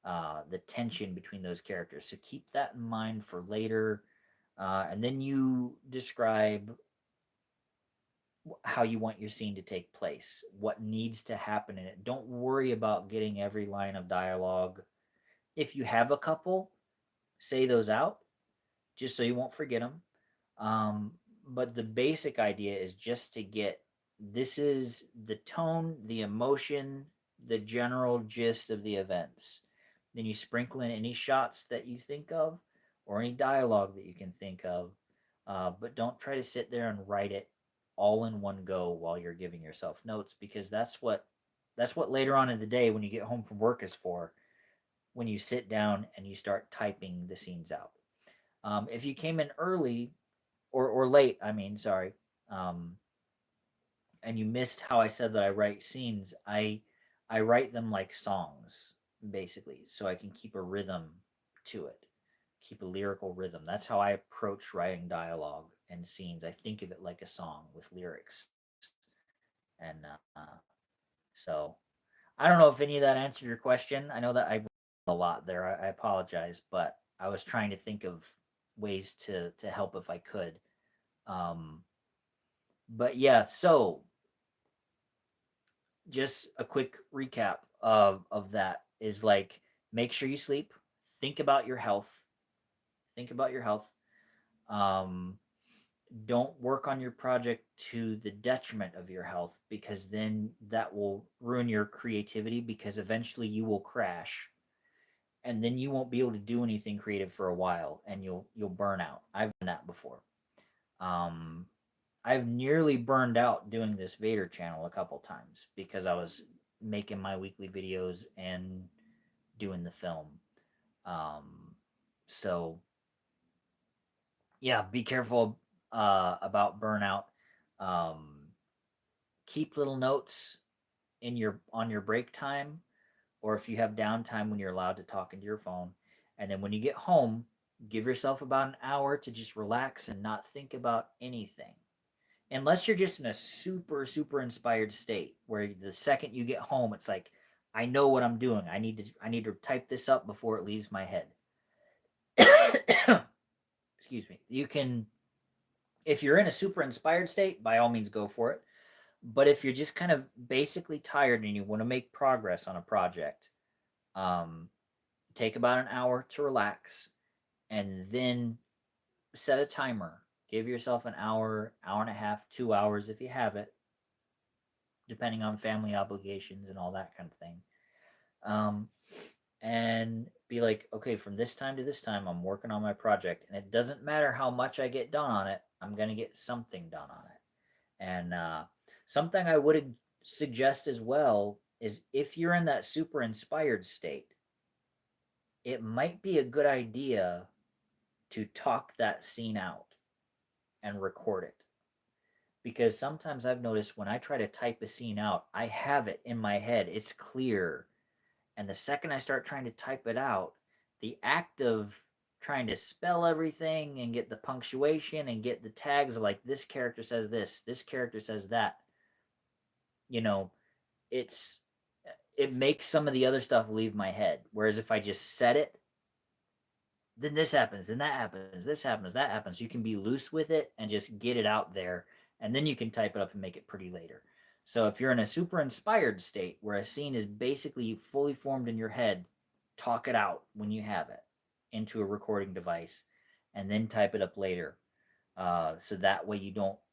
The tension between those characters. So keep that in mind for later. And then you describe how you want your scene to take place, what needs to happen in it. Don't worry about getting every line of dialogue. If you have a couple, say those out just so you won't forget them. Um, But the basic idea is just to get, this is the tone, the emotion, the general gist of the events. Then you sprinkle in any shots that you think of or any dialogue that you can think of. But don't try to sit there and write it all in one go while you're giving yourself notes, because that's what later on in the day when you get home from work is for, when you sit down and you start typing the scenes out. If you came in early or late, I mean, sorry, um, and you missed how I said that I write scenes, I write them like songs basically, so I can keep a rhythm to it, keep a lyrical rhythm. That's how I approach writing dialogue and scenes. I think of it like a song with lyrics, and so I don't know if any of that answered your question. I know that I a lot there. I apologize, but I was trying to think of ways to help if I could. Um, but yeah, so just a quick recap of that is like, make sure you sleep, think about your health, think about your health. Um, don't work on your project to the detriment of your health, because then that will ruin your creativity, because eventually you will crash and then you won't be able to do anything creative for a while and you'll burn out. I've done that before. Um, I've nearly burned out doing this Vader channel a couple times because I was making my weekly videos and doing the film. Um, so yeah, be careful about burnout. Um, keep little notes in your on your break time, or if you have downtime when you're allowed to talk into your phone. And then when you get home, give yourself about an hour to just relax and not think about anything. Unless you're just in a super inspired state where the second you get home it's like, I know what I'm doing. I need to type this up before it leaves my head. Excuse me. You can, if you're in a super inspired state, by all means go for it. But if you're just kind of basically tired and you want to make progress on a project, um, take about an hour to relax, and then set a timer. Give yourself an hour, hour and a half, 2 hours if you have it, depending on family obligations and all that kind of thing. Um, and be like, okay, from this time to this time, I'm working on my project, and it doesn't matter how much I get done on it, I'm gonna get something done on it. And something I would suggest as well is, if you're in that super inspired state, it might be a good idea to talk that scene out and record it. Because sometimes I've noticed when I try to type a scene out, I have it in my head, it's clear. And the second I start trying to type it out, the act of trying to spell everything and get the punctuation and get the tags of like, this character says this character says that, you know, it's it makes some of the other stuff leave my head. Whereas if I just set it, then this happens, then that happens, this happens, that happens. You can be loose with it and just get it out there, and then you can type it up and make it pretty later. So if you're in a super inspired state where a scene is basically fully formed in your head, talk it out when you have it into a recording device, and then type it up later. So that way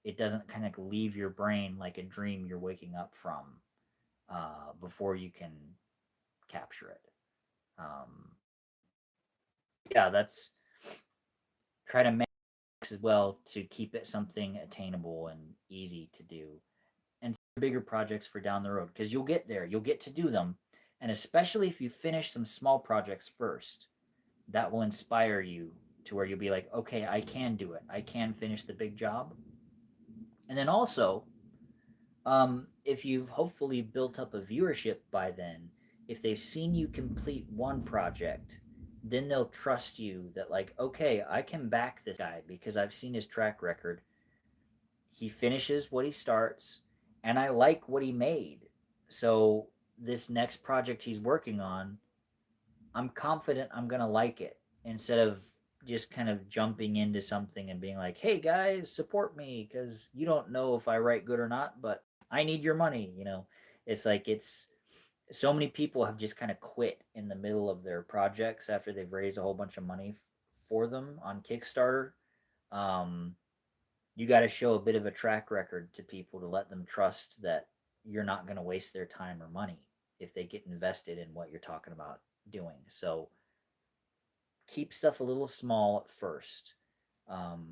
it doesn't kind of leave your brain like a dream you're waking up from before you can capture it. Yeah, that's try to as well to keep it something attainable and easy to do, and bigger projects for down the road, because you'll get there, you'll get to do them. And especially if you finish some small projects first, that will inspire you to where you'll be like, okay, I can do it, I can finish the big job. And then also, if you've hopefully built up a viewership by then, if they've seen you complete one project, then they'll trust you that, like, okay, I can back this guy because I've seen his track record. He finishes what he starts, and I like what he made. So this next project he's working on, I'm confident I'm gonna like it, instead of just kind of jumping into something and being like, "Hey guys, support me," because you don't know if I write good or not, but I need your money. It's like, it's so many people have just kind of quit in the middle of their projects after they've raised a whole bunch of money for them on Kickstarter. Um, You got to show a bit of a track record to people to let them trust that you're not going to waste their time or money if they get invested in what you're talking about doing. So keep stuff a little small at first. Um,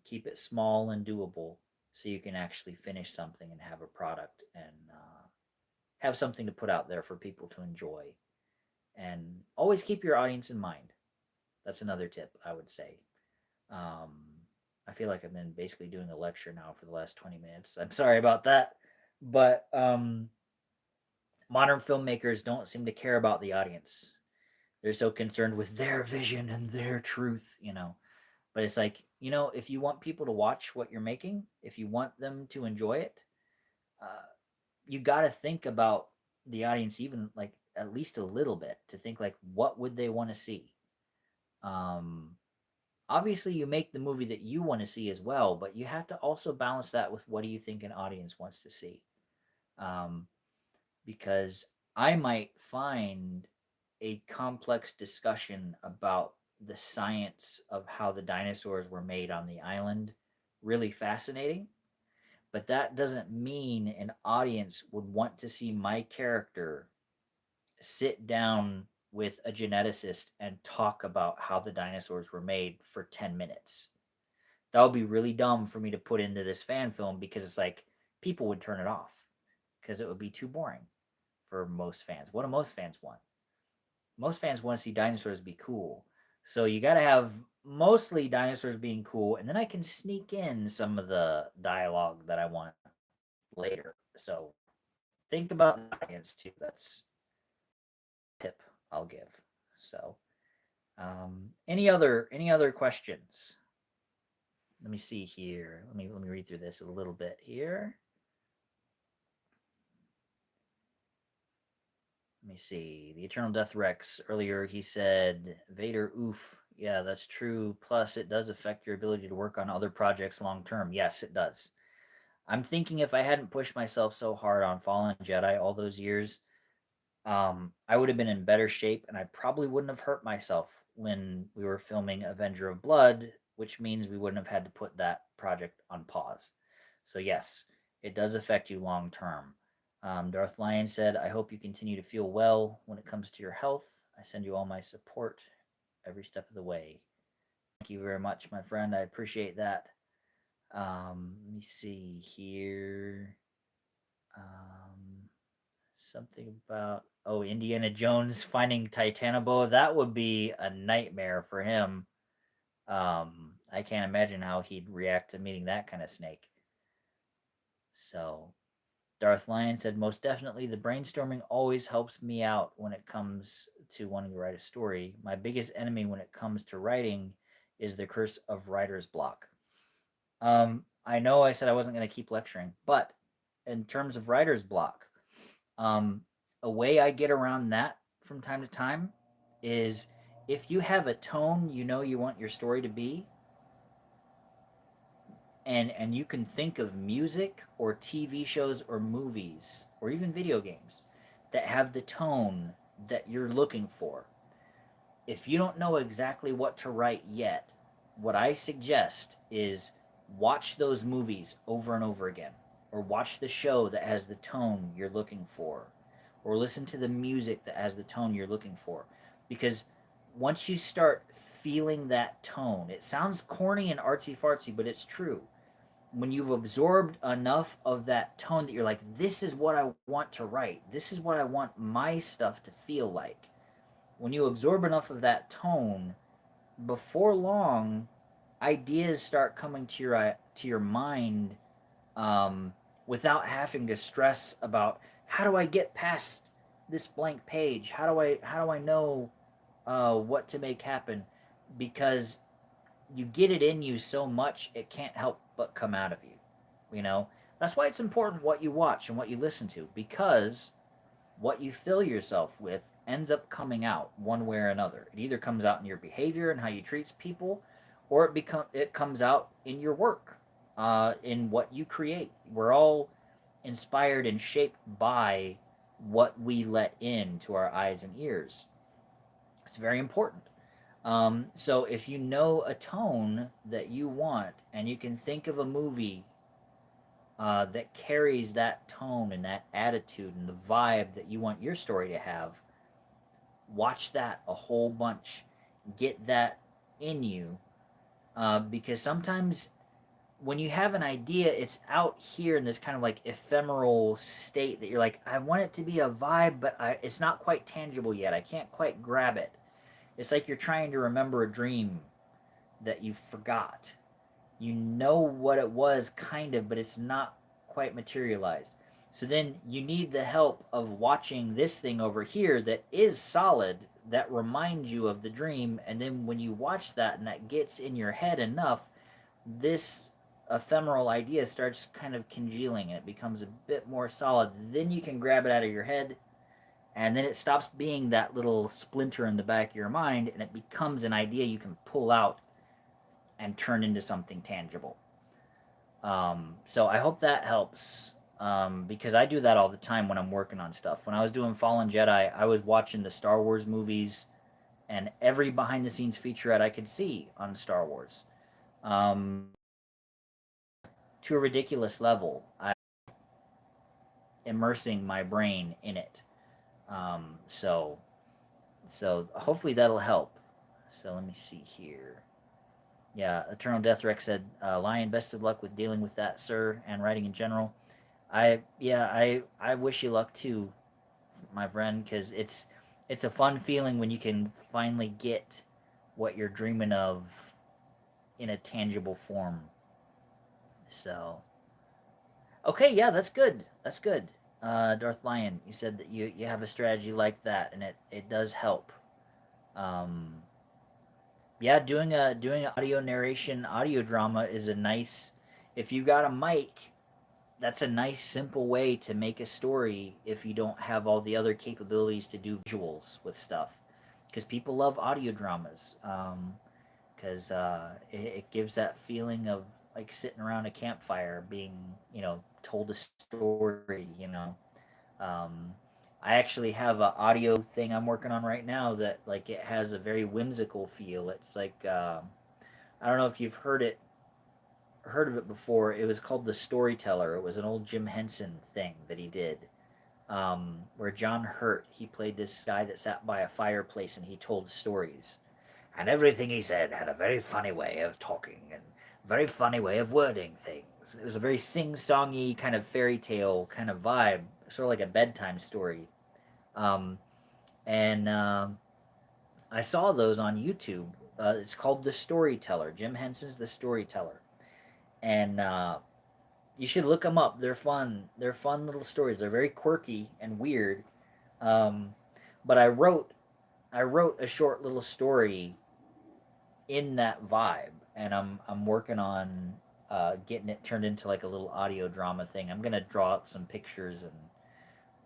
Keep it small and doable so you can actually finish something and have a product and have something to put out there for people to enjoy. And always keep your audience in mind. That's another tip I would say. Um, I feel like I've been basically doing a lecture now for the last 20 minutes. I'm sorry about that. But modern filmmakers don't seem to care about the audience. They're so concerned with their vision and their truth, you know. But it's like, you know, if you want people to watch what you're making, if you want them to enjoy it, uh, you got to think about the audience, even like at least a little bit, to think like, what would they want to see? Um, Obviously, you make the movie that you want to see as well, but you have to also balance that with what do you think an audience wants to see? Um, because I might find a complex discussion about the science of how the dinosaurs were made on the island really fascinating, but that doesn't mean an audience would want to see my character sit down with a geneticist and talk about how the dinosaurs were made for 10 minutes. That would be really dumb for me to put into this fan film because it's like people would turn it off because it would be too boring for most fans. What do most fans want? Most fans want to see dinosaurs be cool. So you got to have mostly dinosaurs being cool, and then I can sneak in some of the dialogue that I want later. So think about the audience too. That's tip I'll give. So any other questions? Let me see here. Let me read through this a little bit here. Let me see. The Eternal Death Rex. Earlier he said, Vader, oof. Yeah, that's true. Plus, it does affect your ability to work on other projects long term. Yes, it does. I'm thinking if I hadn't pushed myself so hard on Fallen Jedi all those years, I would have been in better shape and I probably wouldn't have hurt myself when we were filming Avenger of Blood, which means we wouldn't have had to put that project on pause. So, yes, it does affect you long term. Darth Lion said, I hope you continue to feel well when it comes to your health. I send you all my support every step of the way. Thank you very much, my friend. I appreciate that. Let me see here. Um, Something about Indiana Jones finding Titanoboa. That would be a nightmare for him. I can't imagine how he'd react to meeting that kind of snake. So Darth Lion said, most definitely, the brainstorming always helps me out when it comes to wanting to write a story. My biggest enemy when it comes to writing is the curse of writer's block. I know I said I wasn't going to keep lecturing, but in terms of writer's block, um, a way I get around that from time to time is if you have a tone you know you want your story to be, and you can think of music or TV shows or movies or even video games that have the tone that you're looking for. If you don't know exactly what to write yet, what I suggest is watch those movies over and over again, or watch the show that has the tone you're looking for, or listen to the music that has the tone you're looking for. Because once you start feeling that tone, it sounds corny and artsy fartsy, but it's true. When you've absorbed enough of that tone that you're like, this is what I want to write, this is what I want my stuff to feel like. When you absorb enough of that tone, before long, ideas start coming to your mind, without having to stress about how do I get past this blank page? How do I know what to make happen? Because you get it in you so much it can't help but come out of you. You know that's why it's important what you watch and what you listen to, because what you fill yourself with ends up coming out one way or another. It either comes out in your behavior and how you treat people, or it comes out in your work, in what you create. We're all inspired and shaped by what we let in to our eyes and ears. It's very important. So if you know a tone that you want and you can think of a movie that carries that tone and that attitude and the vibe that you want your story to have, watch that a whole bunch. Get that in you, because sometimes when you have an idea, it's out here in this kind of like ephemeral state that you're like, I want it to be a vibe, but it's not quite tangible yet. I can't quite grab it. It's like you're trying to remember a dream that you forgot. You know what it was, kind of, but it's not quite materialized. So then you need the help of watching this thing over here that is solid, that reminds you of the dream. And then when you watch that and that gets in your head enough, this ephemeral idea starts kind of congealing and it becomes a bit more solid. Then you can grab it out of your head, and then it stops being that little splinter in the back of your mind and it becomes an idea you can pull out and turn into something tangible. So I hope that helps, because I do that all the time when I'm working on stuff. When I was doing Fallen Jedi, I was watching the Star Wars movies and every behind the scenes featurette I could see on Star Wars, um, to a ridiculous level. I immersing my brain in it. Um, so so hopefully that'll help. So let me see here. Yeah, Eternal Death Rex said, "Lion, best of luck with dealing with that, sir, and writing in general." I wish you luck too, my friend, because it's a fun feeling when you can finally get what you're dreaming of in a tangible form. So okay, yeah, that's good. That's good. Darth Lion, you said that you have a strategy like that, and it does help. Um, yeah, doing a audio narration, audio drama is a nice. If you got a mic, that's a nice simple way to make a story if you don't have all the other capabilities to do visuals with stuff, because people love audio dramas, because it gives that feeling of like sitting around a campfire being, told a story, um, I actually have an audio thing I'm working on right now that like it has a very whimsical feel. It's like, I don't know if you've heard of it before. It was called The Storyteller. It was an old Jim Henson thing that he did, where John Hurt, he played this guy that sat by a fireplace and he told stories. And everything he said had a very funny way of talking and very funny way of wording things. It was a very sing-songy kind of fairy tale kind of vibe, sort of like a bedtime story. Um, and I saw those on YouTube. It's called The Storyteller. Jim Henson's The Storyteller, and you should look them up. They're fun. They're fun little stories. They're very quirky and weird. Um, but I wrote a short little story in that vibe, and I'm working on getting it turned into like a little audio drama thing. I'm gonna draw up some pictures and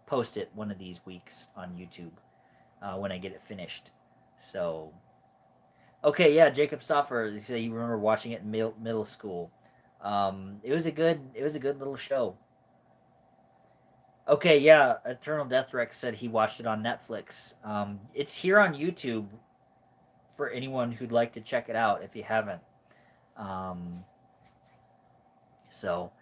post it one of these weeks on YouTube when I get it finished. So okay, yeah, Jacob Stoffer. He said you remember watching it in middle school. It was a good little show. Okay, yeah, Eternal Death Rex said he watched it on Netflix. It's here on YouTube for anyone who'd like to check it out if you haven't. Um, so,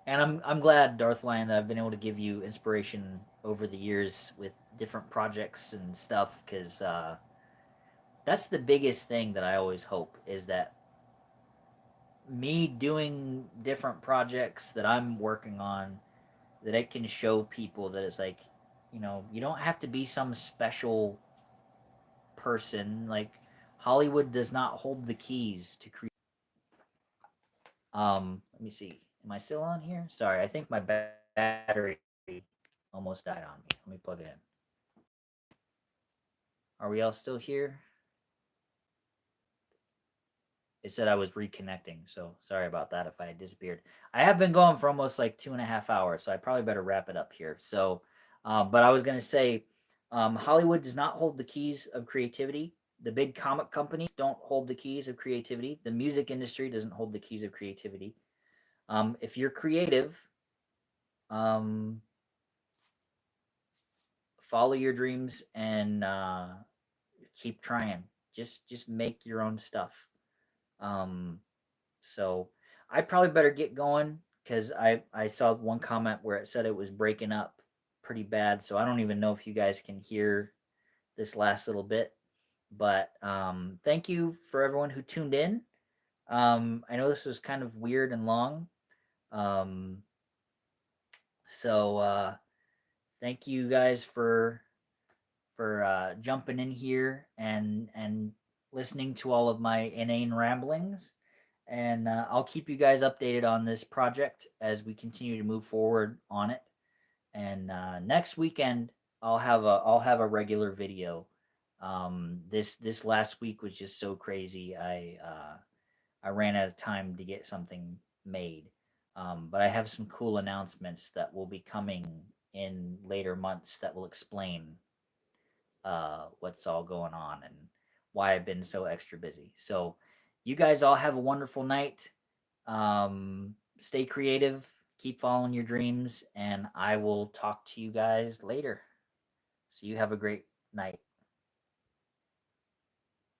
and I'm glad, Darth Lion, that I've been able to give you inspiration over the years with different projects and stuff, because that's the biggest thing that I always hope is that me doing different projects that I'm working on, that it can show people that it's like, you don't have to be some special person. Like, Hollywood does not hold the keys to create. Let me see. Am I still on here? Sorry, I think my battery almost died on me. Let me plug it in. Are we all still here? It said I was reconnecting, so sorry about that if I disappeared. I have been going for almost like 2.5 hours, so I probably better wrap it up here. So, but I was going to say, Hollywood does not hold the keys of creativity. The big comic companies don't hold the keys of creativity. The music industry doesn't hold the keys of creativity. If you're creative, um, follow your dreams and keep trying. Just make your own stuff. So I probably better get going because I saw one comment where it said it was breaking up pretty bad. So I don't even know if you guys can hear this last little bit. But thank you for everyone who tuned in. I know this was kind of weird and long. Um, so thank you guys for jumping in here and listening to all of my inane ramblings. And I'll keep you guys updated on this project as we continue to move forward on it. And next weekend I'll have a regular video. This last week was just so crazy. I ran out of time to get something made. But I have some cool announcements that will be coming in later months that will explain what's all going on and why I've been so extra busy. So, you guys all have a wonderful night. Stay creative, keep following your dreams, and I will talk to you guys later. So, you have a great night.